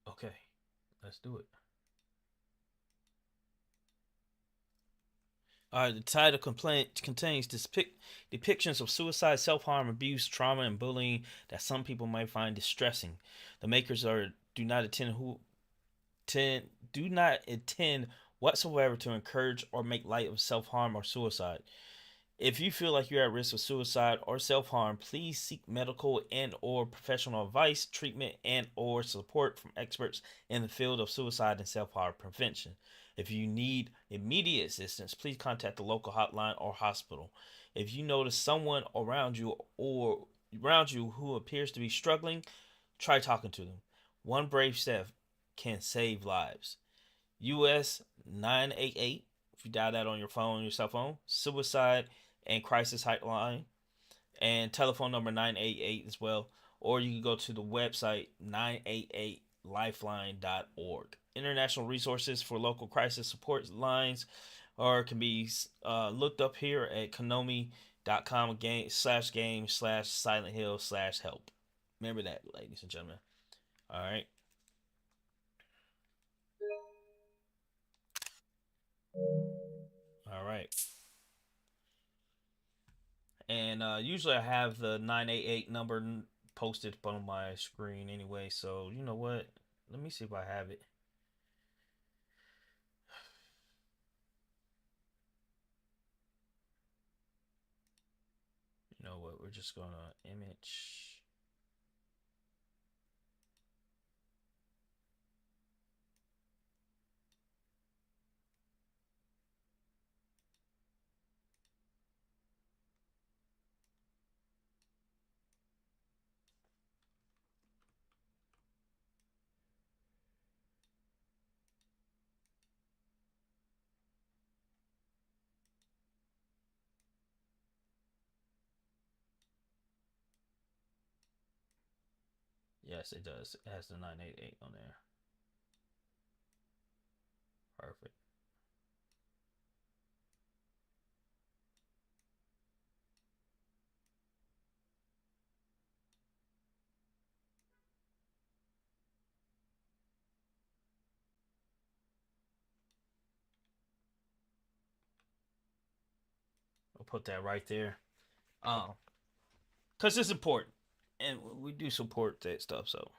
Okay, let's do it. The title contains depictions of suicide, self-harm, abuse, trauma, and bullying that some people might find distressing. The makers do not intend whatsoever to encourage or make light of self-harm or suicide. If you feel like you're at risk of suicide or self-harm, please seek medical and or professional advice, treatment, and or support from experts in the field of suicide and self-harm prevention. If you need immediate assistance, please contact the local hotline or hospital. If you notice someone around you who appears to be struggling, try talking to them. One brave step can save lives. US 988, if you dial that on your phone, your cell phone, suicide and crisis hotline, and telephone number 988 as well. Or you can go to the website 988lifeline.org. International resources for local crisis support lines or can be looked up here at konami.com /game/Silent Hill/help. Remember that, ladies and gentlemen. All right. All right. And usually I have the 988 number posted up on my screen anyway. So, you know what? Let me see if I have it. You know what? We're just going to image. Yes, it does. It has the 988 on there. Perfect. I'll put that right there. Because it's important. And we do support that stuff, so.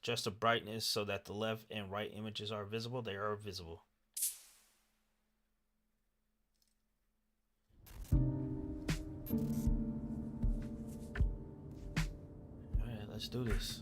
Adjust the brightness so that the left and right images are visible. They are visible. Alright, let's do this.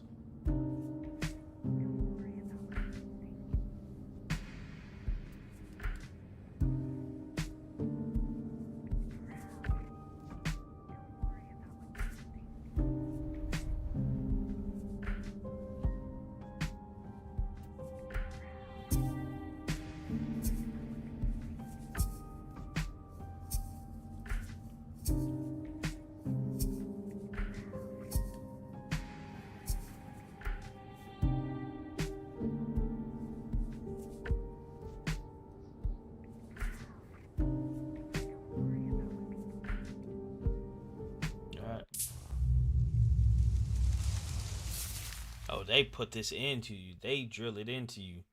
Oh, they put this into you. They drill it into you.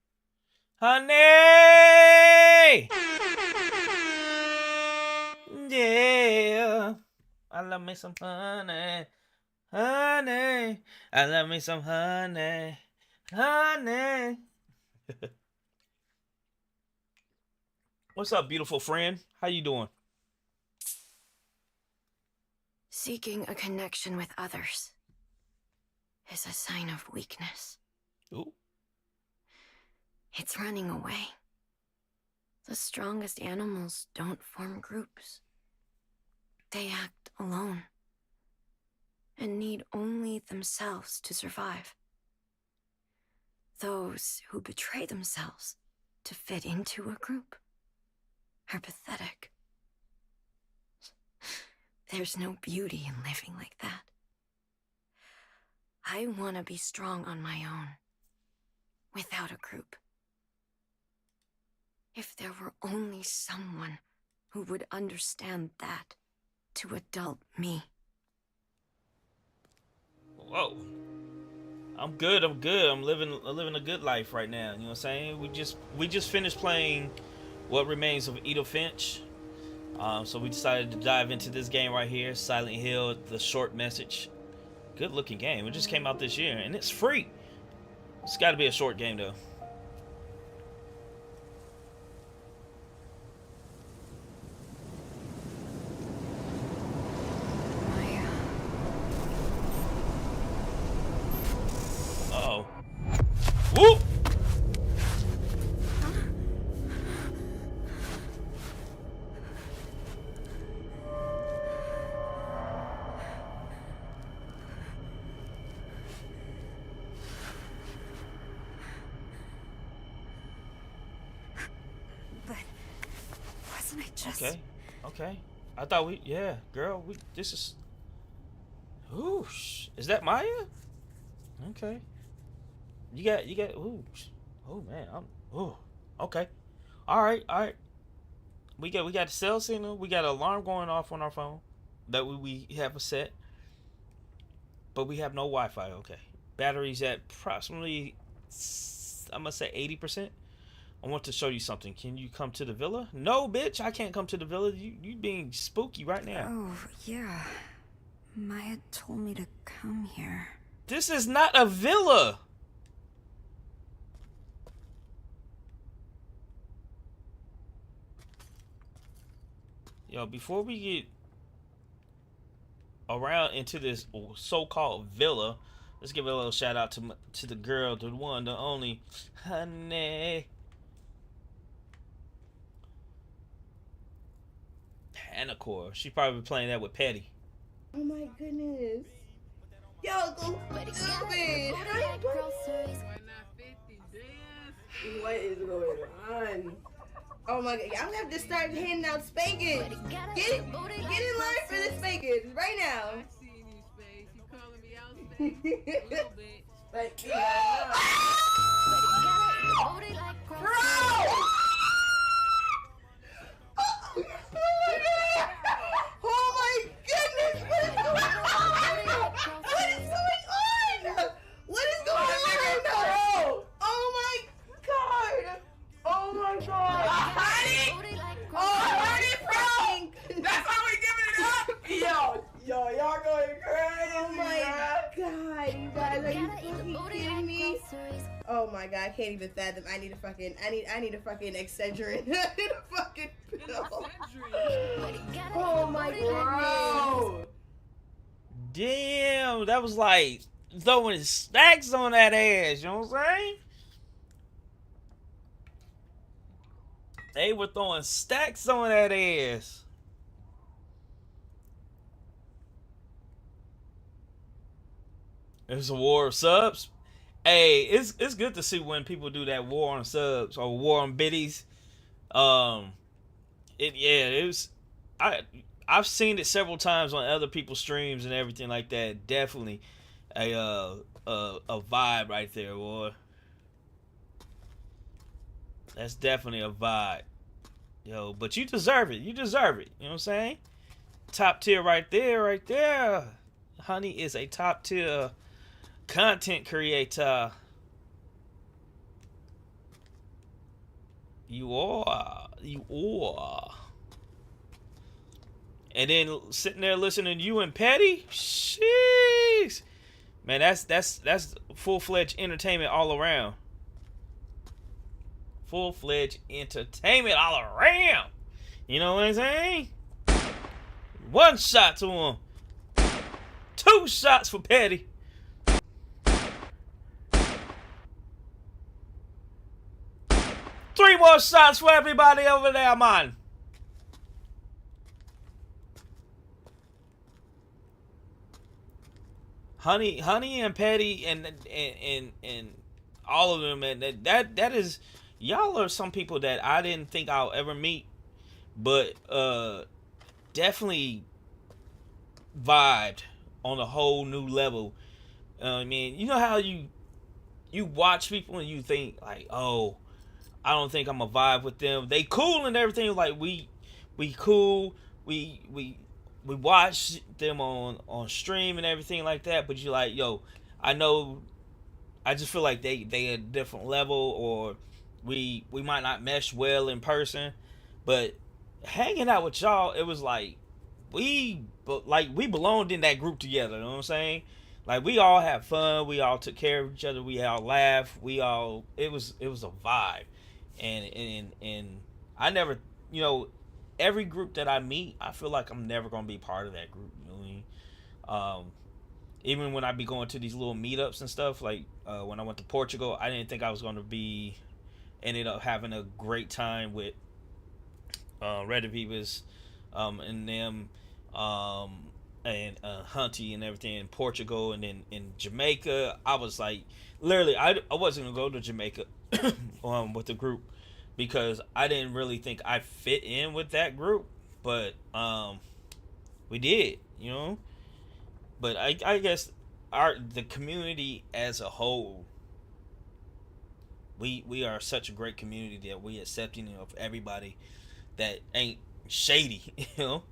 Honey! Yeah. I love me some honey. Honey. I love me some honey. Honey. What's up, beautiful friend? How you doing? Seeking a connection with others is a sign of weakness. Ooh. It's running away. The strongest animals don't form groups. They act alone and need only themselves to survive. Those who betray themselves to fit into a group are pathetic. There's no beauty in living like that. I want to be strong on my own, without a group. If there were only someone who would understand that to adult me. Whoa. I'm good. I'm living a good life right now. You know what I'm saying? We just finished playing What Remains of Edith Finch. So we decided to dive into this game right here, Silent Hill, The Short Message. Good looking game. It just came out this year and it's free. It's got to be a short game though. just... Okay. I thought girl, this is... Ooh, is that Maya? Okay. You got, ooh. Oh, man, okay. All right. We got the cell signal. We got an alarm going off on our phone that we have a set. But we have no Wi-Fi, okay. Battery's at approximately, I'm going to say 80%. I want to show you something. Can you come to the villa? No, bitch, I can't come to the villa. You being spooky right now. Oh, yeah. Maya told me to come here. This is not a villa. Yo, before we get around into this so-called villa, let's give a little shout out to the girl, the one, the only, honey. Anacore. She probably playing that with Petty. Oh my goodness. Yo, go stupid. What is going on? Oh my god, I'm gonna have to start handing out spankings. Get in line for the spankings right now. I seen you, Space. You calling me out, Space? A little bit. Like, Bro! Oh my goodness! What is going on? What is going on right now? Oh my god! Oh my god! Honey! Oh, honey, bro! That's how we giving it up! Yo, y'all going crazy! Oh my god, you guys, are you fucking kidding me? Oh my god, I can't even fathom. I need a fucking Excedrin. I need a fucking pill. Oh my god. Damn, that was like throwing stacks on that ass, you know what I'm saying? They were throwing stacks on that ass. It's a war of subs. Hey, it's good to see when people do that war on subs or war on biddies. I've seen it several times on other people's streams and everything like that. Definitely a vibe right there, boy. That's definitely a vibe. Yo, but you deserve it. You deserve it. You know what I'm saying? Top tier right there. Honey is a top tier content creator. You are. And then sitting there listening to you and Petty? Sheesh. Man, that's full-fledged entertainment all around. Full-fledged entertainment all around. You know what I'm saying? One shot to him. 2 shots for Petty. Three more shots for everybody over there, man. Honey and Petty and all of them, and that is, y'all are some people that I didn't think I'll ever meet, but definitely vibed on a whole new level. I mean, you know how you watch people and you think like, oh, I don't think I'm a vibe with them. They cool and everything. Like we cool. We watch them on stream and everything like that. But you're like, yo, I just feel like they at a different level, or we might not mesh well in person. But hanging out with y'all, it was like we belonged in that group together. You know what I'm saying? Like we all had fun. We all took care of each other. We all laughed. It was a vibe. And I never, every group that I meet, I feel like I'm never gonna be part of that group. You know what I mean? Even when I be going to these little meetups and stuff, like when I went to Portugal, I didn't think I was gonna ended up having a great time with Red Avivas and them and Hunty and everything in Portugal, and then in Jamaica. I was like, literally, I wasn't gonna go to Jamaica with the group, because I didn't really think I fit in with that group, but we did, you know. But I guess the community as a whole, we are such a great community that we accepting of everybody that ain't shady, you know.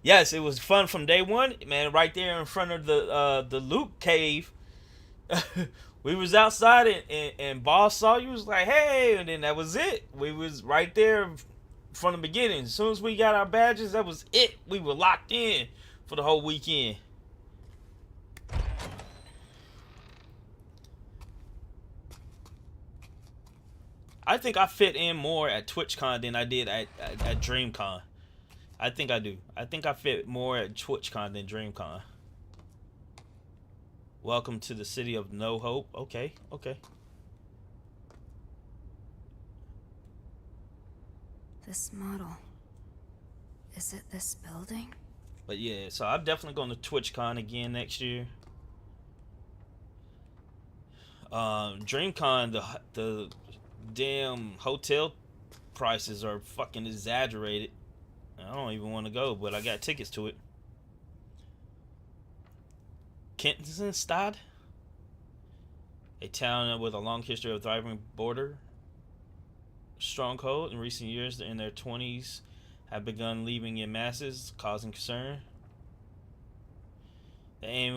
Yes, it was fun from day one, man. Right there in front of the Luke cave, we was outside and boss saw you, was like, hey, and then that was it. We was right there from the beginning. As soon as we got our badges, that was it. We were locked in for the whole weekend. I think I fit in more at TwitchCon than I did at DreamCon. I think I do. I think I fit more at TwitchCon than DreamCon. Welcome to the city of no hope. Okay, okay. This model. Is it this building? But yeah, so I'm definitely going to TwitchCon again next year. DreamCon, the damn hotel prices are fucking exaggerated. I don't even want to go, but I got tickets to it. Kentenstad, a town with a long history of thriving border stronghold. In recent years, in their 20s, have begun leaving in masses, causing concern. The aim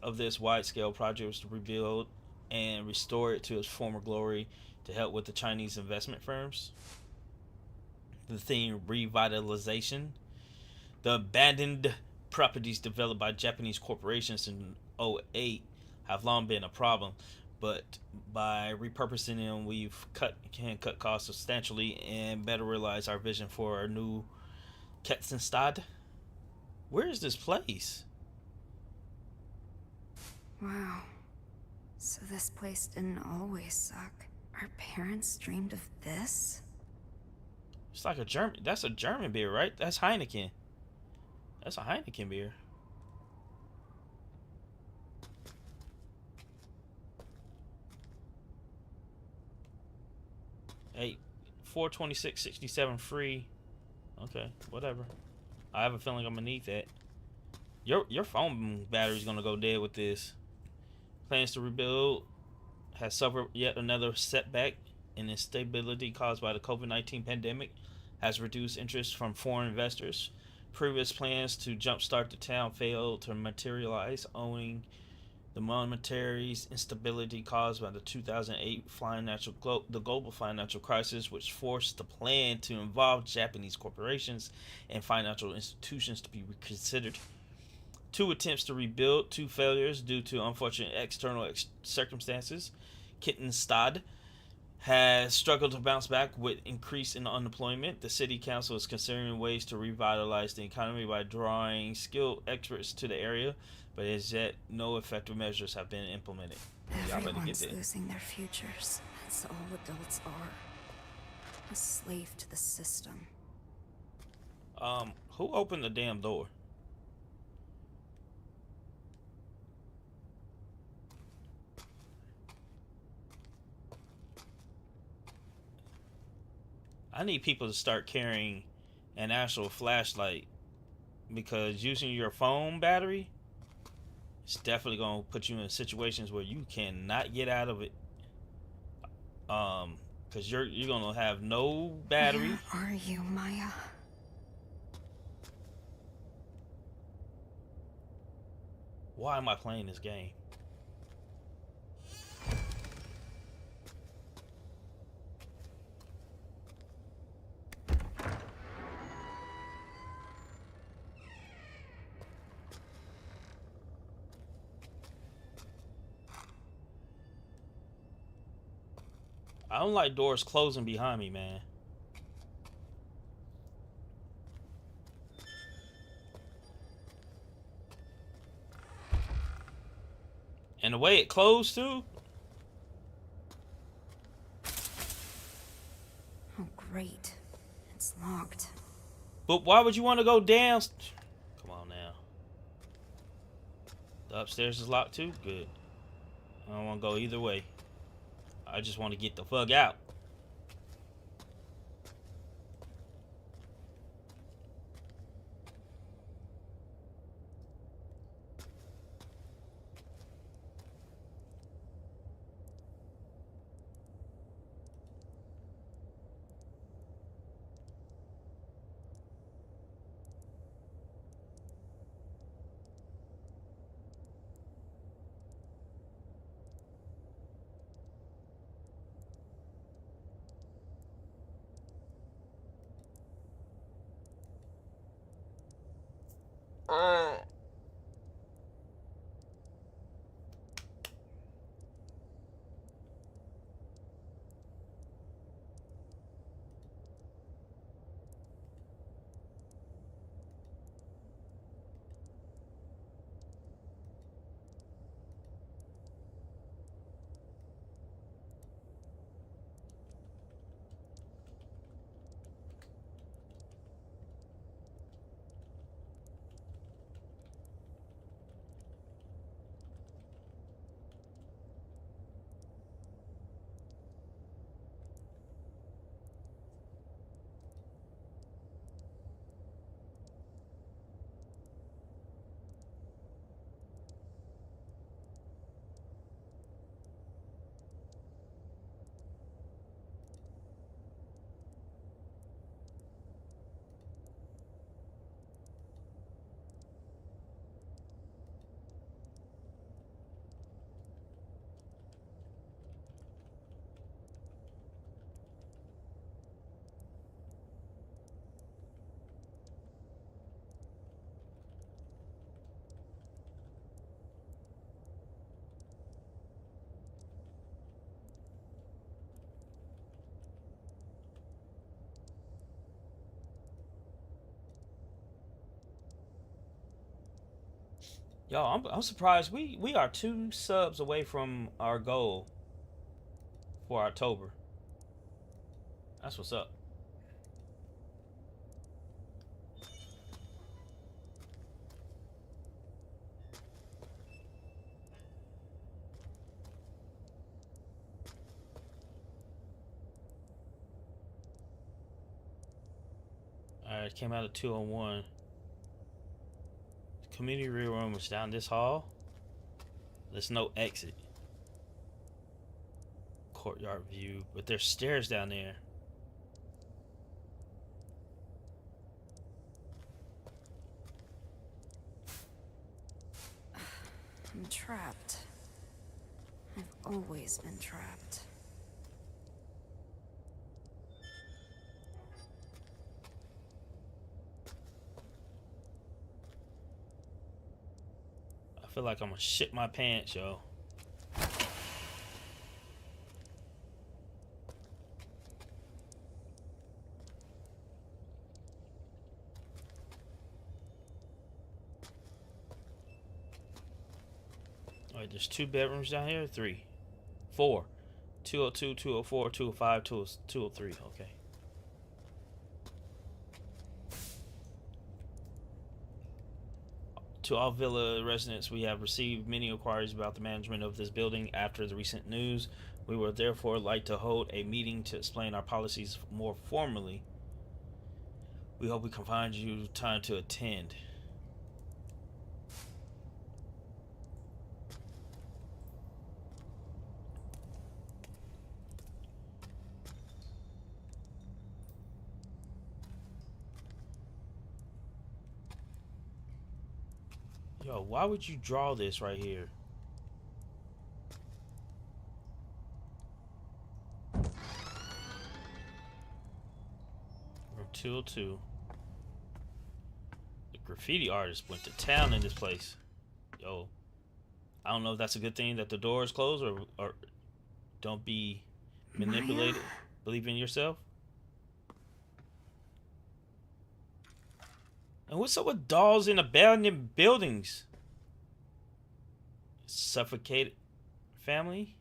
of this wide-scale project was to rebuild and restore it to its former glory, to help with the Chinese investment firms. The theme, revitalization. The abandoned properties developed by Japanese corporations in 2008 have long been a problem, but by repurposing them, can cut costs substantially and better realize our vision for our new Ketzenstadt. Where is this place? Wow. So this place didn't always suck. Our parents dreamed of this? It's like a German. That's a German beer, right? That's Heineken. That's a Heineken beer. Hey, 426.67 free. Okay, whatever. I have a feeling I'm gonna need that. Your phone battery's gonna go dead with this. Plans to rebuild has suffered yet another setback, and instability caused by the COVID-19 pandemic has reduced interest from foreign investors. Previous plans to jumpstart the town failed to materialize, owing the monetary instability caused by the 2008 global financial crisis, which forced the plan to involve Japanese corporations and financial institutions to be reconsidered. 2 attempts to rebuild, 2 failures due to unfortunate external circumstances. Kittenstad has struggled to bounce back with increase in unemployment. The city council is considering ways to revitalize the economy by drawing skilled experts to the area, but as yet no effective measures have been implemented. Everyone's losing their futures. That's all adults are. A slave to the system. Who opened the damn door? I need people to start carrying an actual flashlight, because using your phone battery, it's definitely gonna put you in situations where you cannot get out of it. Because you're gonna have no battery. Where are you, Maya? Why am I playing this game? I don't like doors closing behind me, man. And the way it closed too. Oh, great. It's locked. But why would you want to go down? Come on now. The upstairs is locked too? Good. I don't want to go either way. I just want to get the fuck out. Yo, I'm surprised we are 2 subs away from our goal for October. That's what's up. Alright, it came out at 2:01. Community room is down this hall. There's no exit. Courtyard view, but there's stairs down there. I'm trapped. I've always been trapped. I feel like I'm gonna shit my pants, yo. Alright, there's 2 bedrooms down here. 3. 4. 202, 204, 205, 203. Okay. To all Villa residents, we have received many inquiries about the management of this building after the recent news. We would therefore like to hold a meeting to explain our policies more formally. We hope we can find you time to attend. Yo, why would you draw this right here? Room 202. The graffiti artist went to town in this place. Yo, I don't know if that's a good thing that the door is closed, or don't be manipulated. Maya? Believe in yourself. And what's up with dolls in abandoned buildings? Suffocated family?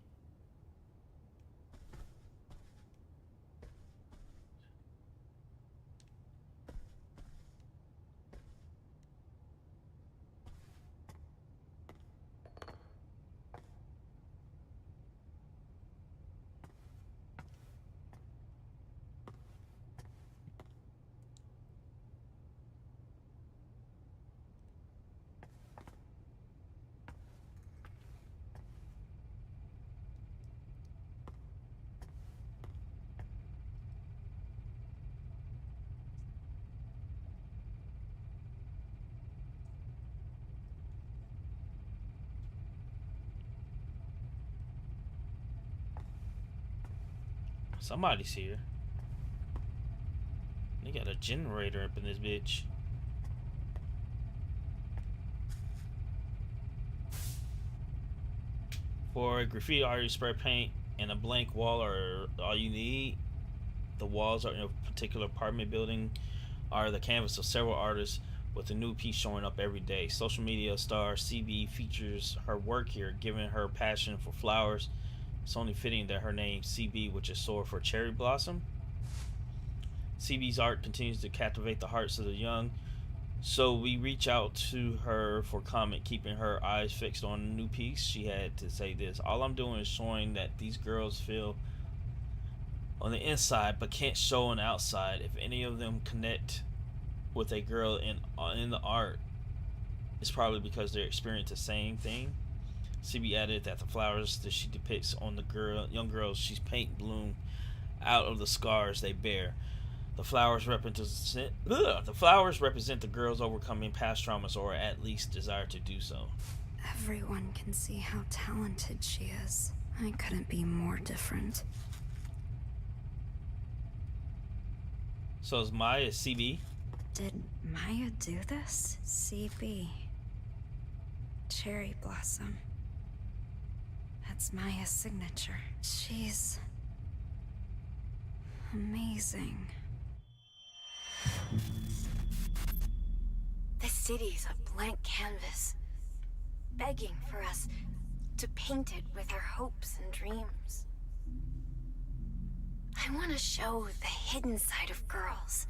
Somebody's here. They got a generator up in this bitch. For a graffiti artist, spray paint and a blank wall are all you need. The walls are in a particular apartment building are the canvas of several artists with a new piece showing up every day. Social media star CB features her work here, giving her passion for flowers. It's only fitting that her name, CB, which is short for cherry blossom. CB's art continues to captivate the hearts of the young, so we reach out to her for comment, keeping her eyes fixed on a new piece. She had to say this: all I'm doing is showing that these girls feel on the inside but can't show on the outside. If any of them connect with a girl in the art, it's probably because they're experiencing the same thing. CB added that the flowers that she depicts on the young girls she's painting bloom out of the scars they bear. The flowers represent the girls overcoming past traumas, or at least desire to do so. Everyone can see how talented she is. I couldn't be more different. So is Maya CB? Did Maya do this? CB. Cherry blossom. That's Maya's signature. She's amazing. This city is a blank canvas. begging for us to paint it with our hopes and dreams. I want to show the hidden side of girls,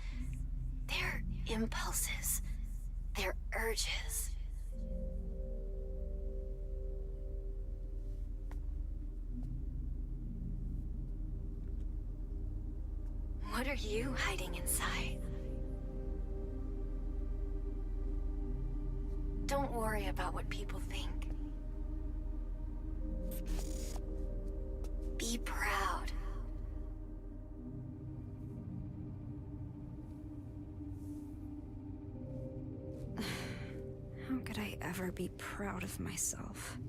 their impulses, their urges. What are you hiding inside? Don't worry about what people think. Be proud. How could I ever be proud of myself?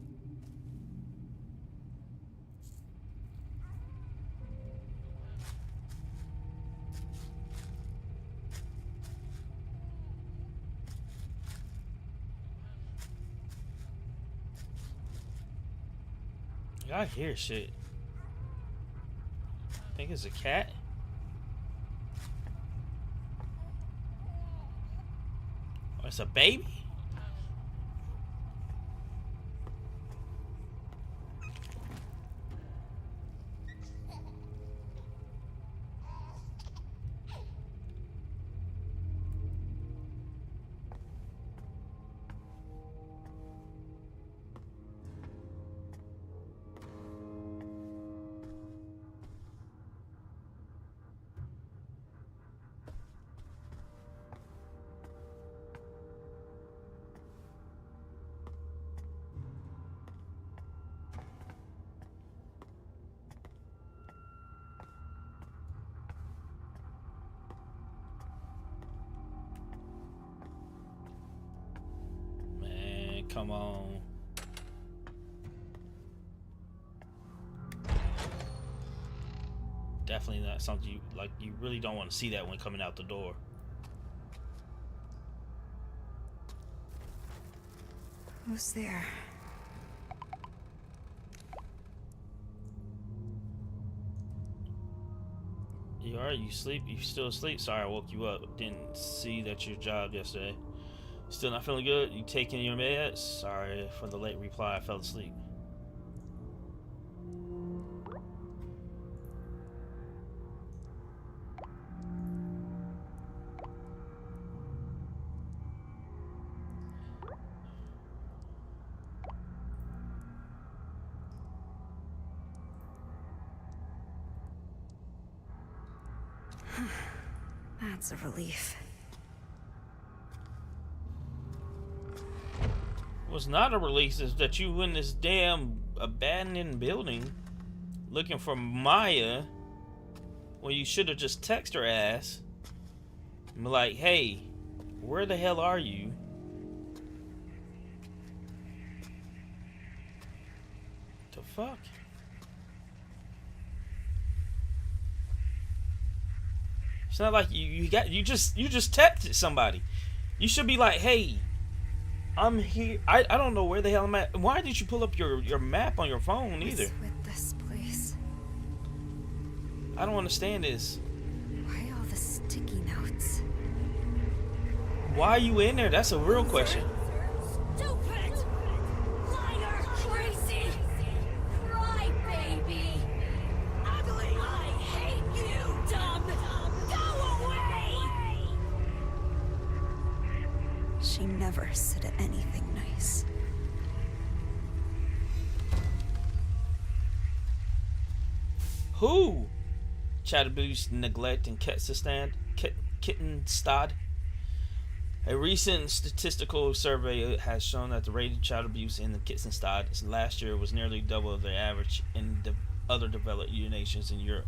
I hear shit. I think it's a cat. Oh, it's a baby? Come on. Definitely not something you like. You really don't want to see that when coming out the door. Who's there? You alright? You sleep? You still asleep? Sorry, I woke you up. Didn't see that your job yesterday. Still not feeling good? You taking your meds? Sorry for the late reply. I fell asleep. That's a relief. What's not a release is that you in this damn abandoned building looking for Maya when you should have just texted her ass and be like, hey, where the hell are you? The fuck? It's not like you just texted somebody. You should be like, hey, I'm here. I don't know where the hell I'm at. Why did you pull up your map on your phone either? What's with this place? I don't understand this. Why all the sticky notes? Why are you in there? That's a real question. Stupid! Liar! Crazy! Crybaby! Ugly! I hate you, dumb! Go away! She never said anything nice. Who? Chatterboos neglect and Kittenstad. A recent statistical survey has shown that the rate of child abuse in the Kittenstad last year was nearly double the average in the other developed nations in Europe.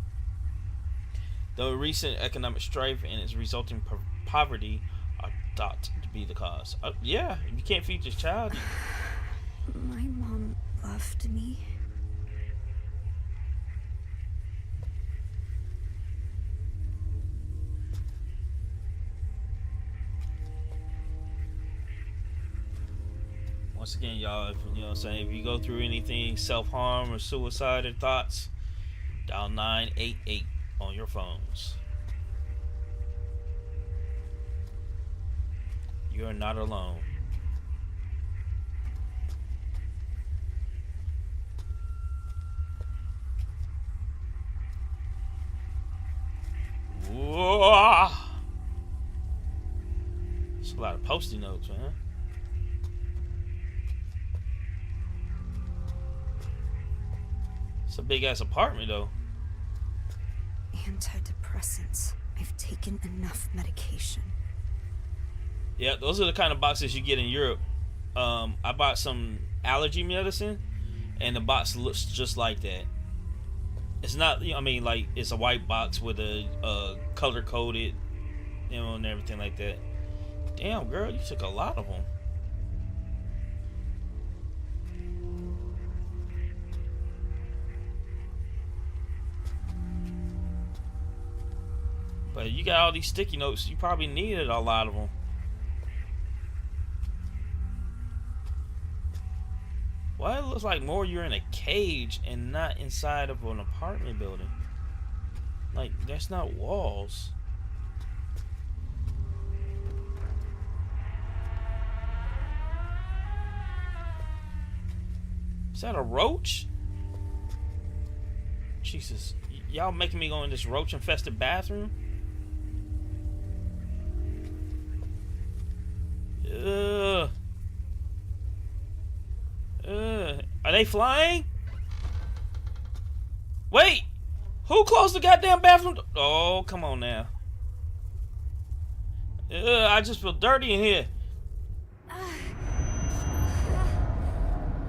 Though recent economic strife and its resulting poverty are thought to be the cause. Yeah, if you can't feed your child. My mom loved me. Once again, y'all, if, you know what I'm saying, if you go through anything, self-harm or suicidal thoughts, dial 988 on your phones. You're not alone. Post-it notes, man. It's a big ass apartment though. Antidepressants. I've taken enough medication. Yeah, those are the kind of boxes you get in Europe. I bought some allergy medicine, and the box looks just like that. It's not, you know, I mean, like it's a white box with a color coded, you know, and everything like that. Damn, girl, you took a lot of them. But you got all these sticky notes. You probably needed a lot of them. Well, it looks like more you're in a cage and not inside of an apartment building. Like, that's not walls. Is that a roach? Jesus. Y'all making me go in this roach-infested bathroom? Ugh. Are they flying? Wait! Who closed the goddamn bathroom door? Oh, come on now. I just feel dirty in here.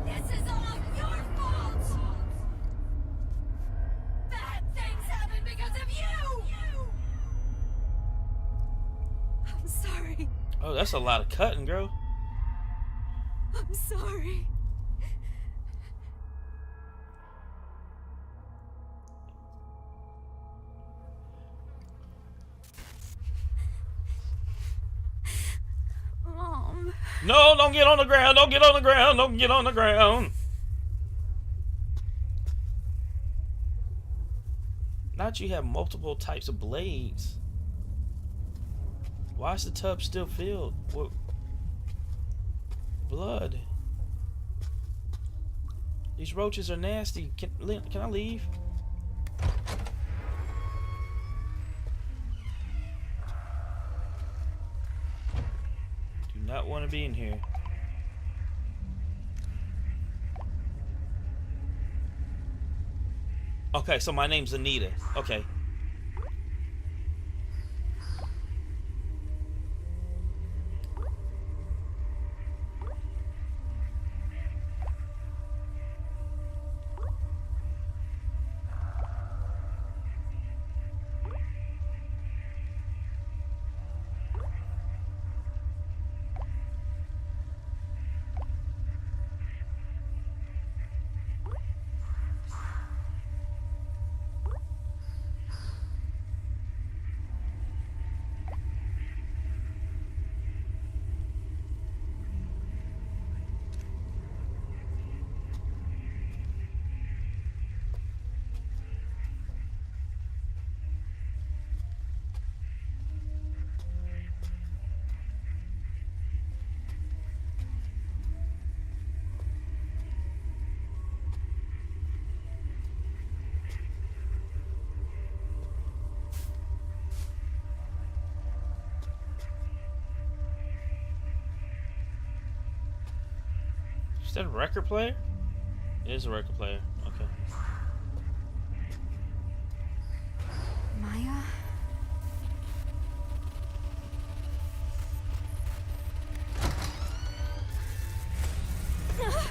This is all your fault! Bad things happen because of you! I'm sorry. Oh, that's a lot of cutting, girl. I'm sorry. Mom. No, don't get on the ground. Don't get on the ground. Don't get on the ground. Not you have multiple types of blades. Why is the tub still filled? What? Blood. These roaches are nasty. Can I leave? Do not want to be in here. Okay, so my name's Anita. Okay. Is that a record player? It is a record player. Okay. Maya?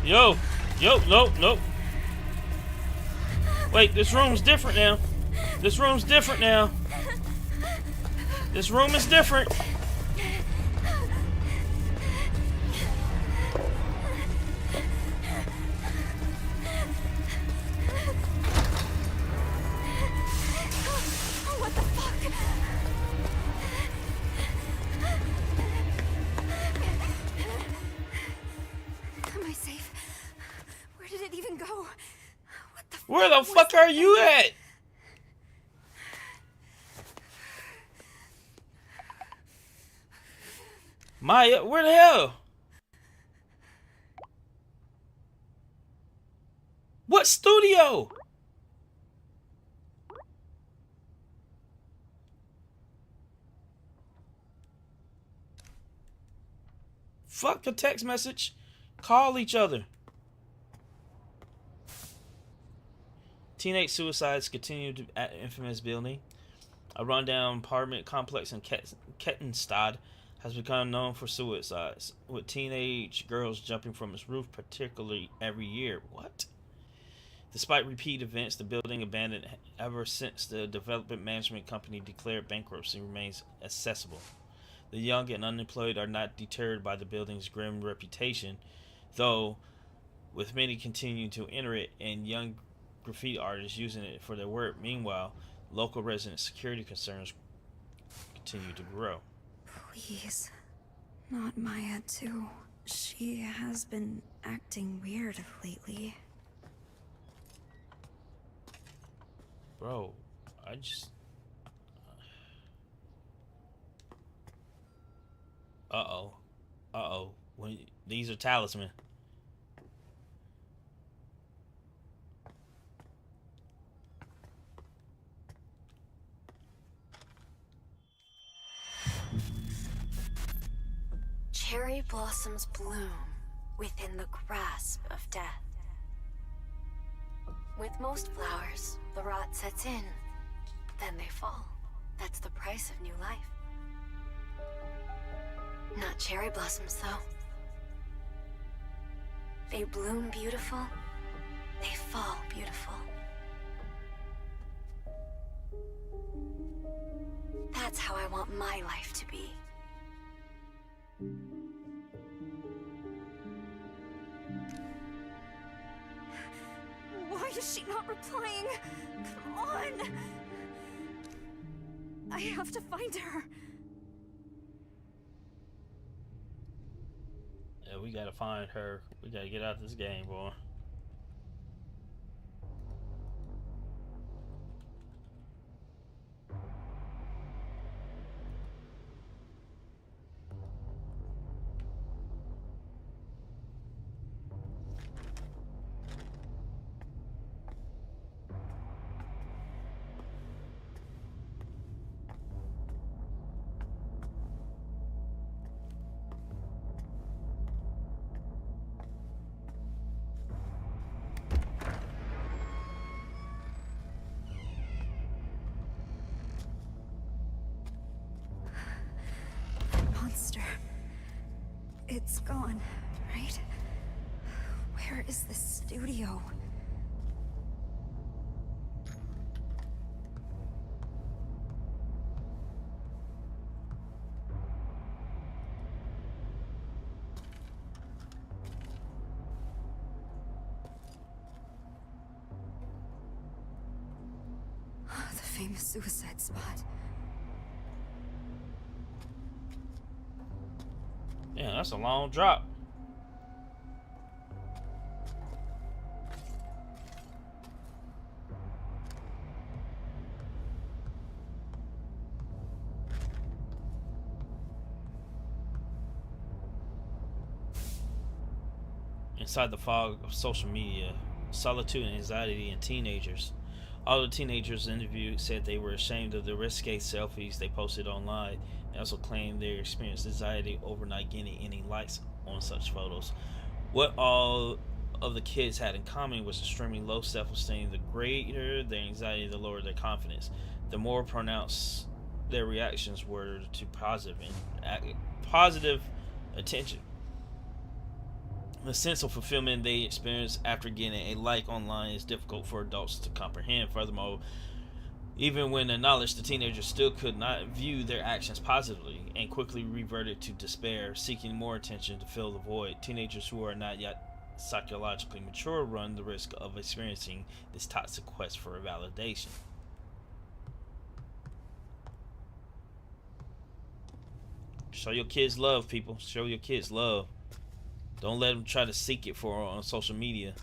Yo! Yo! No! No! Wait, this room's different now. This room's different now. This room is different. What the fuck? Am I safe? Where did it even go? What the Where the fuck are you at? Maya, where the hell? What studio? Fuck a text message. Call each other. Teenage suicides continue at infamous building. A rundown apartment complex in Kettenstad has become known for suicides, with teenage girls jumping from its roof particularly every year. What? Despite repeat events, the building abandoned ever since the development management company declared bankruptcy remains accessible. The young and unemployed are not deterred by the building's grim reputation, though, with many continuing to enter it and young graffiti artists using it for their work. Meanwhile, local resident security concerns continue to grow. Please. Not Maya, too. She has been acting weird lately. Bro, I just... Uh-oh. Uh-oh. These are talisman. Cherry blossoms bloom within the grasp of death. With most flowers, the rot sets in, then they fall. That's the price of new life. Not cherry blossoms, though. They bloom beautiful, they fall beautiful. That's how I want my life to be. Why is she not replying? Come on! I have to find her. Yeah, we gotta find her. We gotta get out of this game, boy. Monster. It's gone, right? Where is the studio? The famous suicide spot. Yeah, that's a long drop. Inside the fog of social media, solitude and anxiety in teenagers. All the teenagers interviewed said they were ashamed of the risque selfies they posted online, and also claimed they experienced anxiety over not getting any likes on such photos. What all of the kids had in common was extremely low self-esteem. The greater their anxiety, the lower their confidence. The more pronounced their reactions were to positive attention. The sense of fulfillment they experience after getting a like online is difficult for adults to comprehend. Furthermore, even when acknowledged, the teenagers still could not view their actions positively and quickly reverted to despair, seeking more attention to fill the void. Teenagers who are not yet psychologically mature run the risk of experiencing this toxic quest for validation. Show your kids love, people. Show your kids love. Don't let them try to seek it for on social media.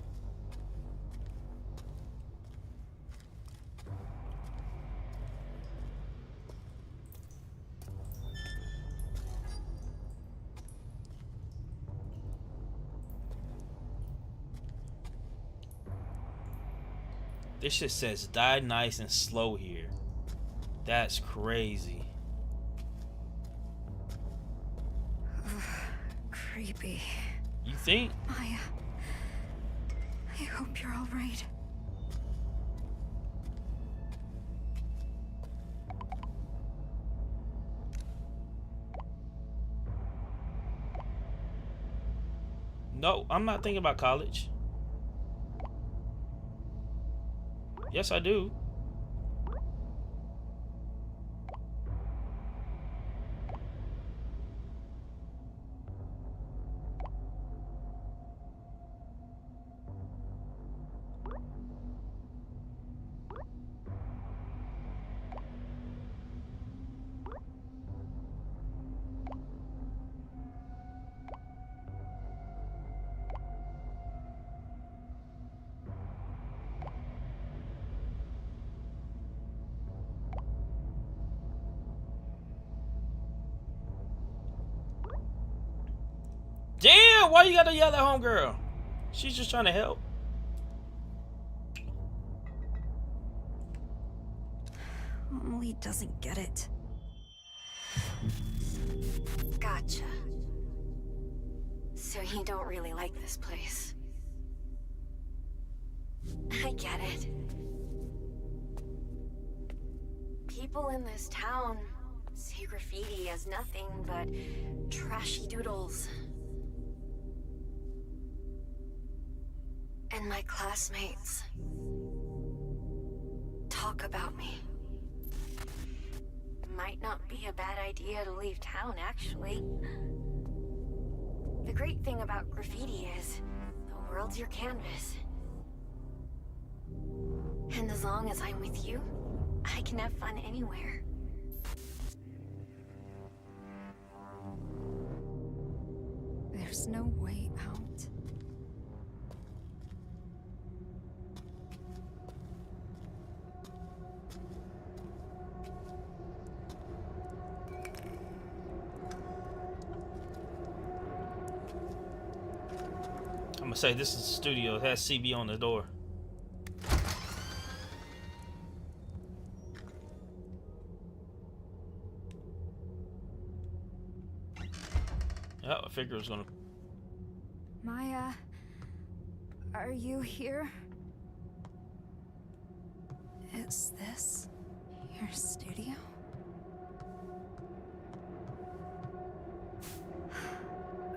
This shit says die nice and slow here. That's crazy. creepy. You think? Maya, I hope you're all right. No, I'm not thinking about college. Yes, I do. Damn, why you gotta yell at homegirl? She's just trying to help. Emily doesn't get it. Gotcha. So you don't really like this place. I get it. People in this town see graffiti as nothing but trashy doodles. And my classmates talk about me. Might not be a bad idea to leave town, actually. The great thing about graffiti is the world's your canvas. And as long as I'm with you, I can have fun anywhere. There's no way out. I'm gonna say this is a studio. It has CB on the door. Yeah, I figured it was gonna. Maya, are you here? Is this your studio?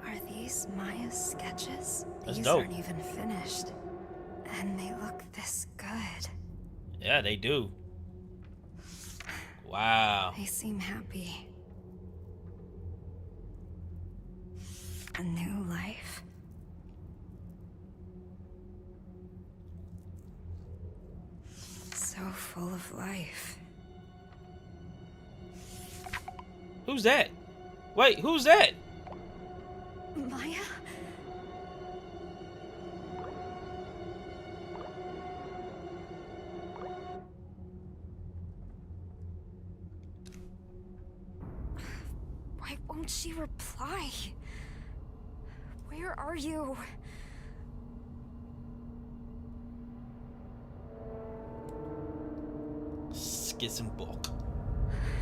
Are these Maya's sketches? That's These dope. aren't even finished. And they look this good. Yeah, they do. Wow. They seem happy. A new life. So full of life. Who's that? Wait, who's that? Maya? Why won't she reply? Where are you? Schism book.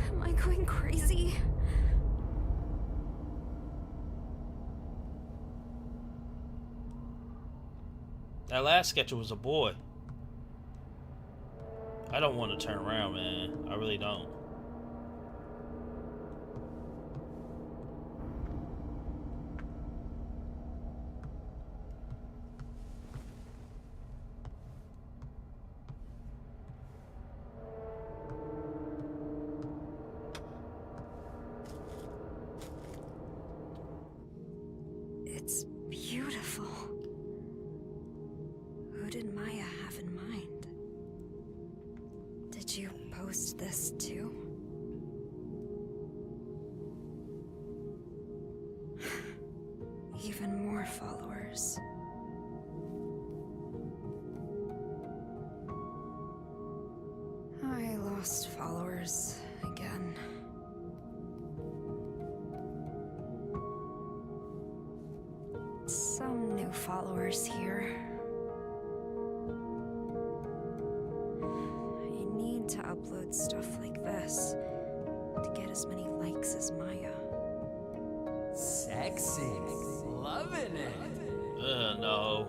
Am I going crazy? That last sketcher was a boy. I don't want to turn around, man. I really don't. It's beautiful. Who did Maya have in mind? Did you post this too? Even more followers. I lost followers again. Some new followers here. I need to upload stuff like this to get as many likes as Maya. Sexy. loving it. No.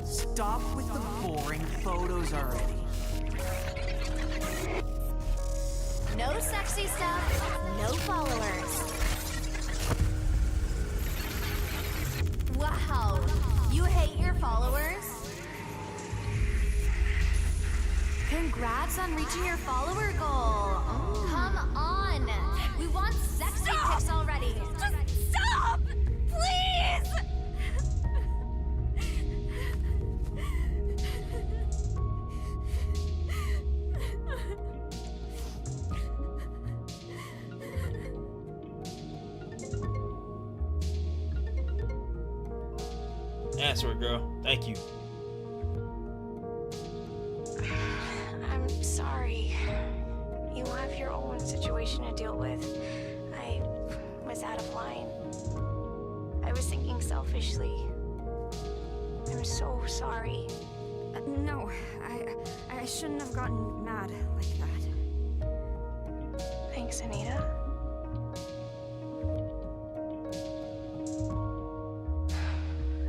Stop with the boring photos already. No sexy stuff, no followers. Wow, you hate your followers? Congrats on reaching your follower goal. Come on, we want sexy pics already. Just stop, please! Answer it, girl. Thank you. I'm sorry. You have your own situation to deal with. I was out of line. I was thinking selfishly. I'm so sorry. No, I shouldn't have gotten mad like that. Thanks, Anita.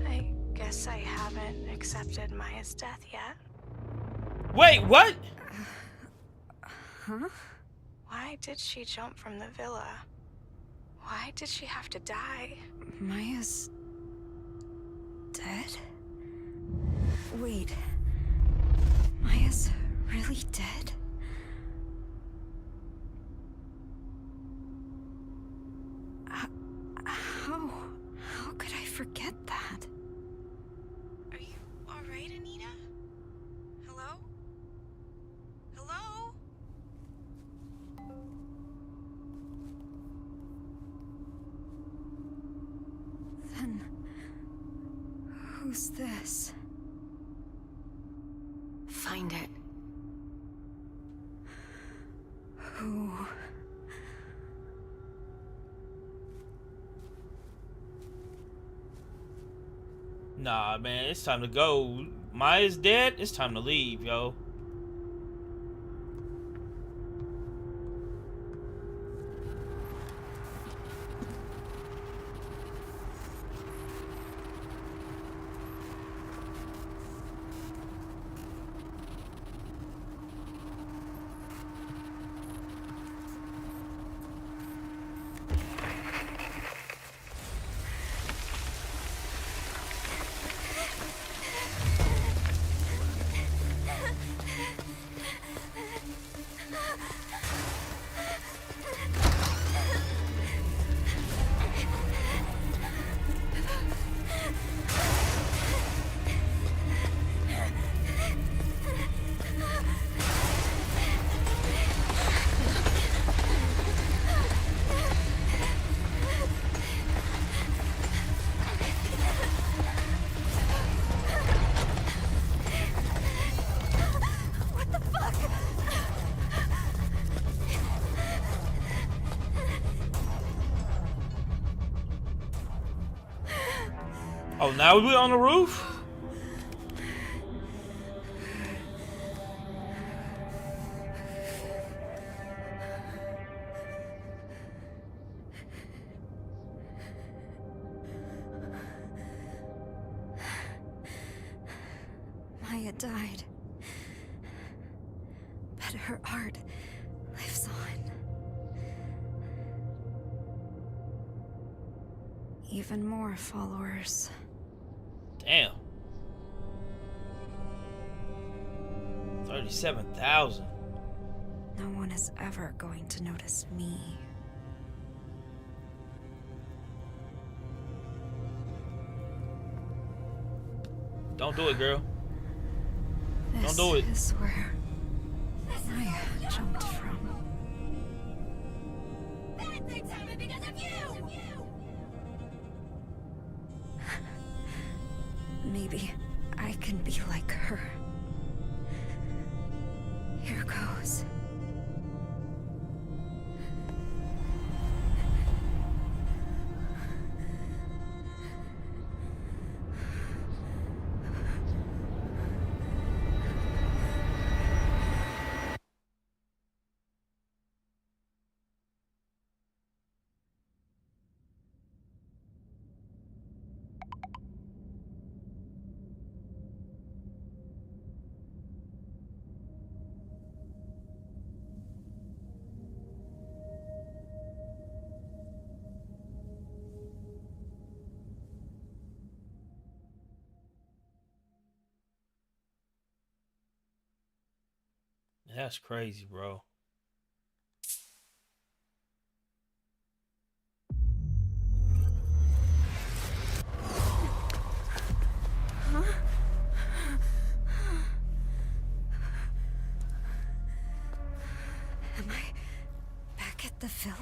I guess I haven't accepted Maya's death yet. Wait, what? Huh? Why did she jump from the villa? Why did she have to die? Maya's dead? Wait. Maya's really dead? How could I forget that? Are you alright, Anita? Hello? Hello? Then who's this? Find it. Who? Nah, man, it's time to go. Maya's dead. It's time to leave, yo. Oh, now we're on the roof? Maya died. But her art lives on. Even more followers. Damn. 37,000. No one is ever going to notice me. Don't do it, girl. This Don't do it. is where Maya jumped from. Bad things happen because of you! Maybe I can be like her. Here goes. That's crazy, bro. Huh? Am I back at the villa?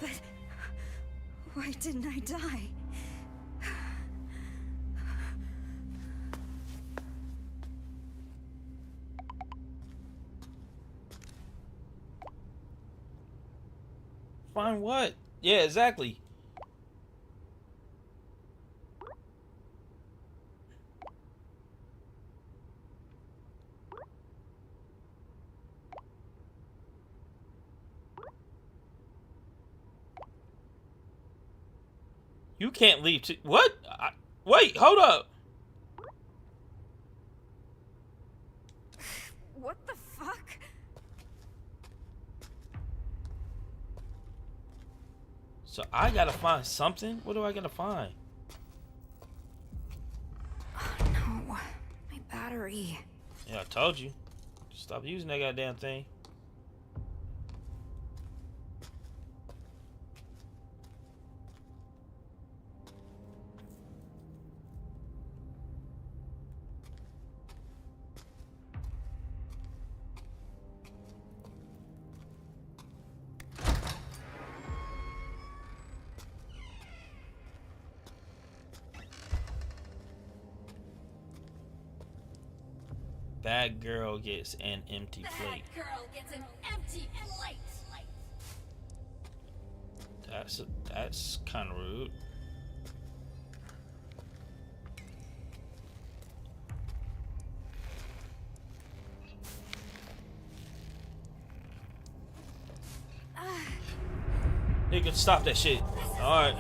But why didn't I die? Find what? Yeah, exactly. You can't leave. What? Wait, hold up. What the fuck? So I gotta find something? What do I gotta find? Oh no, my battery. Yeah, I told you. Stop using that goddamn thing. That girl gets an empty plate. Girl gets an empty plate. That's kind of rude. Nigga, stop that shit. All right.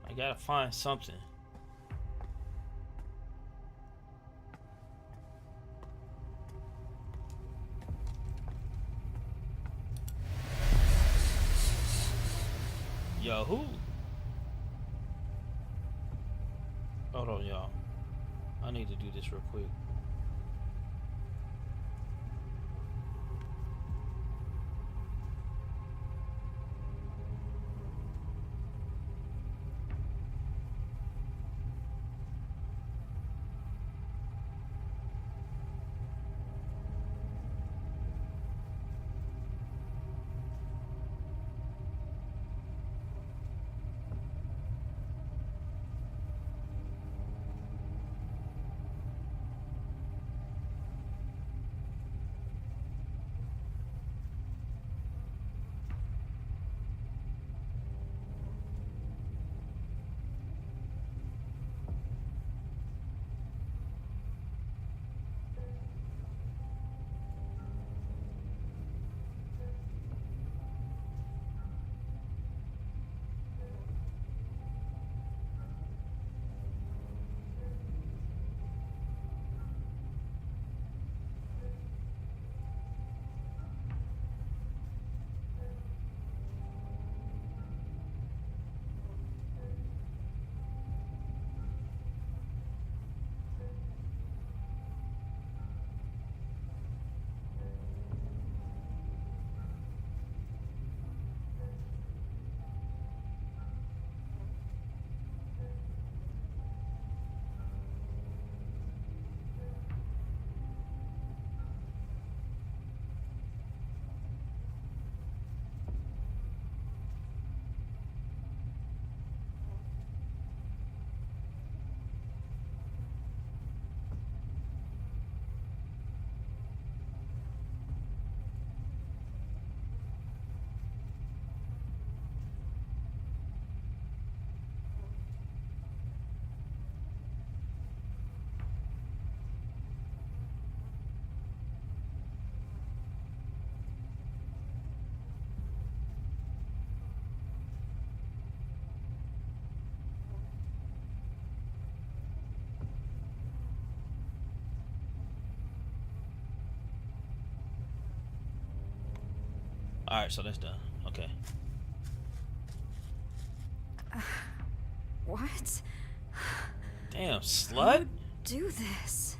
I gotta find something. Yo, who? Hold on, y'all. I need to do this real quick. Alright, so that's done. Okay. What? Damn, slut? Do this.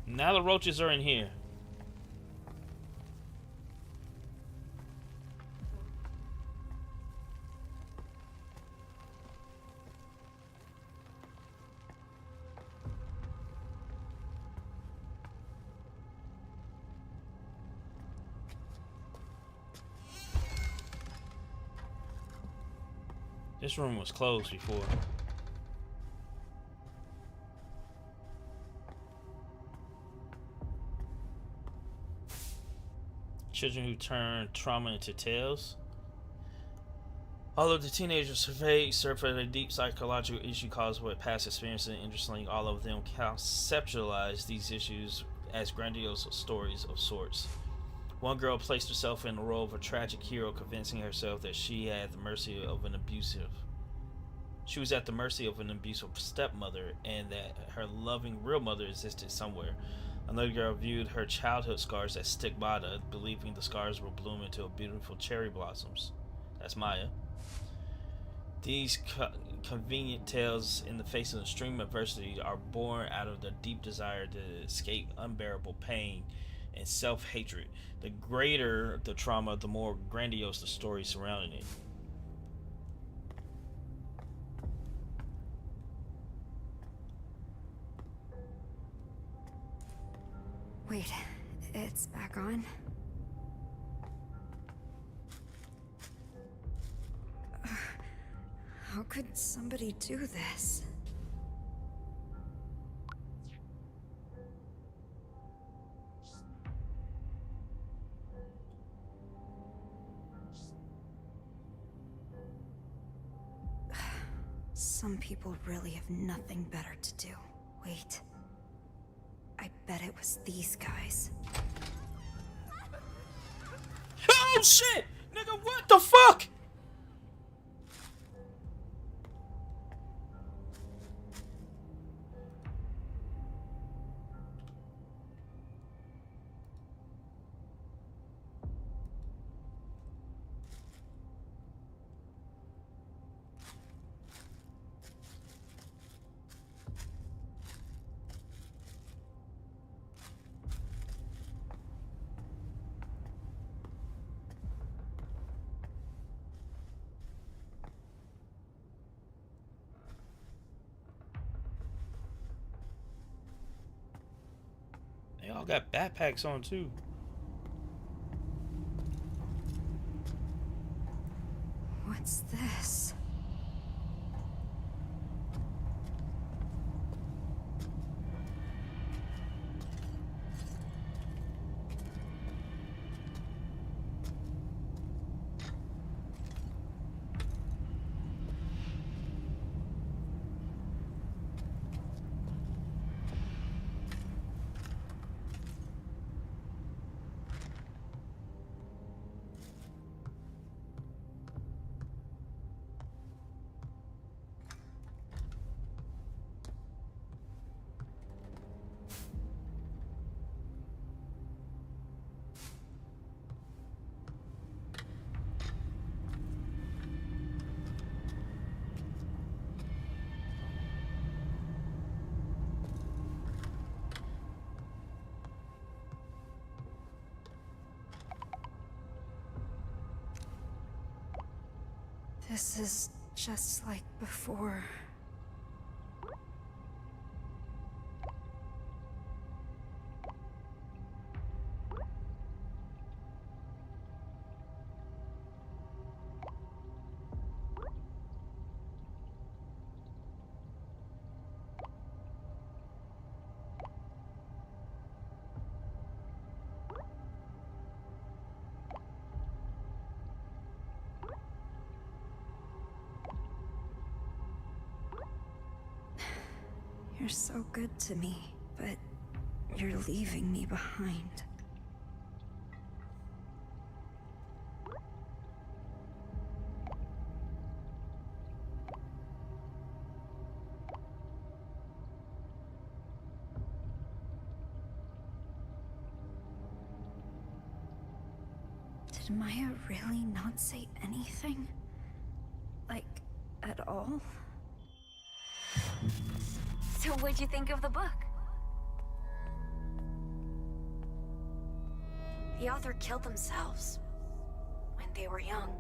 Now the roaches are in here. This room was closed before. Children who turn trauma into tales. Although the teenagers surveyed surfaced a deep psychological issue caused by past experiences, interestingly, all of them conceptualized these issues as grandiose stories of sorts. One girl placed herself in the role of a tragic hero, convincing herself that she was at the mercy of an abusive stepmother, and that her loving real mother existed somewhere. Another girl viewed her childhood scars as stigmata, believing the scars will bloom into beautiful cherry blossoms. That's Maya. These convenient tales in the face of extreme adversity are born out of the deep desire to escape unbearable pain and self-hatred. The greater the trauma, the more grandiose the story surrounding it. Wait, it's back on? How could somebody do this? Some people really have nothing better to do. Wait. I bet it was these guys. Oh shit! Nigga, what the fuck? They all got backpacks on too. What's this? This is just like before. You're so good to me, but you're leaving me behind. Did Maya really not say anything? Like, at all? So what'd you think of the book? The author killed themselves when they were young.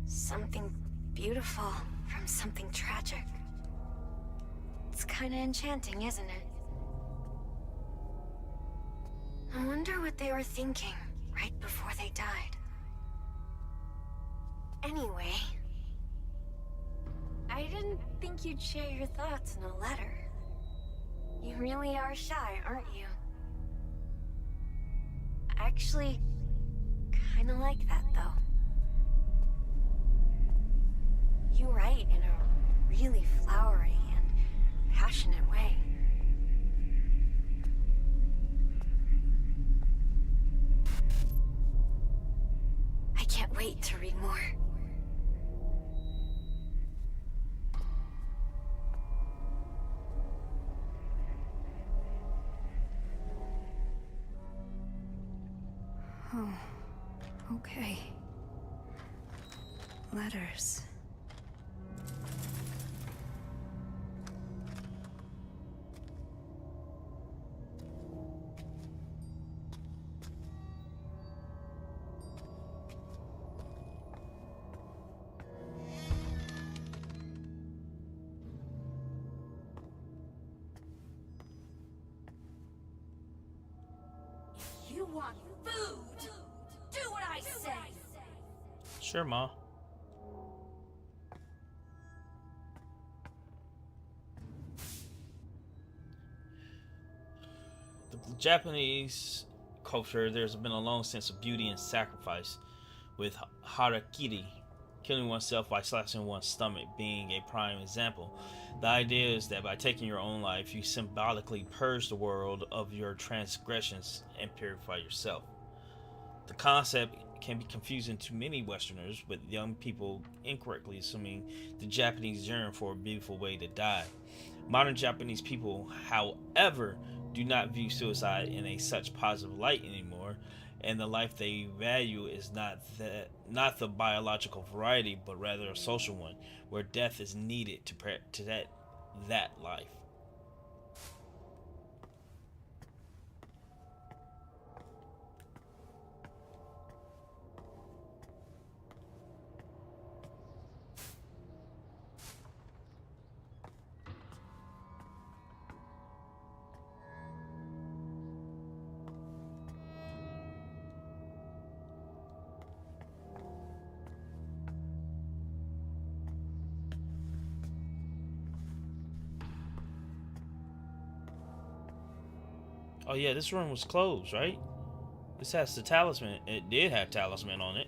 Something beautiful from something tragic. It's kinda enchanting, isn't it? I wonder what they were thinking right before they died. Anyway, I didn't think you'd share your thoughts in a letter. You really are shy, aren't you? I actually kinda like that, though. You write in a really flowery and passionate way. I can't wait to read more. Oh, okay. Letters. You want food? Do what I say! Sure, Ma. The Japanese culture, there's been a long sense of beauty and sacrifice, with harakiri, killing oneself by slashing one's stomach, being a prime example. The idea is that by taking your own life, you symbolically purge the world of your transgressions and purify yourself. The concept can be confusing to many Westerners, with young people incorrectly assuming the Japanese yearn for a beautiful way to die. Modern Japanese people, however, do not view suicide in a such positive light anymore, and the life they value is not the biological variety, but rather a social one, where death is needed to protect that life. Oh yeah, this room was closed, right? This has the talisman. It did have talisman on it.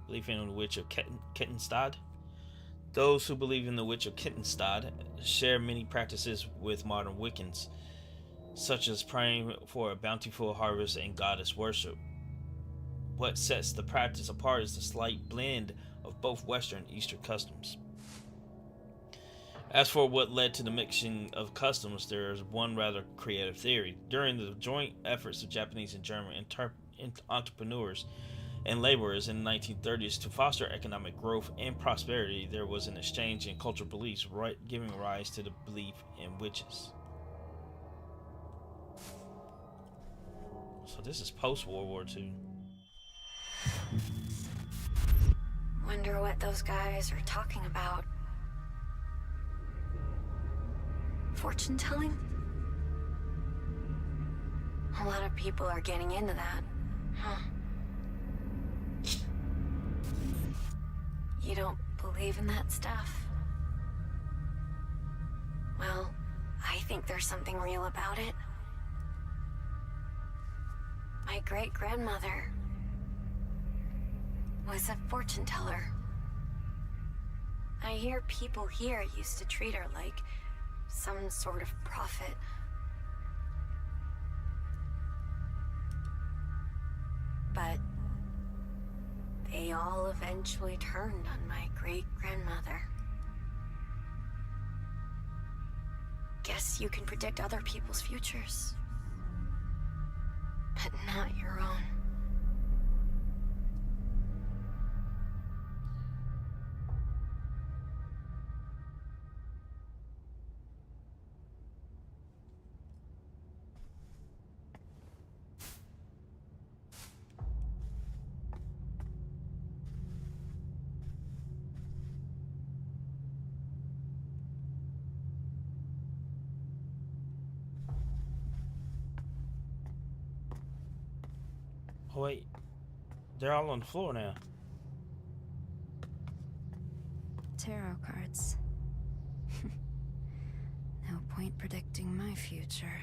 Belief in the Witch of Kittenstad. Those who believe in the Witch of Kittenstad share many practices with modern Wiccans, such as praying for a bountiful harvest and goddess worship. What sets the practice apart is the slight blend of both Western and Eastern customs. As for what led to the mixing of customs, there is one rather creative theory. During the joint efforts of Japanese and German entrepreneurs and laborers in the 1930s to foster economic growth and prosperity, there was an exchange in cultural beliefs, giving rise to the belief in witches. So this is post-World War II. Wonder what those guys are talking about. Fortune telling? A lot of people are getting into that, huh? You don't believe in that stuff? Well, I think there's something real about it. My great-grandmother was a fortune teller. I hear people here used to treat her like some sort of prophet. But they all eventually turned on my great-grandmother. Guess you can predict other people's futures, but not your own. Oh wait, they're all on the floor now. Tarot cards. No point predicting my future.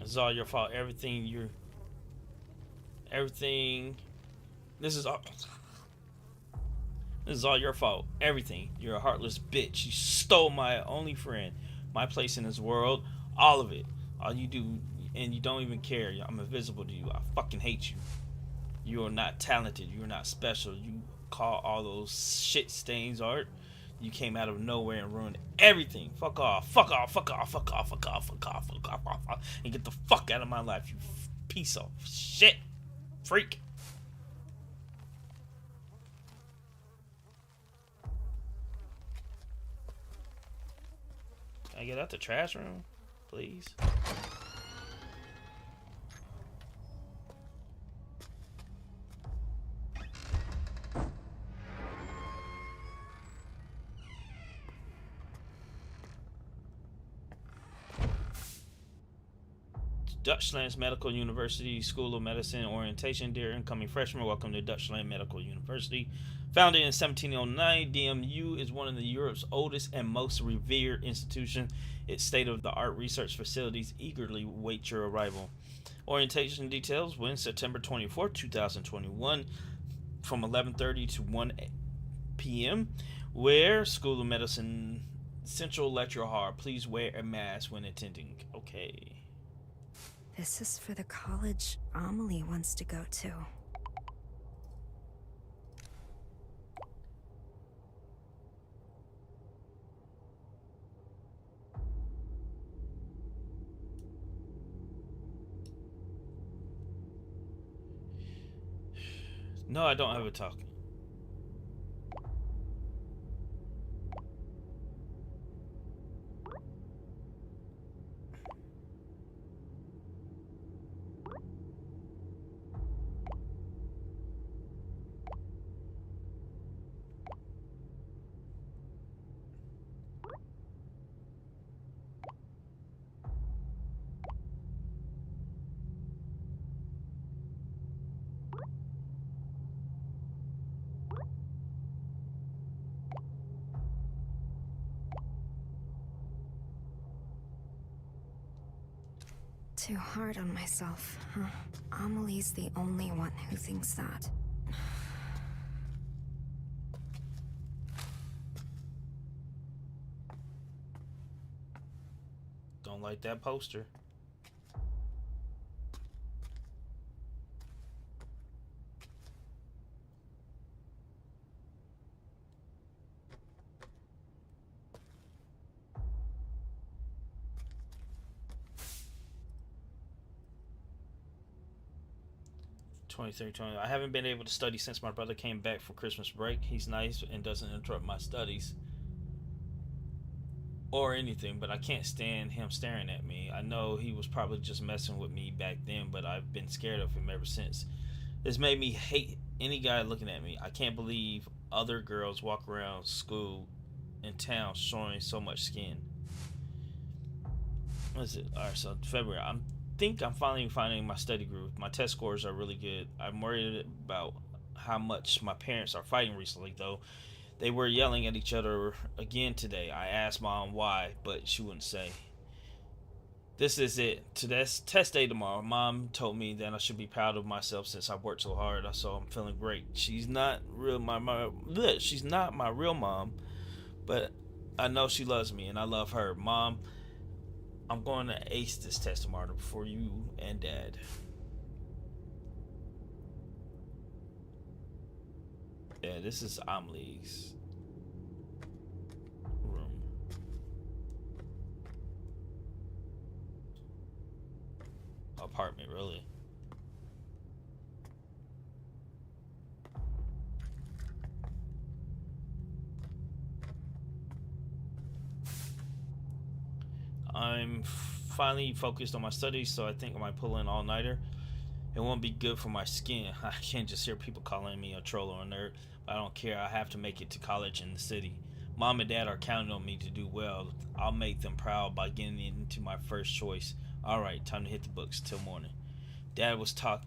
It's all your fault. Everything. This is all. This is all your fault. Everything. You're a heartless bitch. You stole my only friend, my place in this world, all of it. All you do, and you don't even care. I'm invisible to you. I fucking hate you. You are not talented. You are not special. You call all those shit stains art. You came out of nowhere and ruined everything. Fuck off. Fuck off. Fuck off. Fuck off. Fuck off. Fuck off. Fuck off. Fuck off. And get the fuck out of my life, you piece of shit. Freak. Can I get out the trash room, please? Dutchlands Medical University School of Medicine orientation. Dear incoming freshmen, welcome to Dutchland Medical University. Founded in 1709, DMU is one of Europe's oldest and most revered institutions. Its state-of-the-art research facilities eagerly wait your arrival. Orientation details: Wednesday, September 24, 2021, from 11:30 to 1 p.m. Where School of Medicine Central Lecture Hall. Please wear a mask when attending. Okay. This is for the college Amelie wants to go to. No, I don't have a talking. Too hard on myself, huh? Amelie's the only one who thinks that. Don't like that poster. I haven't been able to study since my brother came back for Christmas break. He's nice and doesn't interrupt my studies. or anything, but I can't stand him staring at me. I know he was probably just messing with me back then, but I've been scared of him ever since. This made me hate any guy looking at me. I can't believe other girls walk around school in town showing so much skin. What is it? Alright, so February. I'm finally finding my study groove. My test scores are really good. I'm worried about how much my parents are fighting recently, though. They were yelling at each other again today. I asked Mom why, but she wouldn't say. This is it. Today's test day tomorrow. Mom told me that I should be proud of myself since I worked so hard, so I'm feeling great. She's not she's not my real mom, but I know she loves me and I love her. Mom, I'm going to ace this test tomorrow for you and Dad. Yeah, this is Amelie's room. Apartment, really. I'm finally focused on my studies, so I think I might pull in all-nighter. It won't be good for my skin. I can't just hear people calling me a troll or a nerd. But I don't care. I have to make it to college in the city. Mom and Dad are counting on me to do well. I'll make them proud by getting into my first choice. Alright, time to hit the books till morning. Dad was talking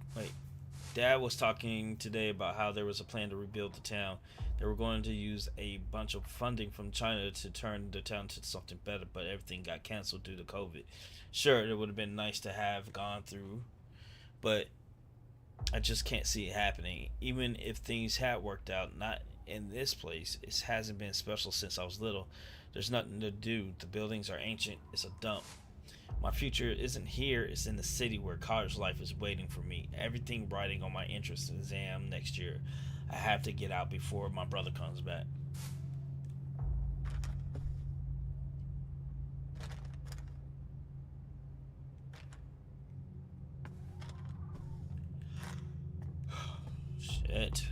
today about how there was a plan to rebuild the town. They were going to use a bunch of funding from China to turn the town to something better, but everything got canceled due to COVID. Sure, it would have been nice to have gone through, but I just can't see it happening. Even if things had worked out, not in this place. It hasn't been special since I was little. There's nothing to do. The buildings are ancient. It's a dump. My future isn't here. It's in the city where college life is waiting for me. Everything riding on my entrance exam next year. I have to get out before my brother comes back. Shit.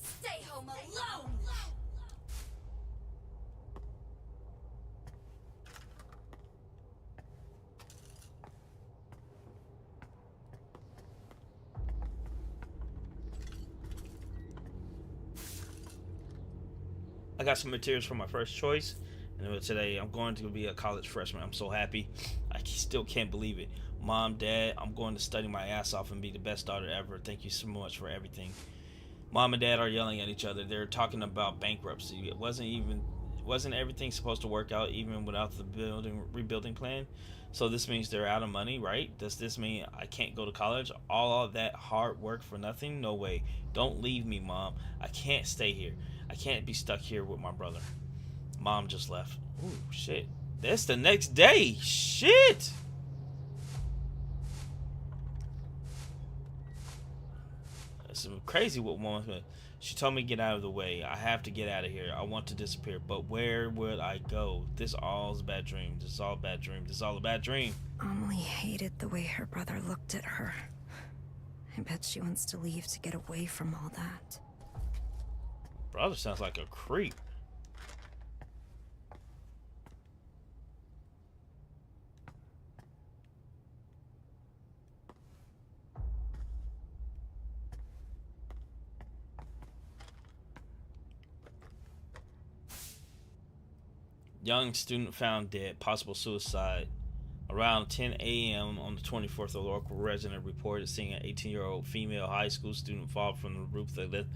Stay home alone! I got some materials for my first choice, and today I'm going to be a college freshman. I'm so happy. I still can't believe it. Mom, Dad, I'm going to study my ass off and be the best daughter ever. Thank you so much for everything. Mom and Dad are yelling at each other. They're talking about bankruptcy. Wasn't everything supposed to work out even without the rebuilding plan? So this means they're out of money, right? Does this mean I can't go to college? All of that hard work for nothing? No way. Don't leave me, Mom. I can't stay here. I can't be stuck here with my brother. Mom just left. Ooh, shit. That's the next day. Shit. It's crazy what Mom said. She told me to get out of the way. I have to get out of here. I want to disappear, but where would I go? This all is a bad dream. This is all a bad dream. This is all a bad dream. Amelie hated the way her brother looked at her. I bet she wants to leave to get away from all that. Brother sounds like a creep. Young student found dead, possible suicide. Around 10 a.m. on the 24th, a local resident reported seeing an 18-year-old female high school student fall from the roof of the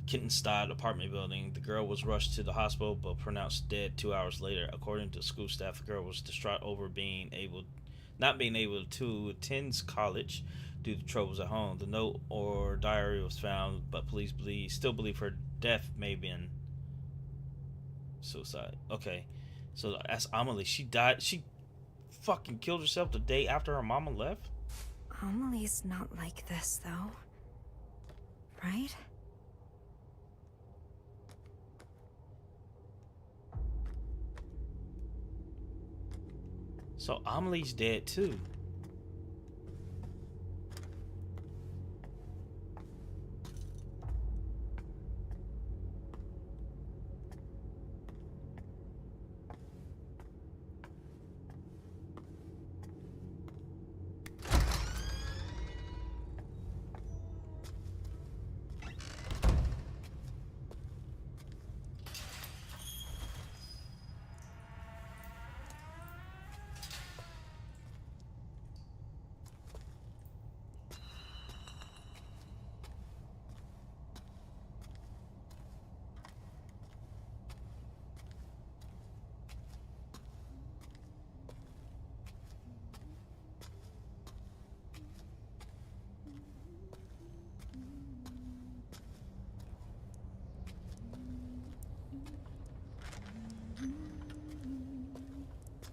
Kittenstadt apartment building. The girl was rushed to the hospital but pronounced dead 2 hours later. According to school staff, the girl was distraught over not being able to attend college due to troubles at home. The note or diary was found, but police still believe her death may have been suicide. Okay, so that's Amelie. She died. She fucking killed herself the day after her mama left. Amelie's not like this, though. Right? So Amelie's dead too.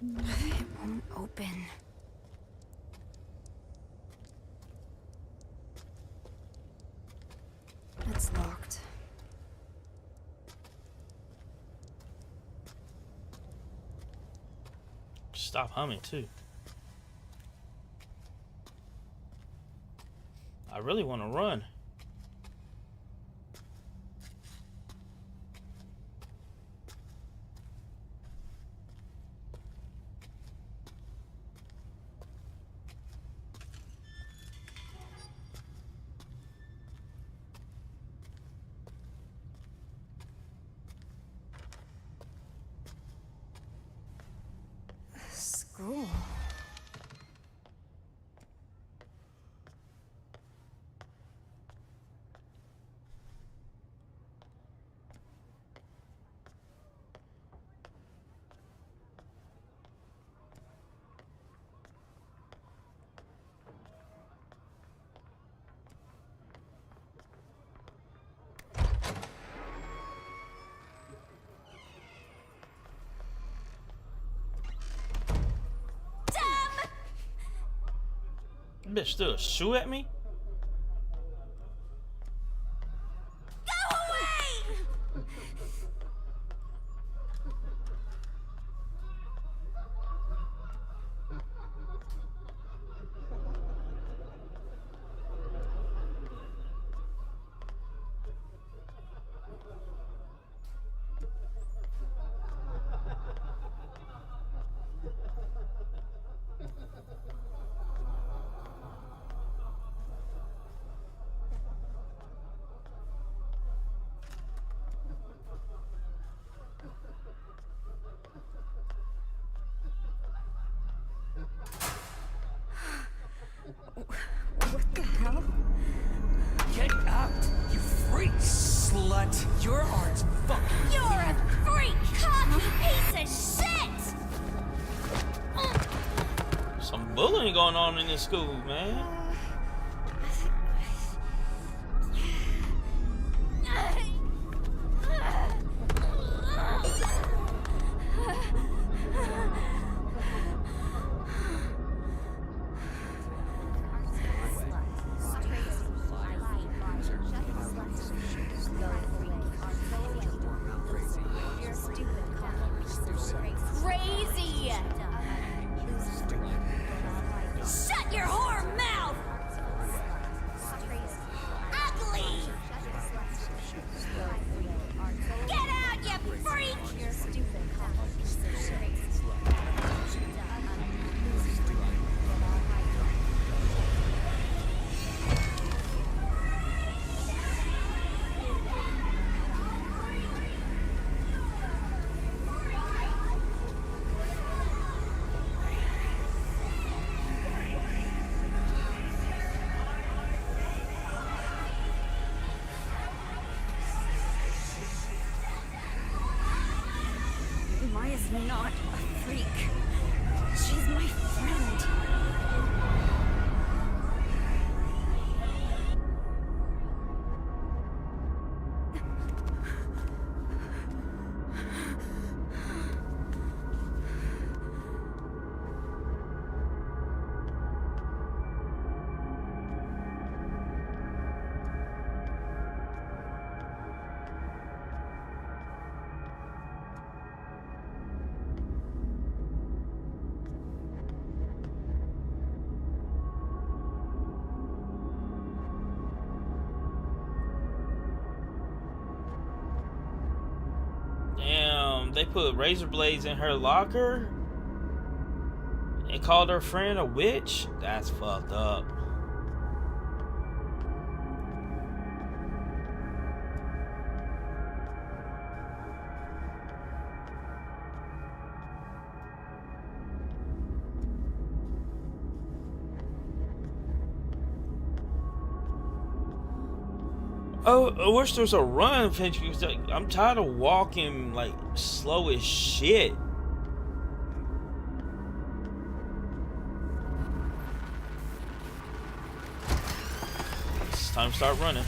It won't open. It's locked. Stop humming too. I really want to run. School. Bitch threw a shoe at me? Go away! What the hell? Get out, you freak slut! Your art's fucking. You're a freak, cocky piece of shit! Some bullying going on in this school, man. Crazy! Shut your whore mouth! Ugly! Get out, you freak! You're stupid. Maya's not a freak. She's my friend. Damn, they put razor blades in her locker and called her friend a witch? That's fucked up. Oh, I wish there was a run feature because I'm tired of walking like slow as shit. It's time to start running.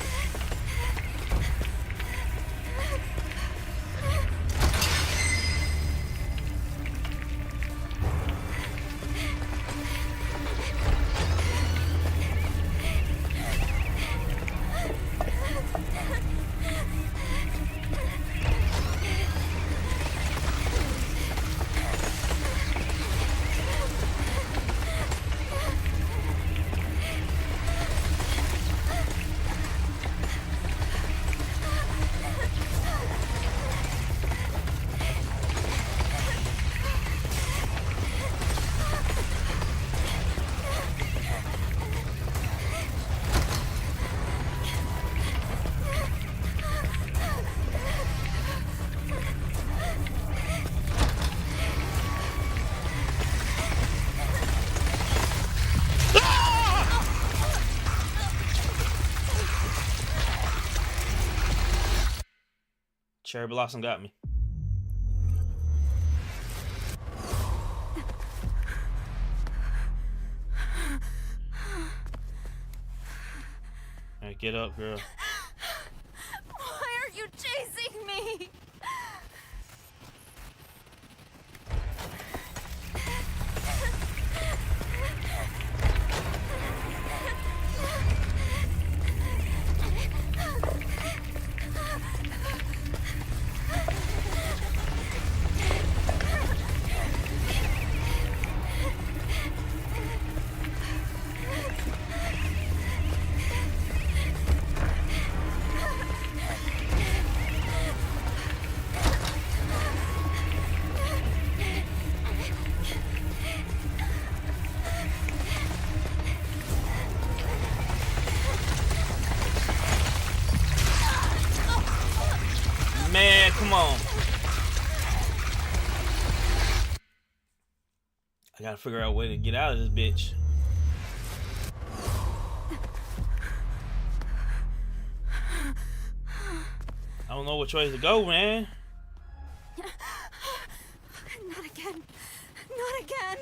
Cherry Blossom got me. All right, get up, girl. Why are you chasing me? Man, come on. I gotta figure out a way to get out of this bitch. I don't know which way to go, man. Not again. Not again.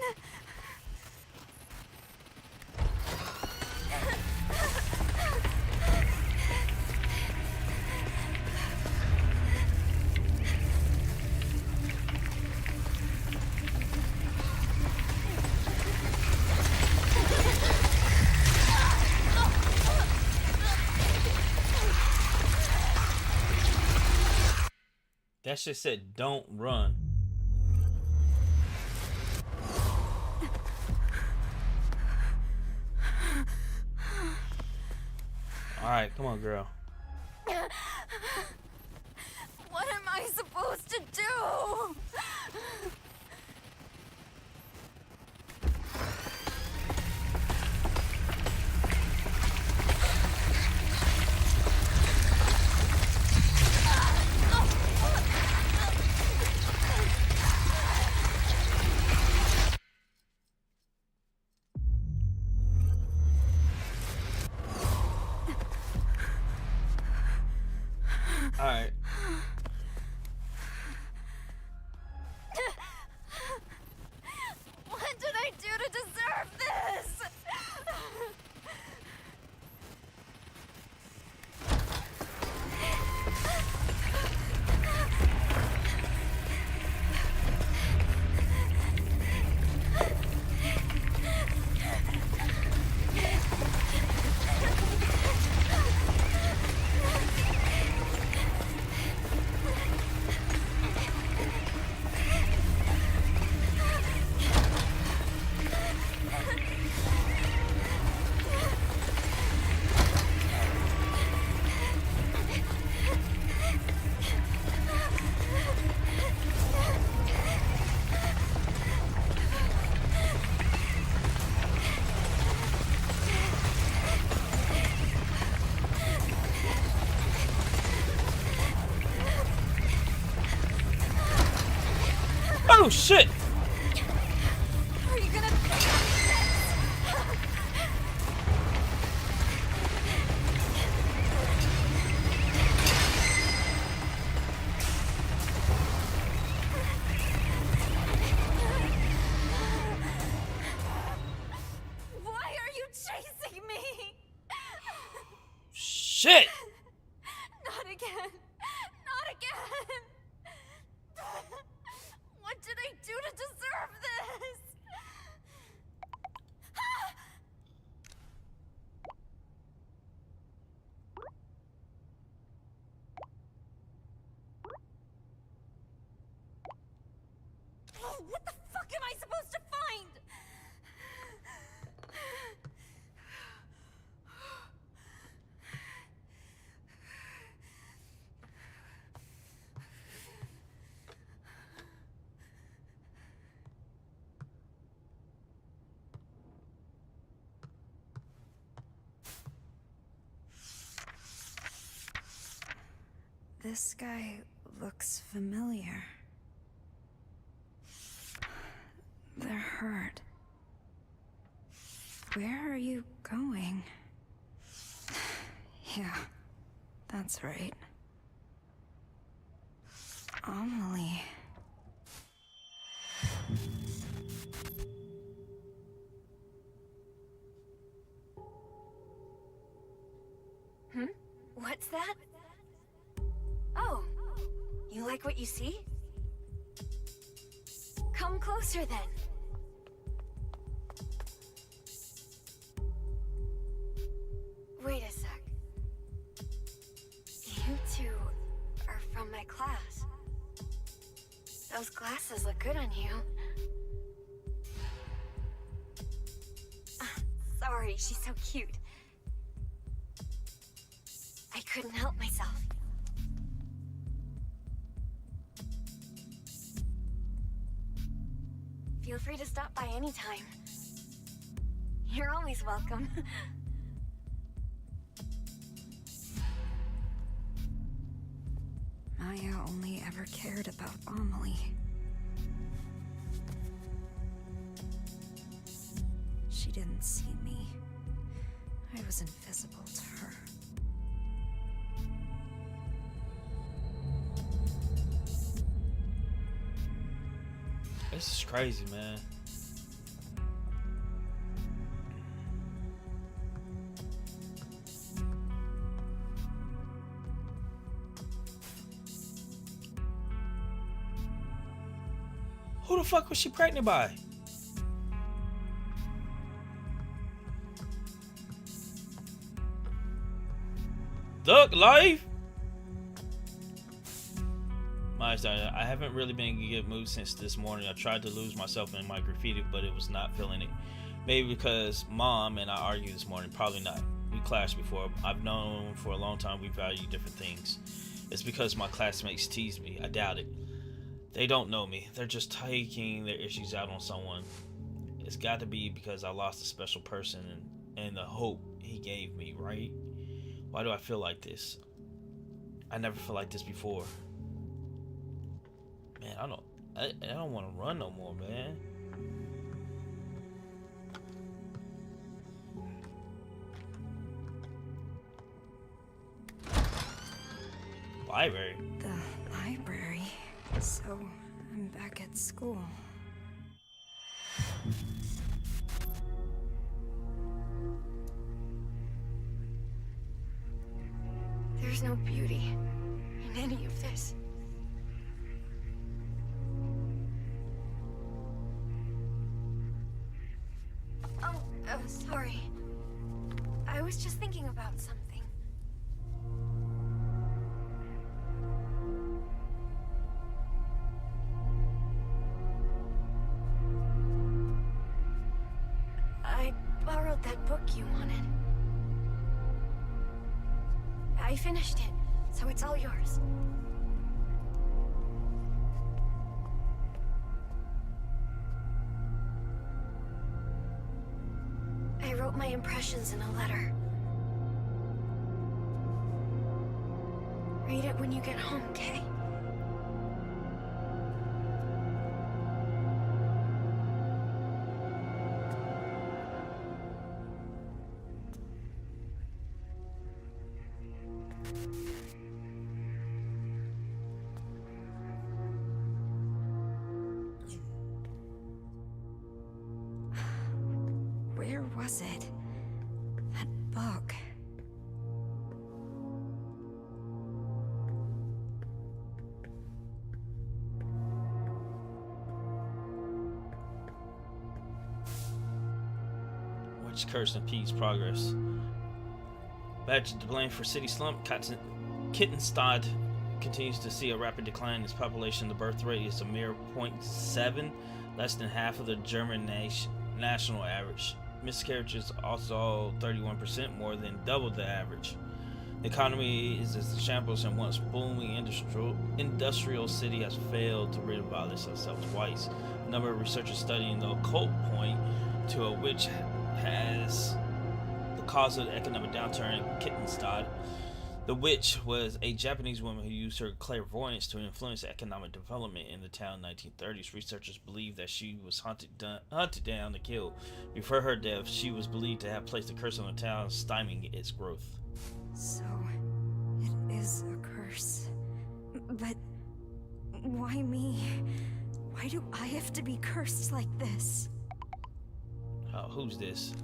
That shit said don't run. Alright, come on, girl. What am I supposed to do? Alright. What did I do to deserve this? Oh shit! Are you gonna... Why are you chasing me? Shit! Not again. Not again. What did I do to deserve this? Oh, what the fuck am I supposed to find? This guy looks familiar. They're hurt. Where are you going? Yeah, that's right. Amelie. What's that? Oh, you like what you see? Come closer then. Wait a sec. You two are from my class. Those glasses look good on you. Sorry, she's so cute. I couldn't help myself. Feel free to stop by anytime. You're always welcome. Maya only ever cared about Amelie. She didn't see me. I was invisible to her. This is crazy, man. Who the fuck was she pregnant by? Duck life. I haven't really been in a good mood since this morning. I tried to lose myself in my graffiti, but it was not feeling it. Maybe because Mom and I argued this morning. Probably not. We clashed before. I've known for a long time we value different things. It's because my classmates tease me. I doubt it. They don't know me. They're just taking their issues out on someone. It's got to be because I lost a special person and the hope he gave me, right? Why do I feel like this? I never felt like this before. Man, I don't want to run no more, man. Library. The library. So, I'm back at school. There's no beauty in any of this. Oh, sorry. I was just thinking about something. I borrowed that book you wanted. I finished it, so it's all yours. I wrote my impressions in a letter. Read it when you get home, okay? Where was it? That book. Which curse impedes progress? Badge to blame for city slump. Kittenstad continues to see a rapid decline in its population. The birth rate is a mere 0.7, less than half of the German national average. Miscarriages also 31%, more than double the average. The economy is as the shambles, and once booming industrial city has failed to revitalize itself twice. A number of researchers studying the occult point to a witch has the cause of the economic downturn in Kittenstad. The witch was a Japanese woman who used her clairvoyance to influence economic development in the town in the 1930s. Researchers believe that she was hunted down and killed. Before her death, she was believed to have placed a curse on the town, stymieing its growth. So, it is a curse. But do I have to be cursed like this? Oh, who's this?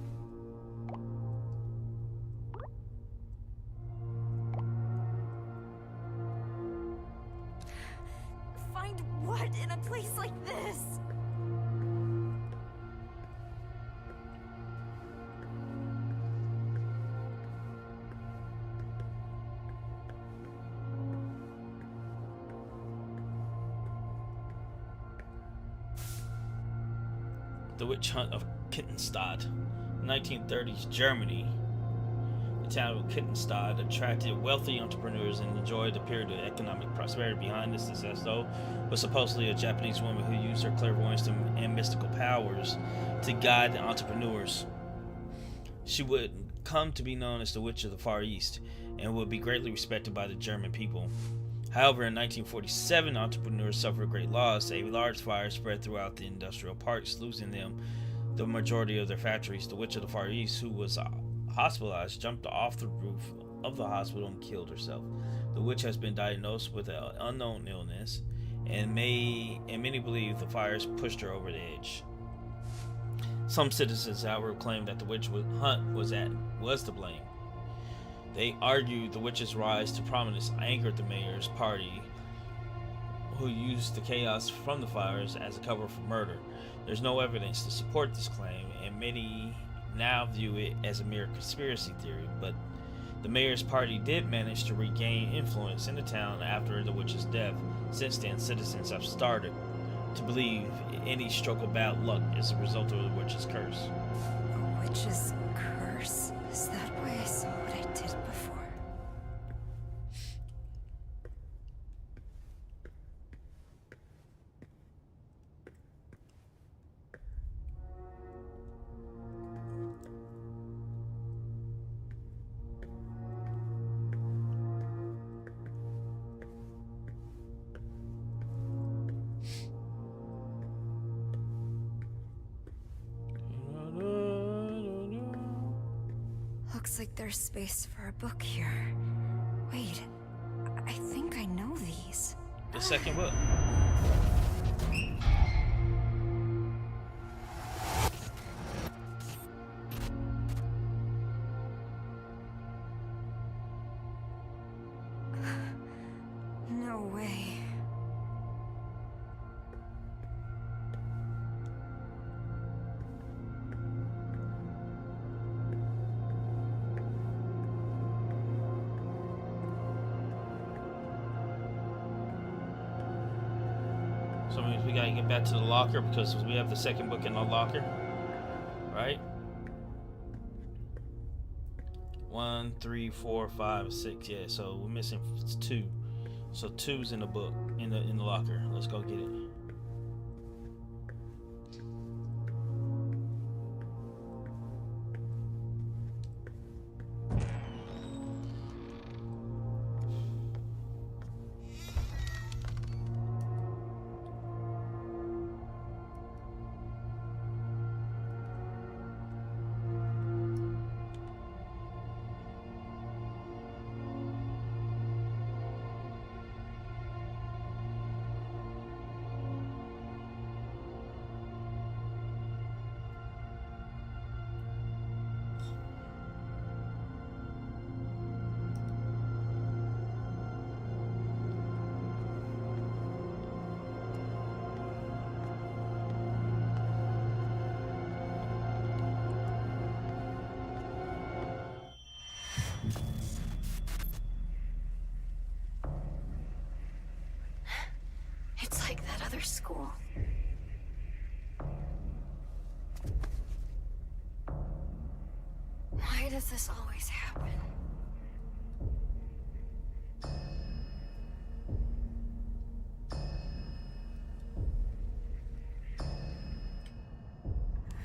Find what in a place like this? The witch hunt of Kittenstadt. 1930s Germany. The town of Kittenstadt attracted wealthy entrepreneurs and enjoyed a period of economic prosperity. Behind this success, though, was supposedly a Japanese woman who used her clairvoyance and mystical powers to guide the entrepreneurs. She would come to be known as the Witch of the Far East and would be greatly respected by the German people. However, in 1947, entrepreneurs suffered great loss. A large fire spread throughout the industrial parks, losing them the majority of their factories. The Witch of the Far East, who was hospitalized, jumped off the roof of the hospital and killed herself. The witch has been diagnosed with an unknown illness, and many believe the fires pushed her over the edge. Some citizens, however, claim that the witch hunt was to blame. They argued the witch's rise to prominence angered the mayor's party, who used the chaos from the fires as a cover for murder. There's no evidence to support this claim, and many now view it as a mere conspiracy theory, but the mayor's party did manage to regain influence in the town after the witch's death. Since then, citizens have started to believe any stroke of bad luck is a result of the witch's curse. A witch's curse? Is that why I saw what I did before? Looks like there's space for a book here. Wait, I think I know these. The second book. No way. So it means we gotta get back to the locker because we have the second book in the locker, right? 1, 3, 4, 5, 6. Yeah, so we're missing 2. So 2's in the book in the locker. Let's go get it. It's like that other school. Why does this always happen?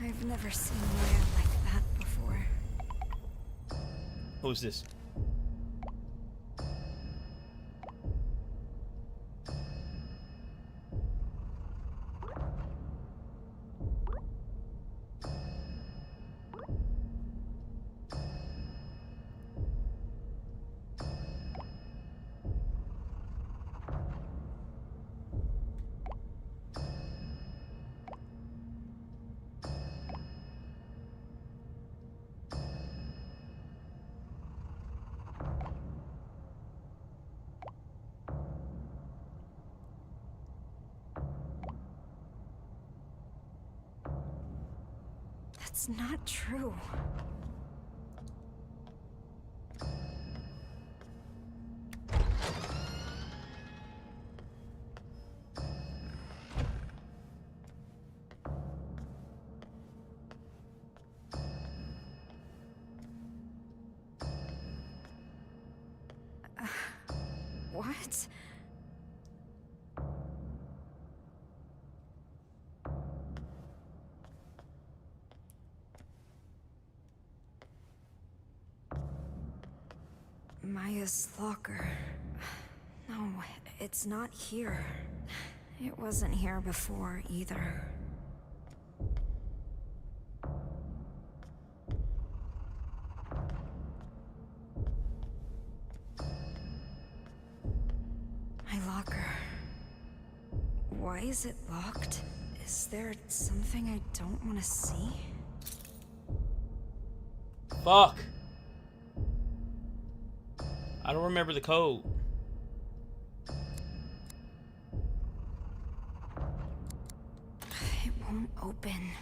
I've never seen Maya like that before. Who's this? That's not true. What? Maya's locker. No, it's not here. It wasn't here before, either. My locker. Why is it locked? Is there something I don't want to see? Fuck. I don't remember the code. It won't open.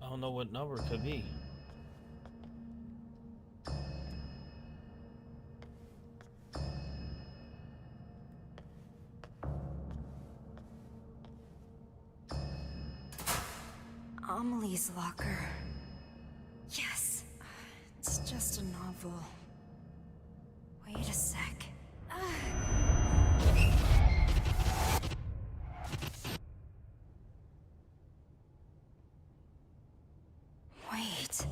I don't know what number it could be. Amelie's locker. Yes. It's just a novel. Wait a sec. Wait.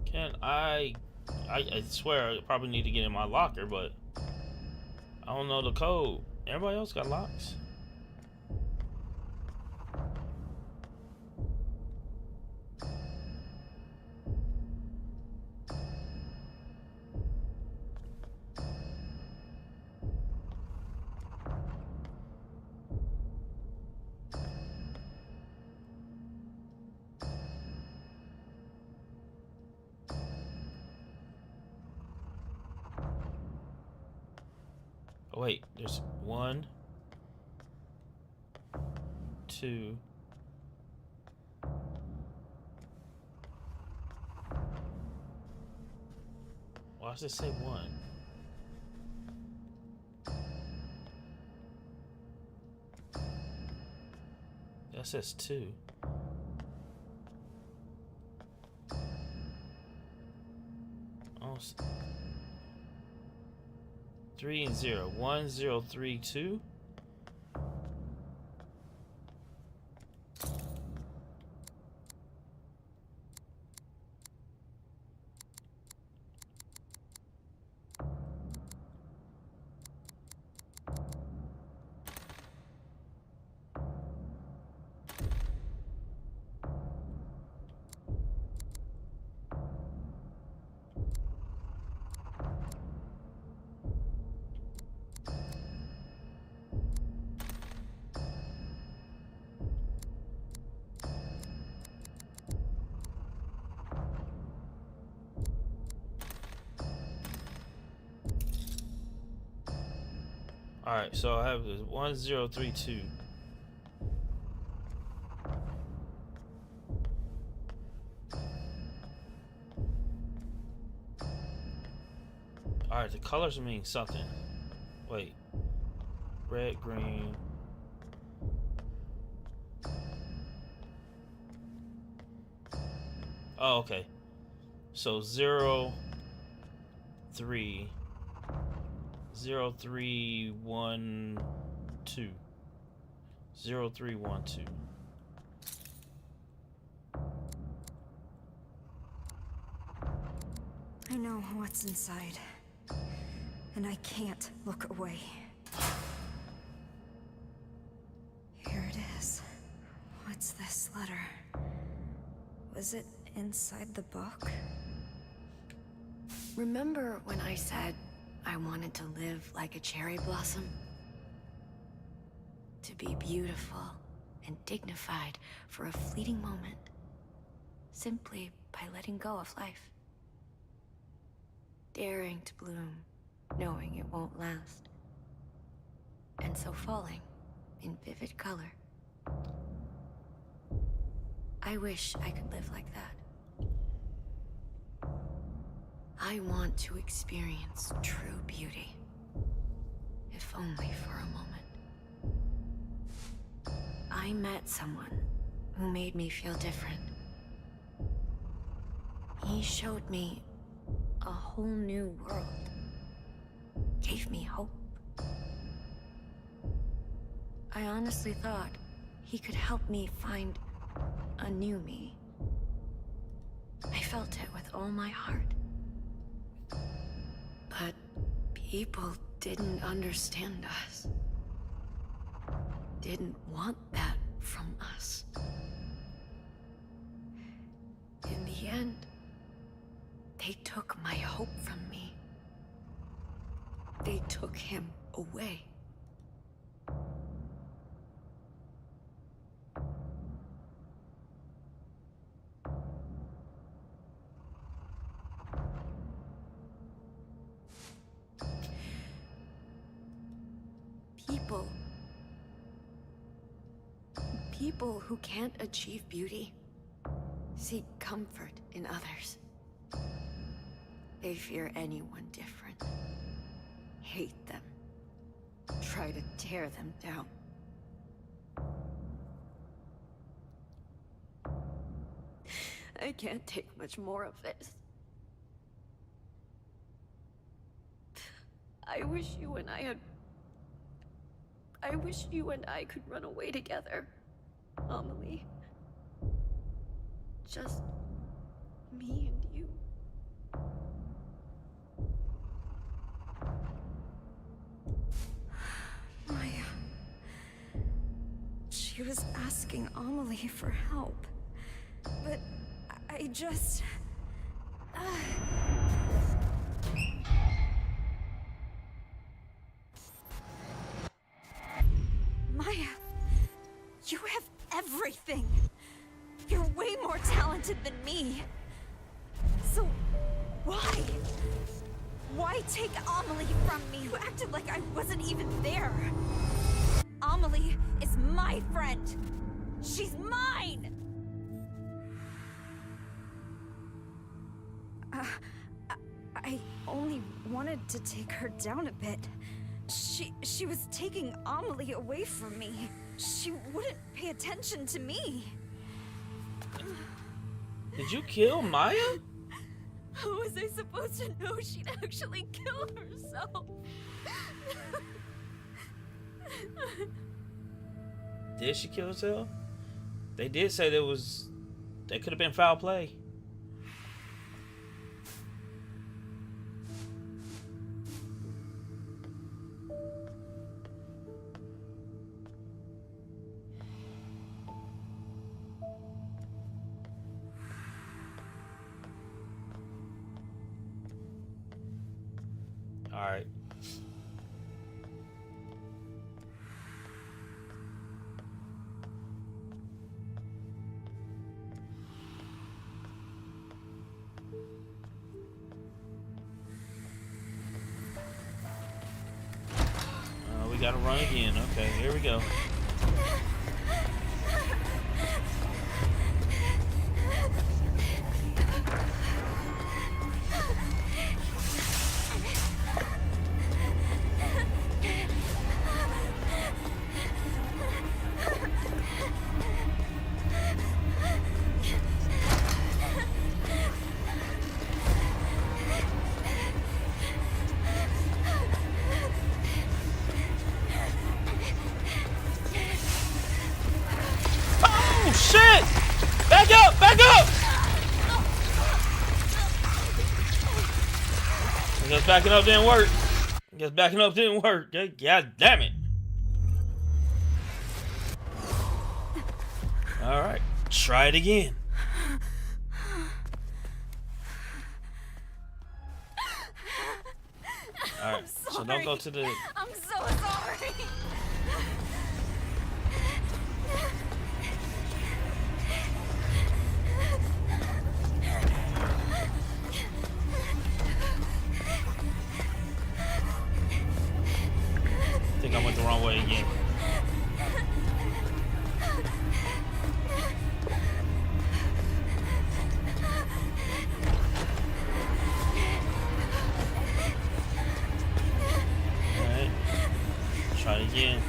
Can I swear I probably need to get in my locker, but I don't know the code. Everybody else got locks. Oh wait, there's 1, 2. Why does it say 1? That says 2. Oh, 3 and 0. 1, 0, 3, 2. Alright, so I have this 1, 0, 3, 2. Alright, the colors mean something. Wait. Red, green. Oh, okay. So 0, 3. 0, 3, 1, 2. 0, 3, 1, 2. I know what's inside, and I can't look away. Here it is. What's this letter? Was it inside the book? Remember when I said I wanted to live like a cherry blossom? To be beautiful and dignified for a fleeting moment, simply by letting go of life. Daring to bloom, knowing it won't last. And so falling in vivid color. I wish I could live like that. I want to experience true beauty, if only for a moment. I met someone who made me feel different. He showed me a whole new world, gave me hope. I honestly thought he could help me find a new me. I felt it with all my heart. But people didn't understand us. Didn't want that from us. In the end, they took my hope from me. They took him away. People who can't achieve beauty seek comfort in others. They fear anyone different, hate them, try to tear them down. I can't take much more of this. I wish you and I could run away together, Amelie. Just me and you. Maya. She was asking Amelie for help. But I just... Maya, you have everything. You're way more talented than me. So, why? Why take Amelie from me? You acted like I wasn't even there. Amelie is my friend. She's mine! I only wanted to take her down a bit. She was taking Amelie away from me. She wouldn't pay attention to me. Did you kill Maya? How was I supposed to know she'd actually kill herself? Did she kill herself? They did say that could have been foul play. All right. We gotta run again. Okay, here we go. Shit! Back up! Back up! I guess backing up didn't work. I guess backing up didn't work. God damn it. Alright. Try it again. Alright. So don't go to the... I'm so sorry. I think I went the wrong way again. Alright. Try it again.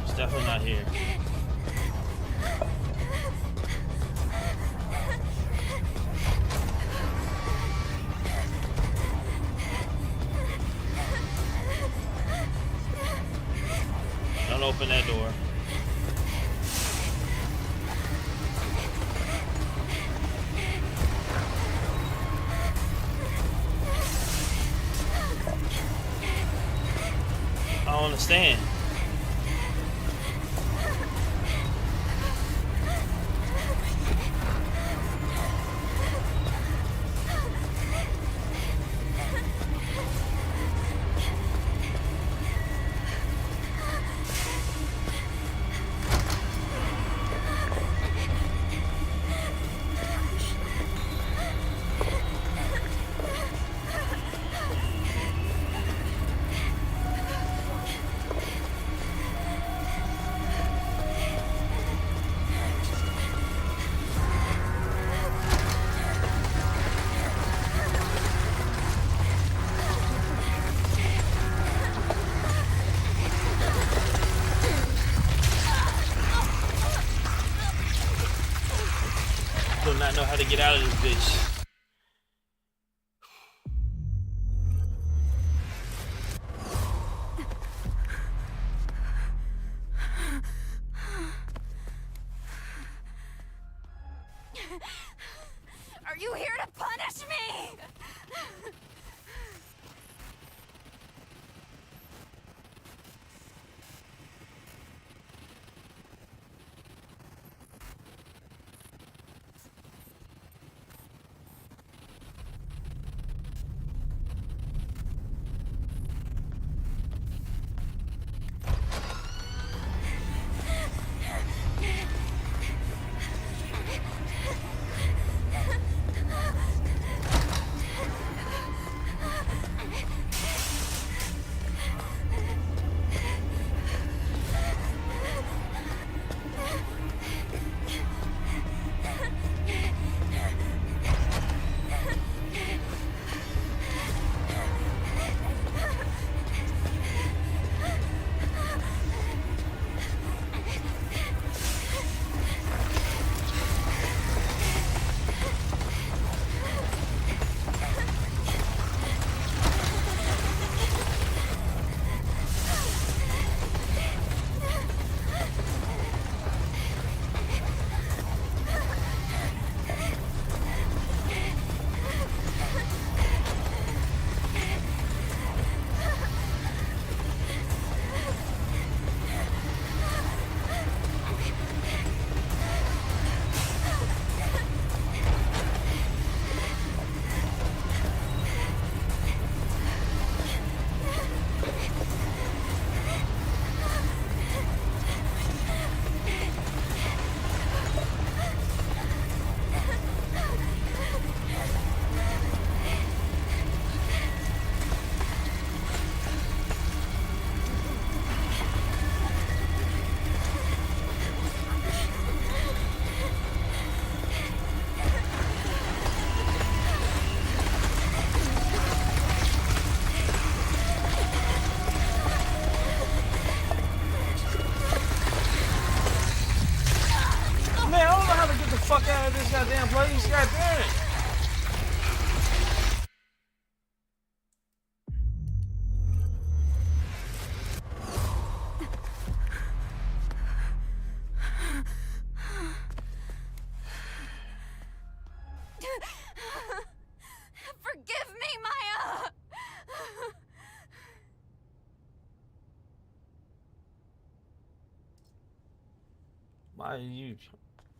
It's definitely not here. Don't open that door. I don't understand. Do not know how to get out of this bitch. Are you here to punish me? fuck out of this goddamn place. God damn it. Forgive me, Maya! Why you,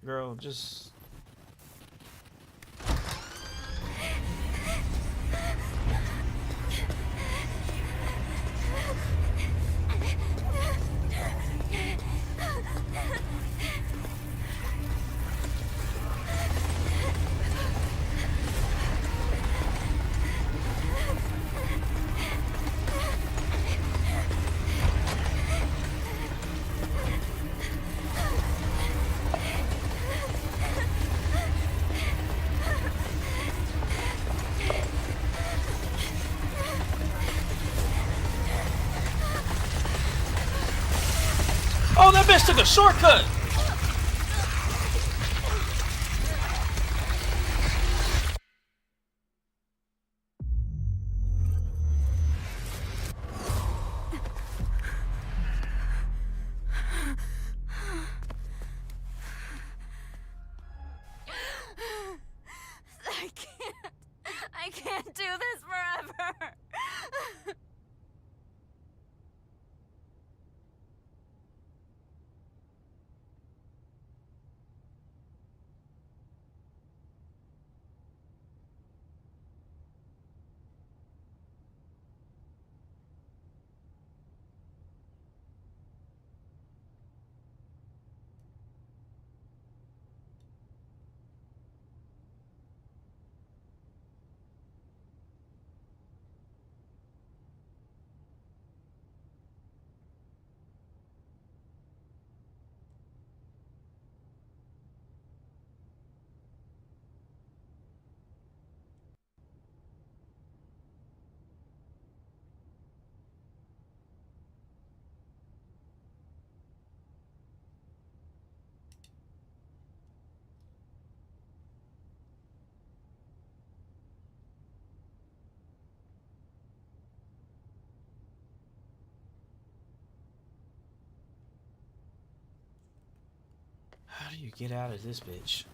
girl, just... Oh, that bitch took a shortcut! I can't do this forever! How do you get out of this bitch?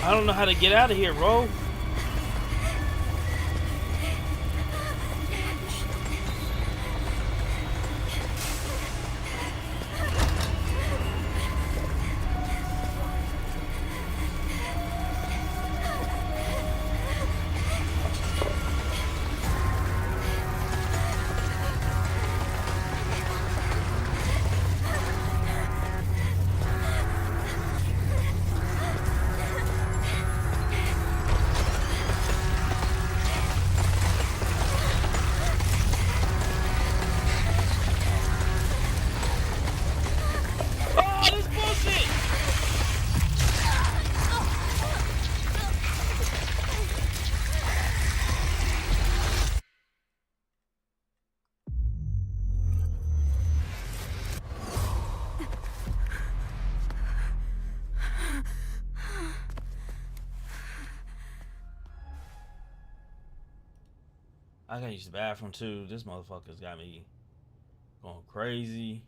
I don't know how to get out of here, bro. I gotta use the bathroom too. This motherfucker's got me going crazy.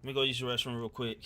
Let me go use the restroom real quick.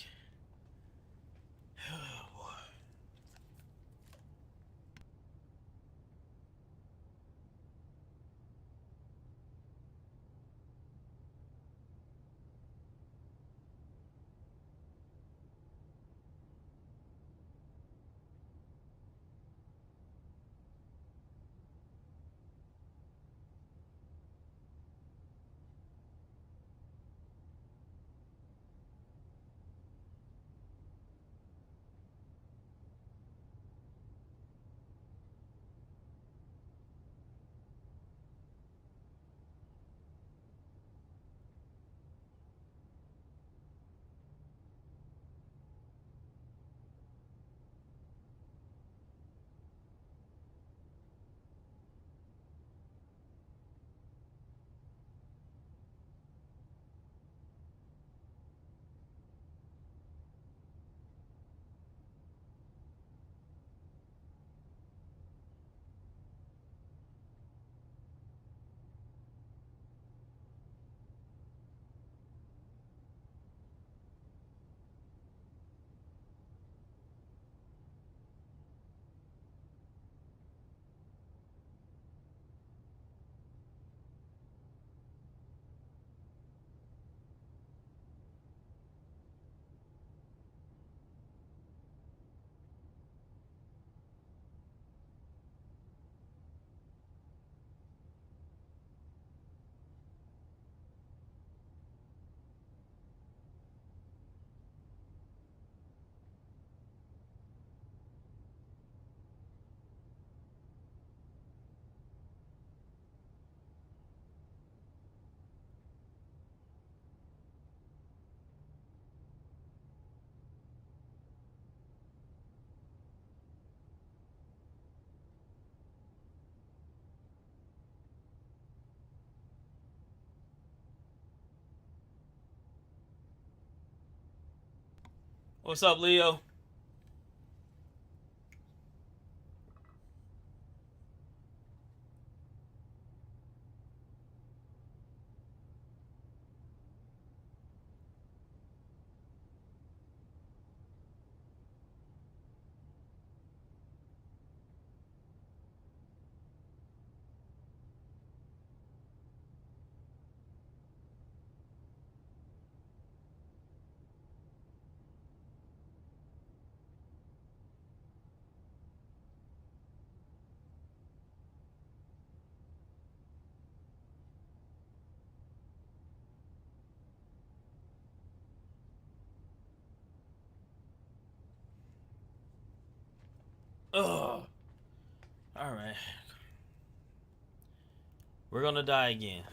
What's up, Leo? Ugh. Alright. We're gonna die again.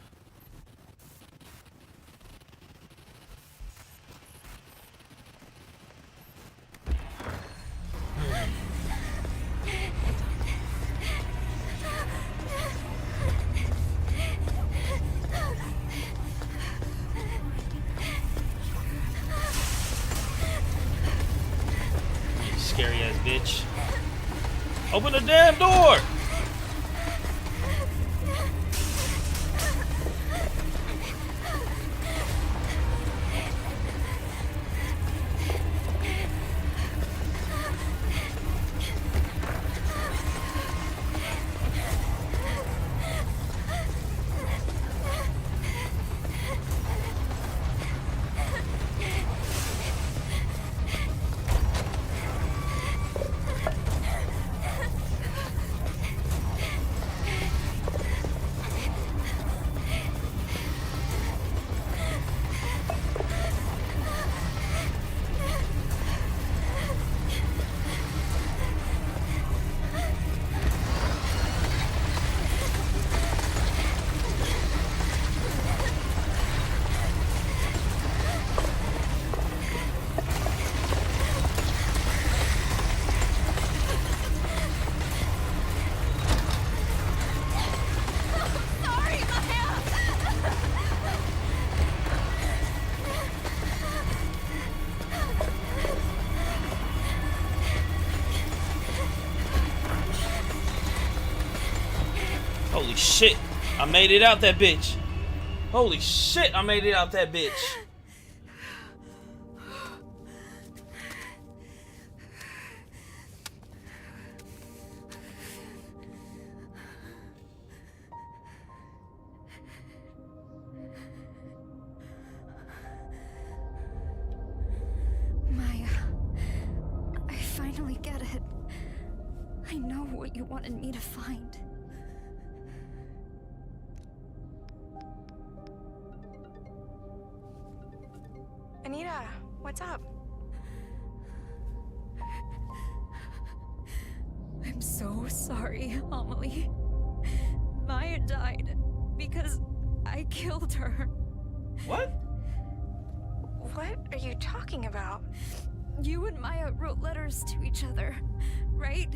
Scary ass bitch. Open the damn door! Holy shit! I made it out that bitch. Holy shit! I made it out that bitch. Maya, I finally get it. I know what you wanted me to find. Anita, what's up? I'm so sorry, Amelie. Maya died because I killed her. What? What are you talking about? You and Maya wrote letters to each other, right?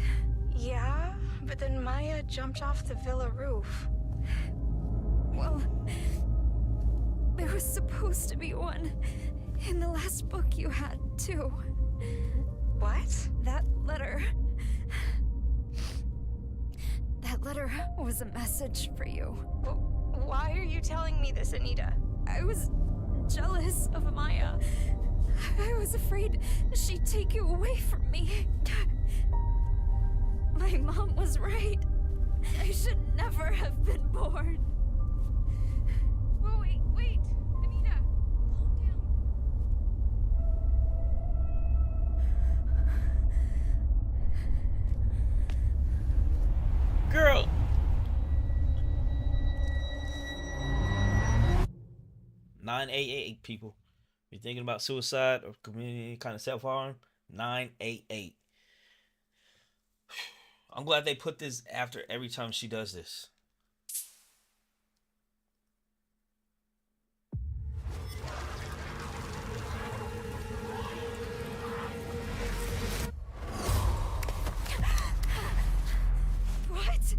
Yeah, but then Maya jumped off the villa roof. Well, there was supposed to be one in the last book you had, too. What? That letter was a message for you. Why are you telling me this, Anita? I was jealous of Maya. I was afraid she'd take you away from me. My mom was right. I should never have been born. Whoa, wait, Anita, calm down. Girl. $988 people. If you're thinking about suicide or community any kind of self-harm, 988. I'm glad they put this after every time she does this. What?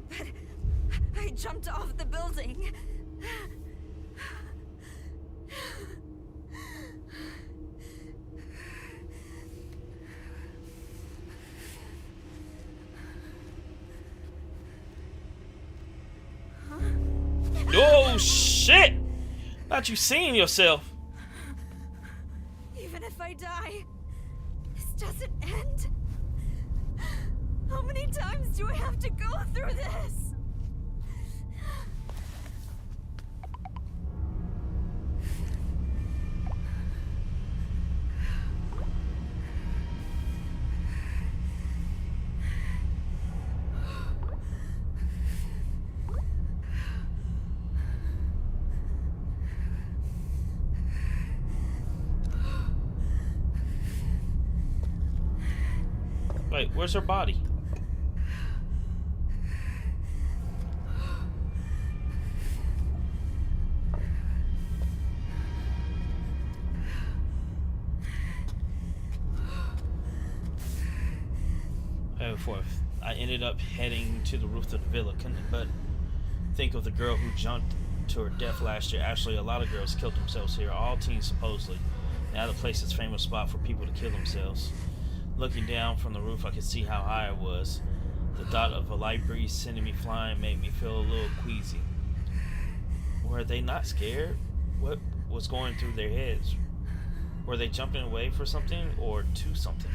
But I jumped off the building. Oh shit! Not you seeing yourself. Even if I die, this doesn't end. How many times do I have to go through this? Wait, where's her body? And forth. I ended up heading to the roof of the villa, couldn't but think of the girl who jumped to her death last year. Actually, a lot of girls killed themselves here, all teens supposedly. Now the place is a famous spot for people to kill themselves. Looking down from the roof, I could see how high I was. The thought of a light breeze sending me flying made me feel a little queasy. Were they not scared? What was going through their heads? Were they jumping away for something or to something?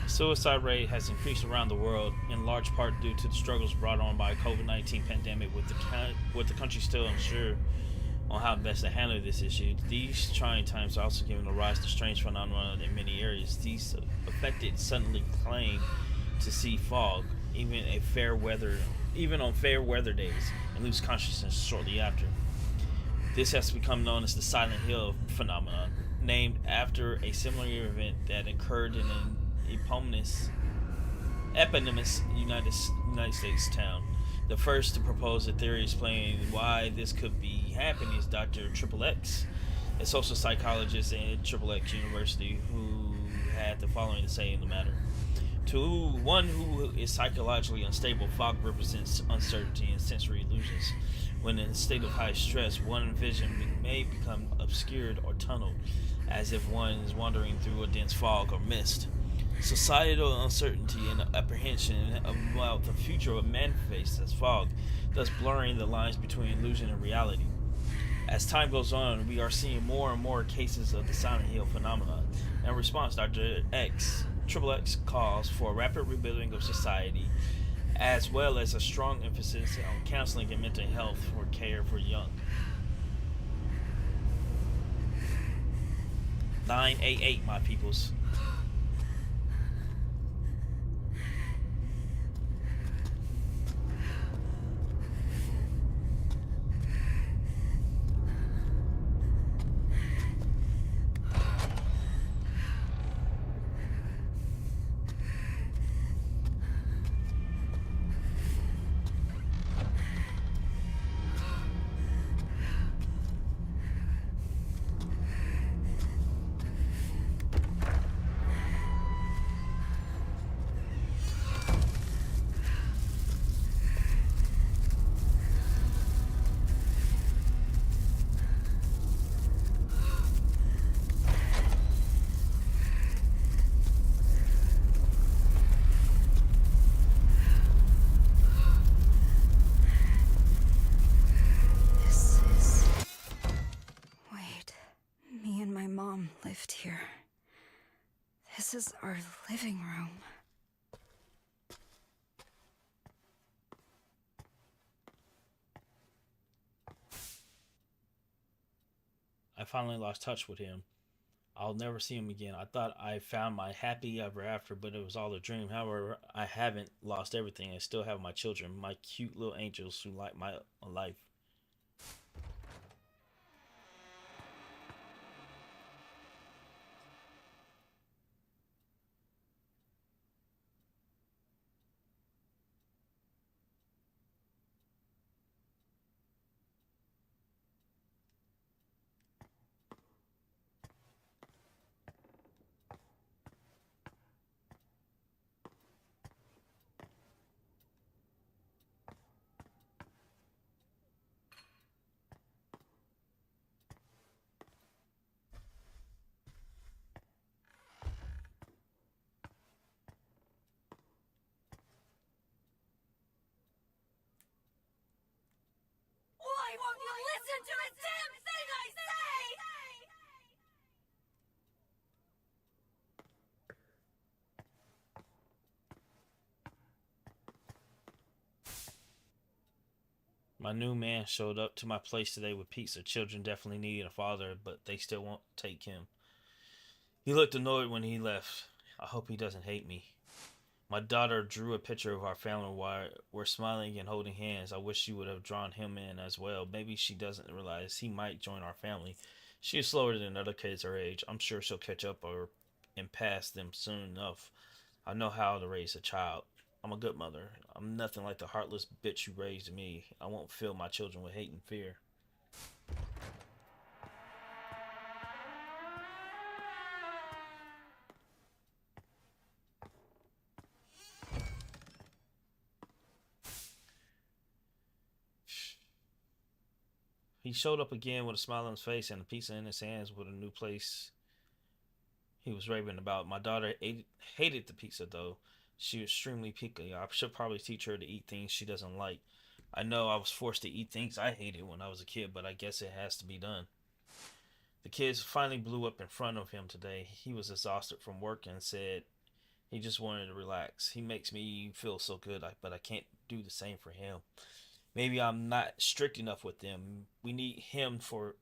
Suicide rate has increased around the world, in large part due to the struggles brought on by COVID-19 pandemic. With the country still unsure on how best to handle this issue, these trying times are also giving a rise to strange phenomena in many areas. These affected suddenly claim to see fog, even on fair weather days, and lose consciousness shortly after. This has become known as the Silent Hill phenomenon, named after a similar event that occurred in an eponymous United States town. The first to propose a theory explaining why this could be happening is Dr. Triple X, a social psychologist at Triple X University, who had the following to say in the matter. To one who is psychologically unstable, fog represents uncertainty and sensory illusions. When in a state of high stress, one's vision may become obscured or tunneled, as if one is wandering through a dense fog or mist. Societal uncertainty and apprehension about the future manifests as fog, thus blurring the lines between illusion and reality. As time goes on, we are seeing more and more cases of the Silent Hill phenomenon. In response, Triple X calls for a rapid rebuilding of society, as well as a strong emphasis on counseling and mental health for care for young. 988, my peoples. Me and my mom lived here. This is our living room. I finally lost touch with him. I'll never see him again. I thought I found my happy ever after, but it was all a dream. However, I haven't lost everything. I still have my children, my cute little angels who light my life. Why won't you listen to a damn thing I say? My new man showed up to my place today with pizza. Children definitely need a father, but they still won't take him. He looked annoyed when he left. I hope he doesn't hate me. My daughter drew a picture of our family while we're smiling and holding hands. I wish she would have drawn him in as well. Maybe she doesn't realize he might join our family. She is slower than other kids her age. I'm sure she'll catch up and pass them soon enough. I know how to raise a child. I'm a good mother. I'm nothing like the heartless bitch you raised me. I won't fill my children with hate and fear. He showed up again with a smile on his face and a pizza in his hands with a new place he was raving about. My daughter hated the pizza though. She was extremely picky. I should probably teach her to eat things she doesn't like. I know I was forced to eat things I hated when I was a kid, but I guess it has to be done. The kids finally blew up in front of him today. He was exhausted from work and said He just wanted to relax. He makes me feel so good, but I can't do the same for him. Maybe I'm not strict enough with them. We need him for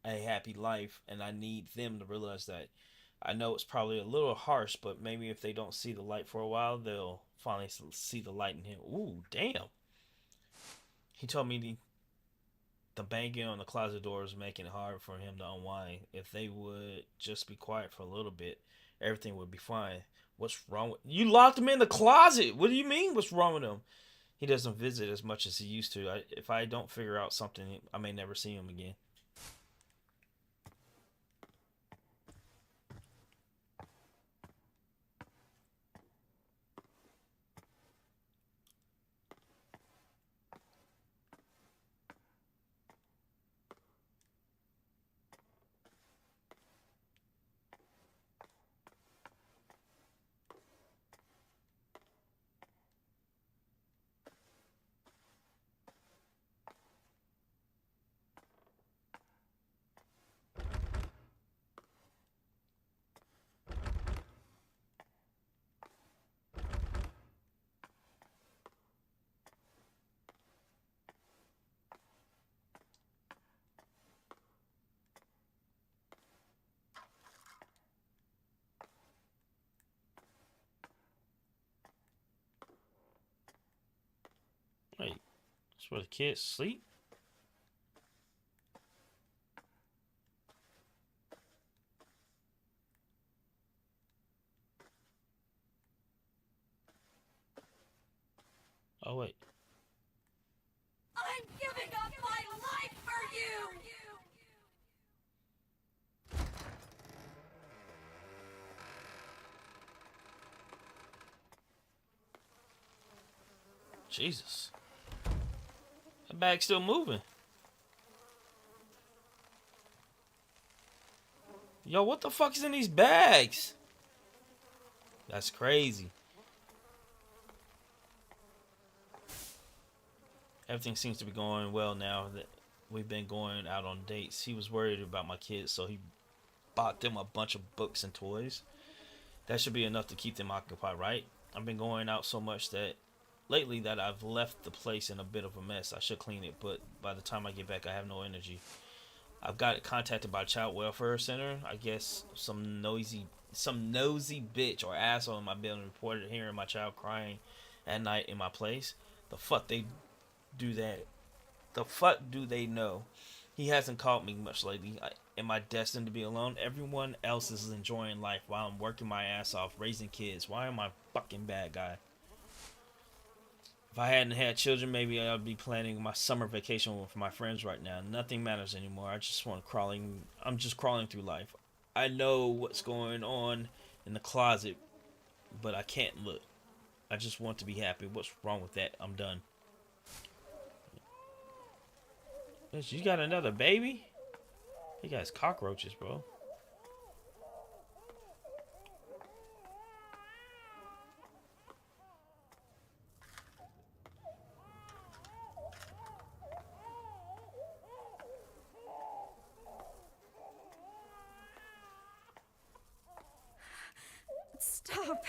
a happy life, and I need them to realize that. I know it's probably a little harsh, but maybe if they don't see the light for a while, they'll finally see the light in him. Ooh, damn. He told me the banging on the closet door is making it hard for him to unwind. If they would just be quiet for a little bit, everything would be fine. What's wrong with you? Locked him in the closet. What do you mean? What's wrong with him? He doesn't visit as much as he used to. If I don't figure out something, I may never see him again. Wait, that's where the kids sleep? Oh, wait. I'm giving up my life for you! Jesus. That bag's still moving. Yo, what the fuck is in these bags? That's crazy. Everything seems to be going well now that we've been going out on dates. He was worried about my kids, so he bought them a bunch of books and toys. That should be enough to keep them occupied, right? I've been going out so much that lately that I've left the place in a bit of a mess. I should clean it, but by the time I get back, I have no energy. I've got contacted by Child Welfare Center. I guess some nosy bitch or asshole in my building reported hearing my child crying at night in my place. The fuck they do that? The fuck do they know? He hasn't called me much lately. Am I destined to be alone? Everyone else is enjoying life while I'm working my ass off raising kids. Why am I a fucking bad guy? If I hadn't had children, maybe I'd be planning my summer vacation with my friends right now. Nothing matters anymore. I'm just crawling through life. I know what's going on in the closet, but I can't look. I just want to be happy. What's wrong with that? I'm done. Bitch, you got another baby? He got cockroaches, bro. Stop.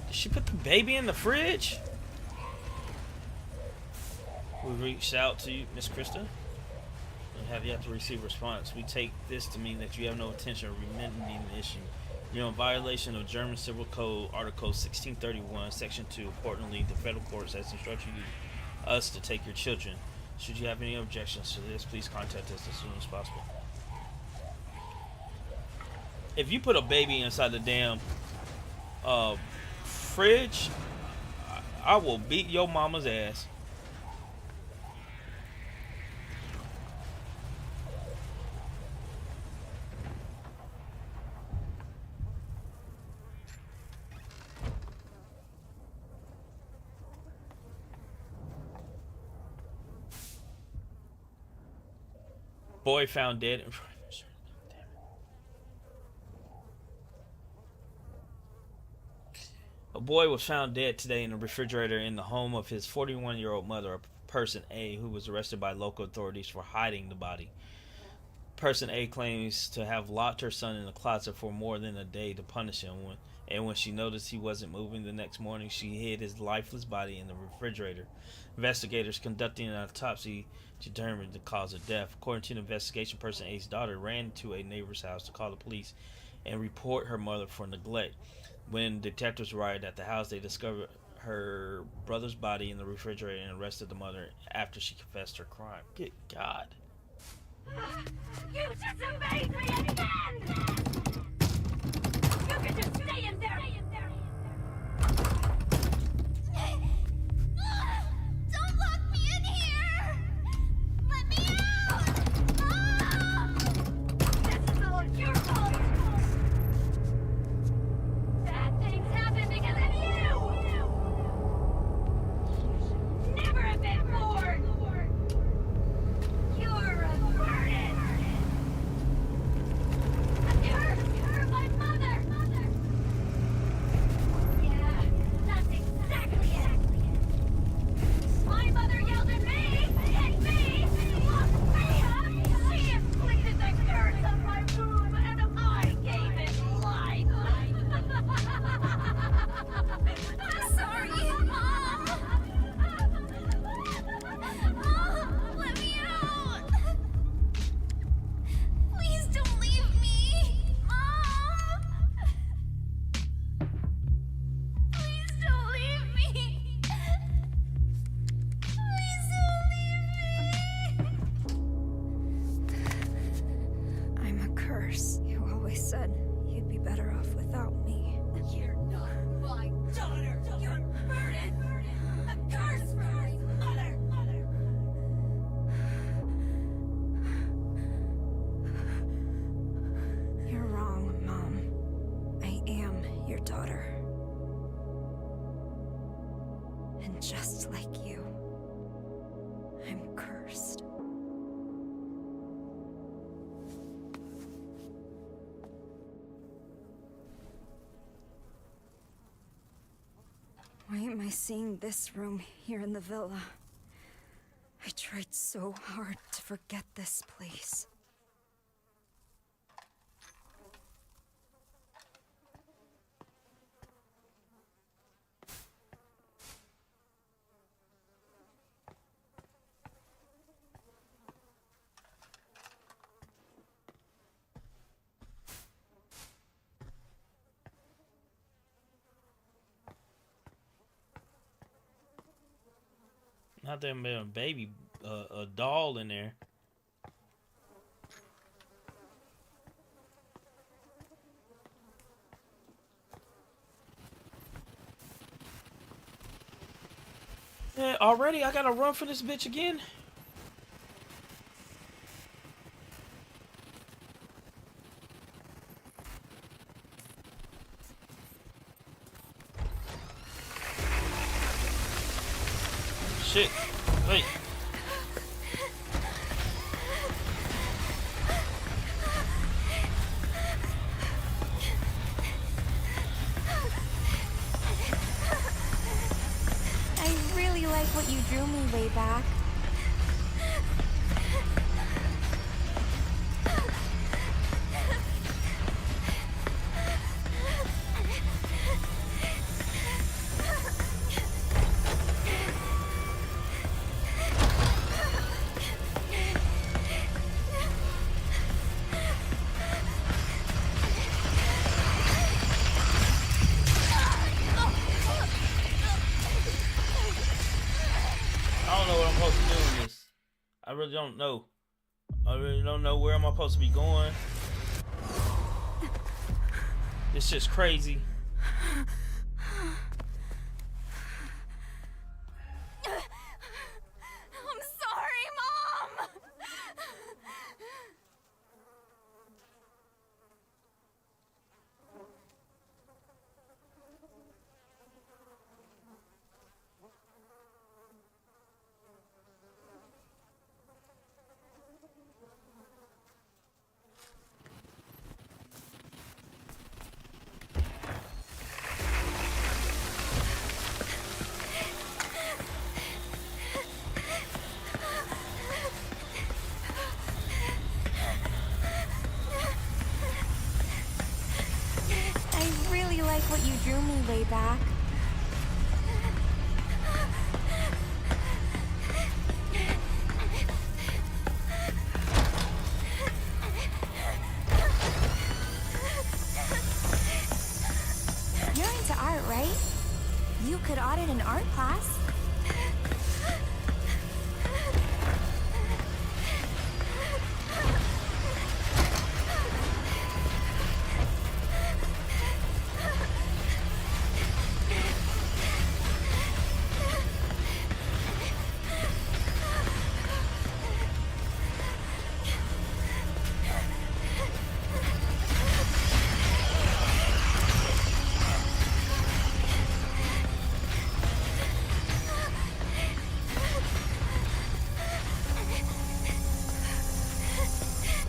Did she put the baby in the fridge? We reached out to you, Miss Krista, and have yet to receive a response. We take this to mean that you have no intention of remitting the issue. You're in violation of German Civil Code, Article 1631, Section 2. Importantly, the federal courts has instructed us to take your children. Should you have any objections to this, please contact us as soon as possible. If you put a baby inside the damn fridge, I will beat your mama's ass. Boy found dead. A boy was found dead today in a refrigerator in the home of his 41-year-old mother. Person A, who was arrested by local authorities for hiding the body. Person A claims to have locked her son in the closet for more than a day to punish him. When she noticed he wasn't moving the next morning, she hid his lifeless body in the refrigerator. Investigators conducting an autopsy determined the cause of death. According to the investigation, Person A's daughter ran to a neighbor's house to call the police and report her mother for neglect. When detectives arrived at the house, they discovered her brother's body in the refrigerator and arrested the mother after she confessed her crime. Good God. You disobeyed me again! You can just stay in there! Don't lock me in here! Let me out! This is all your fault! Bad things happen because of you! You should never have been born! You're a burden! A curse for my mother! Yeah, that's exactly it! My mother yelled at me! Hit me! Locked me up! She inflicted the curse on my womb, and I gave it life! I'm sorry, Mom! Mom, let me out! Please don't leave me! Mom! Please don't leave me! Please don't leave me! I'm a curse. You always said you'd be better off without me. You're not my daughter! You're a burden! A curse for my mother! You're wrong, Mom. I am your daughter. And just like you, I'm cursed. Why am I seeing this room here in the villa? I tried so hard to forget this place. Not there been a baby, a doll in there. Yeah, already I gotta run for this bitch again. Shit. Wait. I really like what you drew me way back. I don't know what I'm supposed to do in this. I really don't know. I really don't know where am I supposed to be going. This shit's crazy. I'm sorry, Mom! could audit an art class.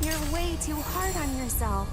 You're way too hard on yourself.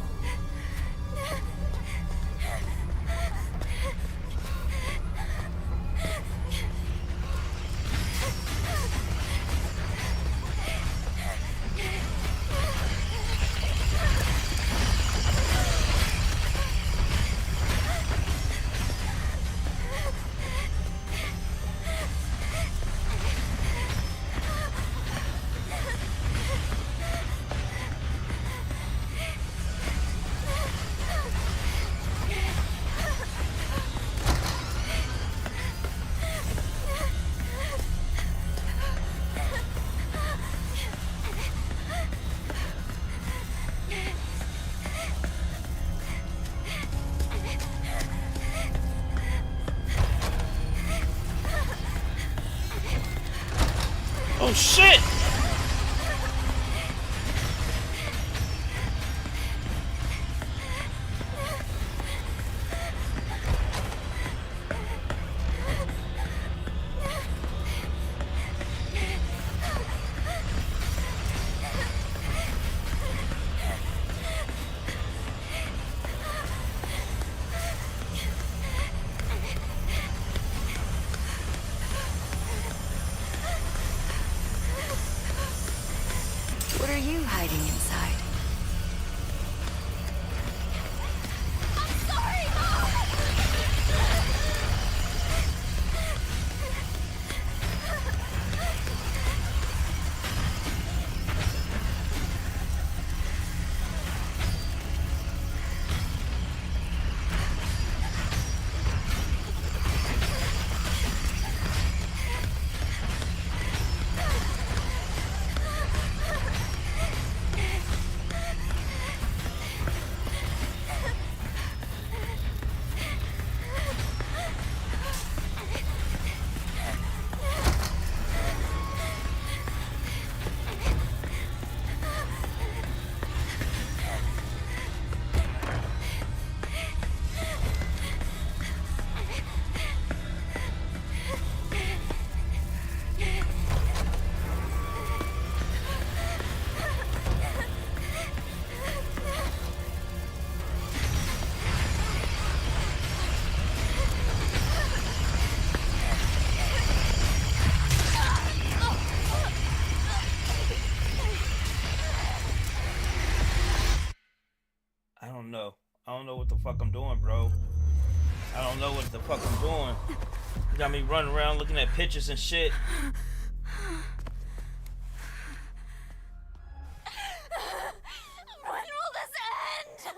Oh shit! What are you hiding inside? I'm sorry, I don't know what the fuck I'm doing, bro. I don't know what the fuck I'm doing. You got me running around looking at pictures and shit. When will this end?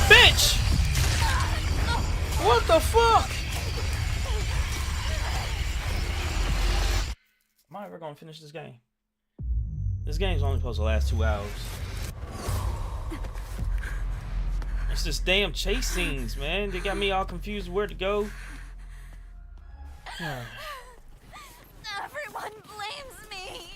Bitch! What the fuck? Am I ever gonna finish this game? This game's only supposed to last 2 hours. It's this damn chase scenes, man. They got me all confused where to go. Everyone blames me.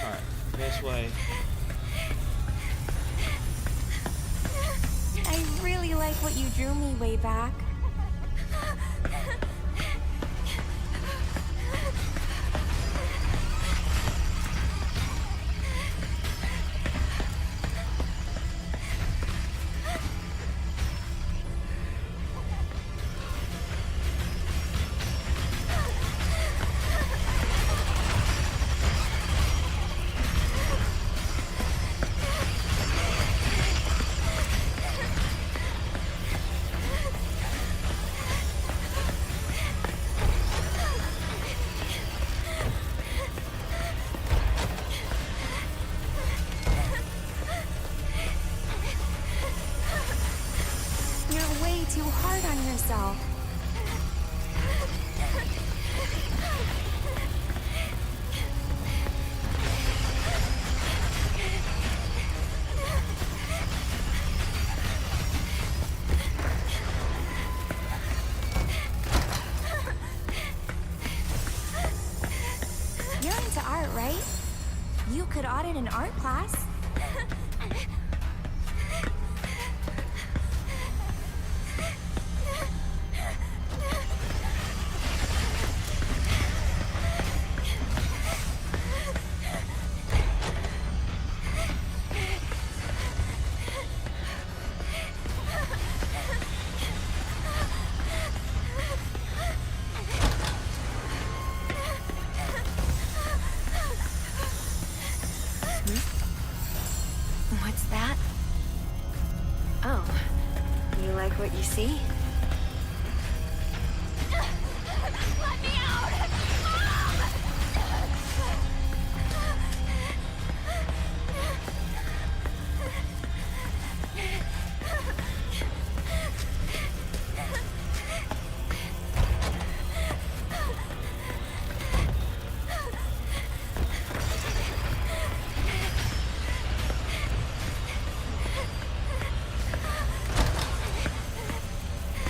Alright, this way. I really like what you drew me way back. You're way too hard on yourself. You're into art, right? You could audit an art class. What's that? Oh, you like what you see? Let me out!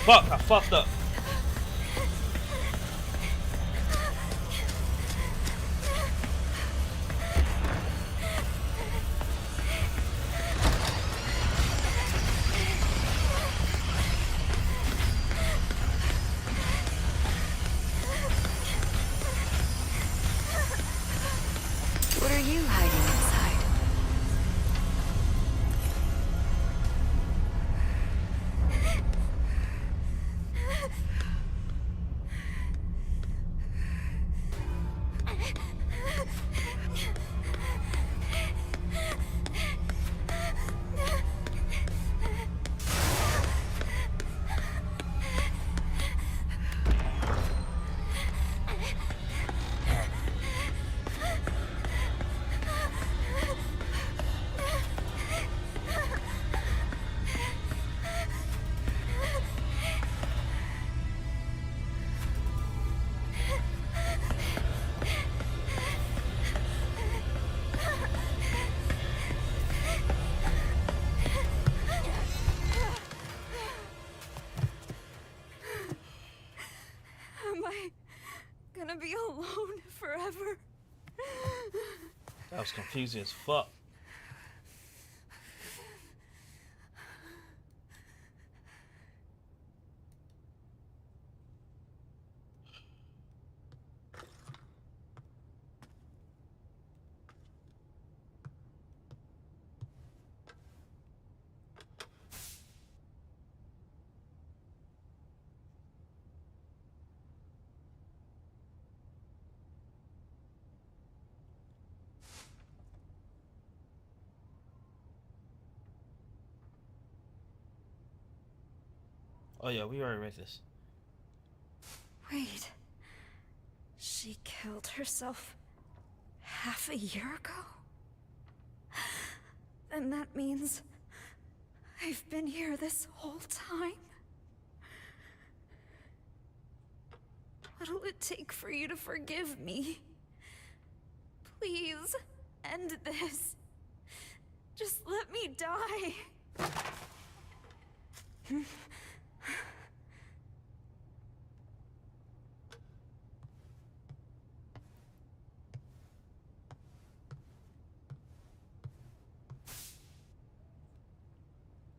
Fuck, I fucked up. What are you hiding inside? Am I gonna be alone forever? That was confusing as fuck. Oh yeah, we already read this. Wait. She killed herself half a year ago? And that means I've been here this whole time? What'll it take for you to forgive me? Please, end this. Just let me die.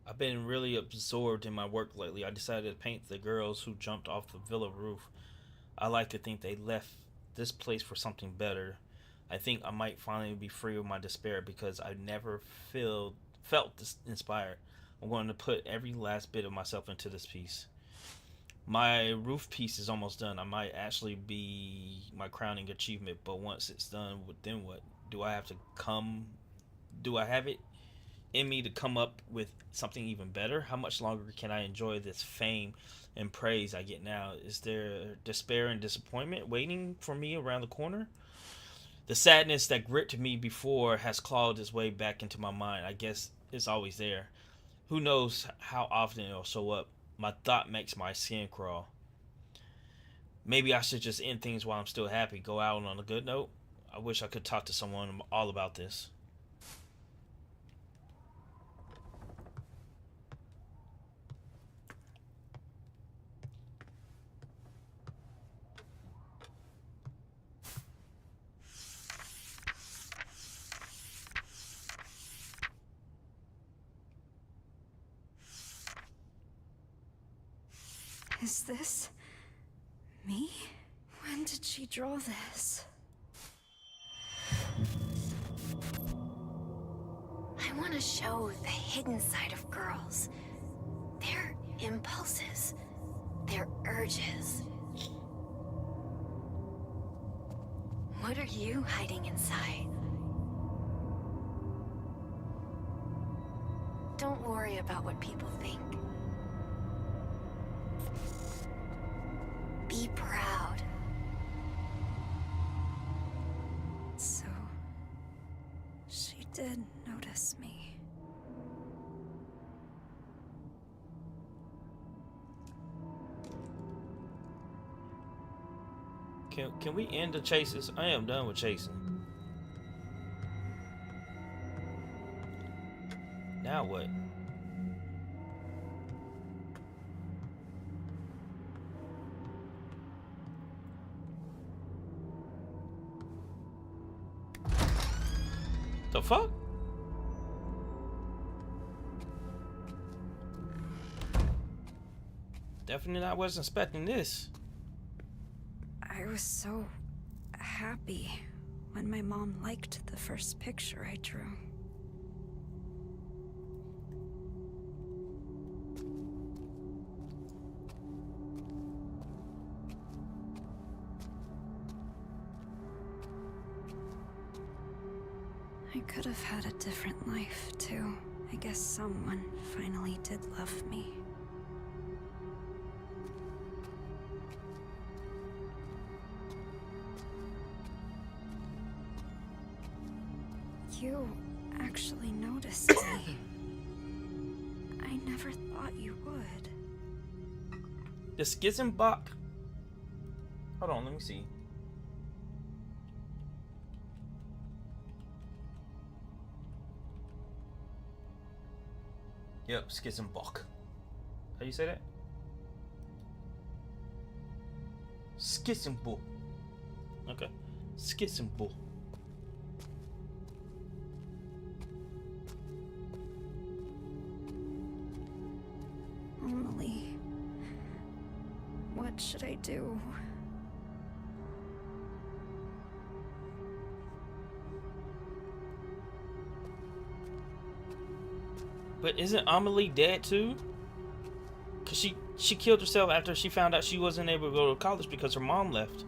I've been really absorbed in my work lately. I decided to paint the girls who jumped off the villa roof. I like to think they left this place for something better. I think I might finally be free of my despair because I never felt this inspired. I'm going to put every last bit of myself into this piece. My roof piece is almost done. I might actually be my crowning achievement, but once it's done, then what? Do I have it in me to come up with something even better? How much longer can I enjoy this fame and praise I get now? Is there despair and disappointment waiting for me around the corner? The sadness that gripped me before has clawed its way back into my mind. I guess it's always there. Who knows how often it'll show up? My thought makes my skin crawl. Maybe I should just end things while I'm still happy. Go out on a good note. I wish I could talk to someone all about this. Is this me? When did she draw this? I want to show the hidden side of girls. Their impulses, their urges. What are you hiding inside? Don't worry about what people think. Be proud. So, she did notice me. Can we end the chases? I am done with chasing. Now what? The fuck? Definitely not was expecting this. I was so happy when my mom liked the first picture I drew. I could have had a different life, too. I guess someone finally did love me. You actually noticed me. I never thought you would. The Shhhhhhhh. Hold on, let me see. Yep, Shhhhhhh. How you say that? Shhhhhhh. Okay. Shhhhhhh. Emily, what should I do? But isn't Amelie dead too? Cause she killed herself after she found out she wasn't able to go to college because her mom left.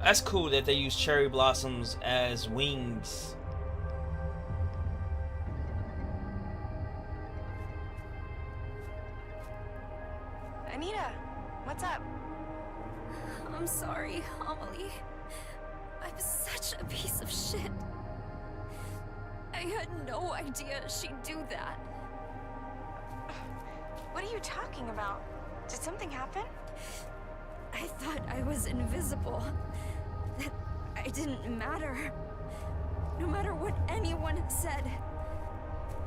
That's cool that they use cherry blossoms as wings. Anita, what's up? I'm sorry, Amelie. I'm such a piece of shit. I had no idea she'd do that. What are you talking about? Did something happen? I thought I was invisible. That I didn't matter. No matter what anyone said.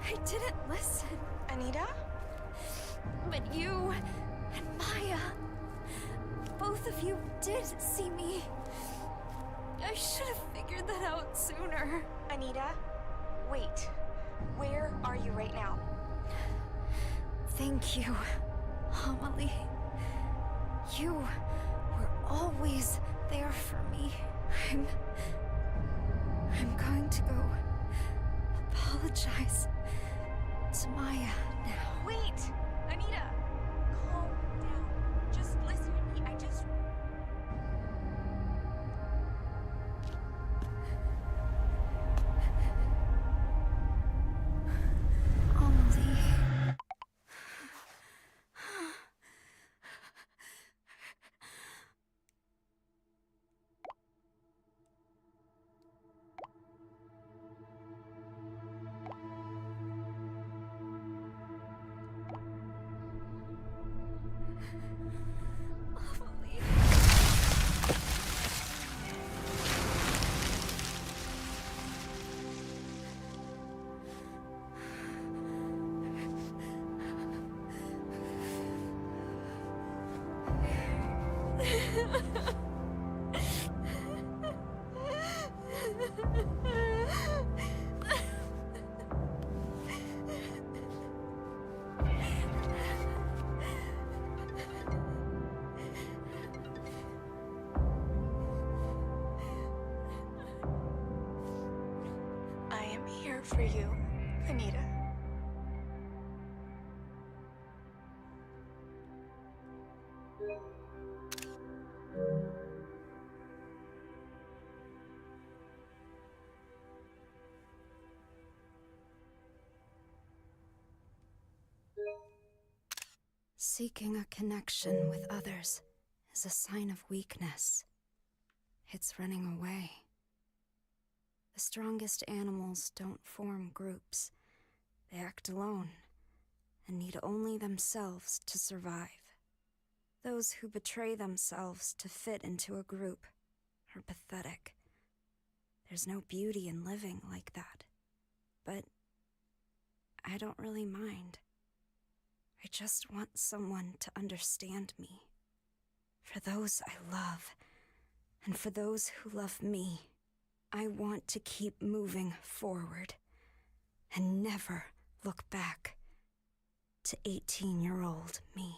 I didn't listen. Anita? But you and Maya, both of you did see me. I should have figured that out sooner. Anita, wait. Where are you right now? Thank you, Amelie. You were always there for me. I'm going to go apologize to Maya now. Wait! Anita! Calm down. Just listen to me. Amelie. I am here for you, Anita. Seeking a connection with others is a sign of weakness. It's running away. The strongest animals don't form groups. They act alone and need only themselves to survive. Those who betray themselves to fit into a group are pathetic. There's no beauty in living like that. But I don't really mind. I just want someone to understand me. For those I love, and for those who love me, I want to keep moving forward and never look back to 18-year-old me.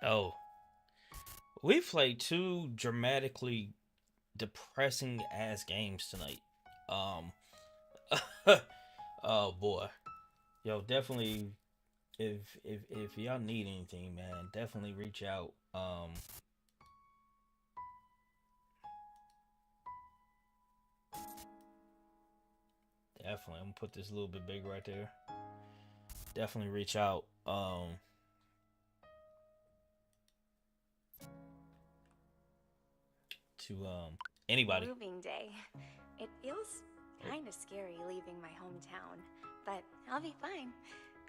Oh. We played two dramatically depressing ass games tonight. Oh boy. Yo, definitely if y'all need anything, man, definitely reach out. Definitely. I'm gonna put this a little bit bigger right there. Definitely reach out. To anybody. Moving day. It feels kind of scary leaving my hometown, but I'll be fine.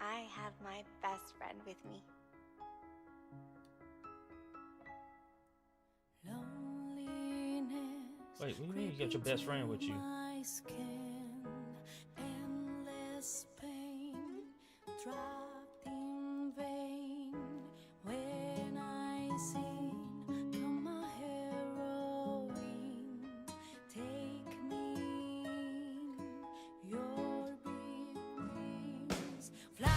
I have my best friend with me. Wait, what do you mean you got your best friend with you? Endless pain, dropped in vain when I sing come my heroine, take me in your big wings, fly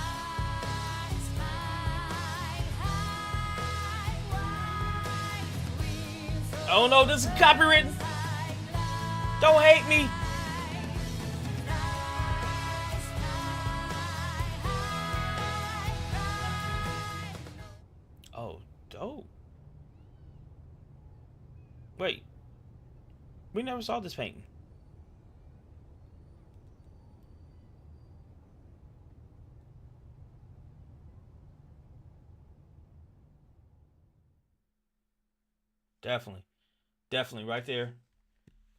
high, white wings. Oh no, this is copywritten. Don't hate me. Oh, dope. Wait. We never saw this painting. Definitely. Definitely right there.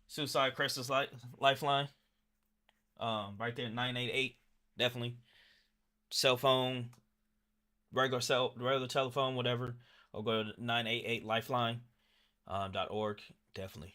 Suicide Crisis Lifeline. Right there, 988. Definitely. Cell phone, regular telephone, whatever. Or go to 988lifeline.org. Definitely.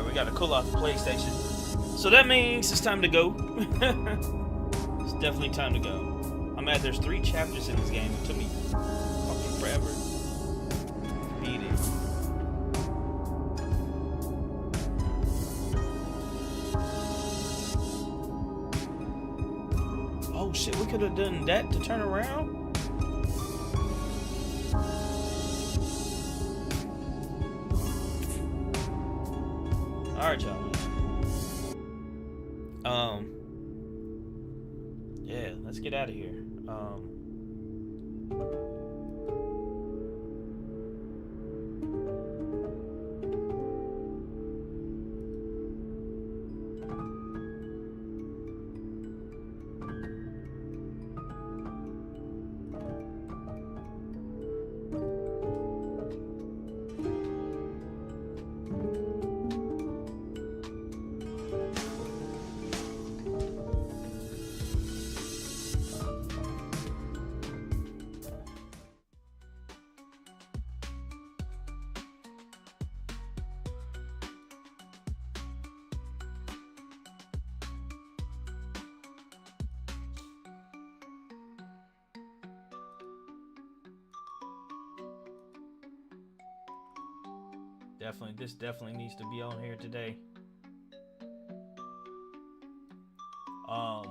We gotta cool off the PlayStation. So that means it's time to go. It's definitely time to go. I'm at, there's 3 chapters in this game. It took me fucking forever to beat it. Oh shit, we could have done that to turn around? Alright, y'all. Yeah, let's get out of here. This definitely needs to be on here today. You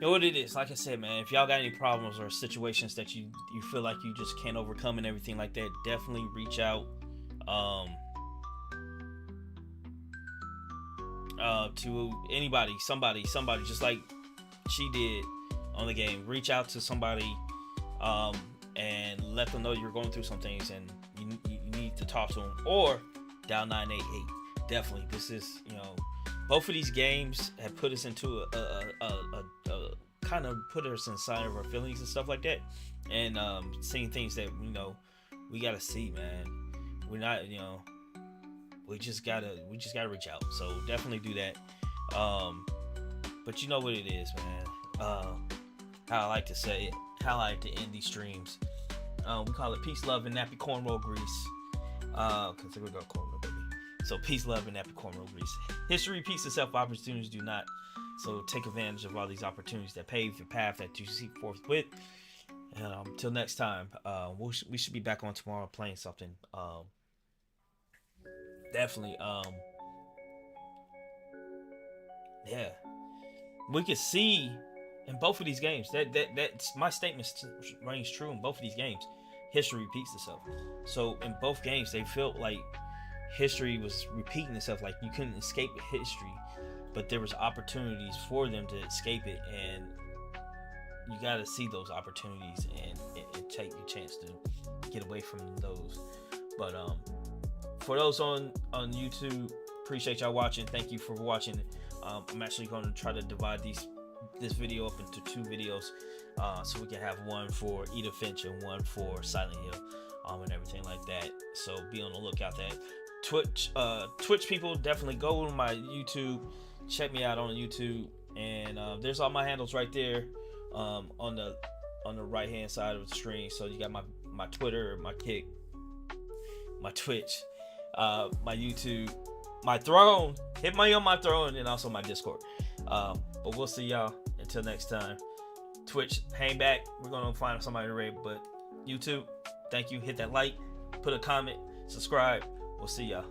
know what it is, like I said, man, if y'all got any problems or situations that you feel like you just can't overcome and everything like that, definitely reach out to anybody, somebody, just like she did on the game. Reach out to somebody and let them know you're going through some things and you need to talk to them, or dial 988. Definitely, this is, you know, both of these games have put us into a kind of put us inside of our feelings and stuff like that, and seeing things that, you know, we gotta see, man. We're not, you know, we just gotta reach out. So definitely do that. But you know what it is, man. How I like to say it, how I like to end these streams. We call it peace, love, and nappy cornrow grease. Cause we got cornrow, baby. So peace, love, and nappy cornrow grease. History repeats itself. Opportunities do not. So take advantage of all these opportunities that pave your path that you seek forthwith. And until next time, we should be back on tomorrow playing something. Definitely. Yeah, we could see in both of these games that's my statement rings true in both of these games. History repeats itself. So in both games, they felt like history was repeating itself. Like you couldn't escape history, but there was opportunities for them to escape it, and you got to see those opportunities and take your chance to get away from those. But for those on YouTube, appreciate y'all watching. Thank you for watching. I'm actually going to try to divide this video up into 2 videos, so we can have one for Edith Finch and one for Silent Hill, and everything like that. So be on the lookout. That Twitch people, definitely go to my YouTube, check me out on YouTube, and there's all my handles right there, on the right hand side of the screen. So you got my Twitter, my Kick, my Twitch, my YouTube, my throne. Hit me on my throne and also my Discord. But we'll see y'all until next time. Twitch, hang back. We're gonna find somebody to raid. But YouTube, thank you. Hit that like, put a comment, subscribe. We'll see y'all.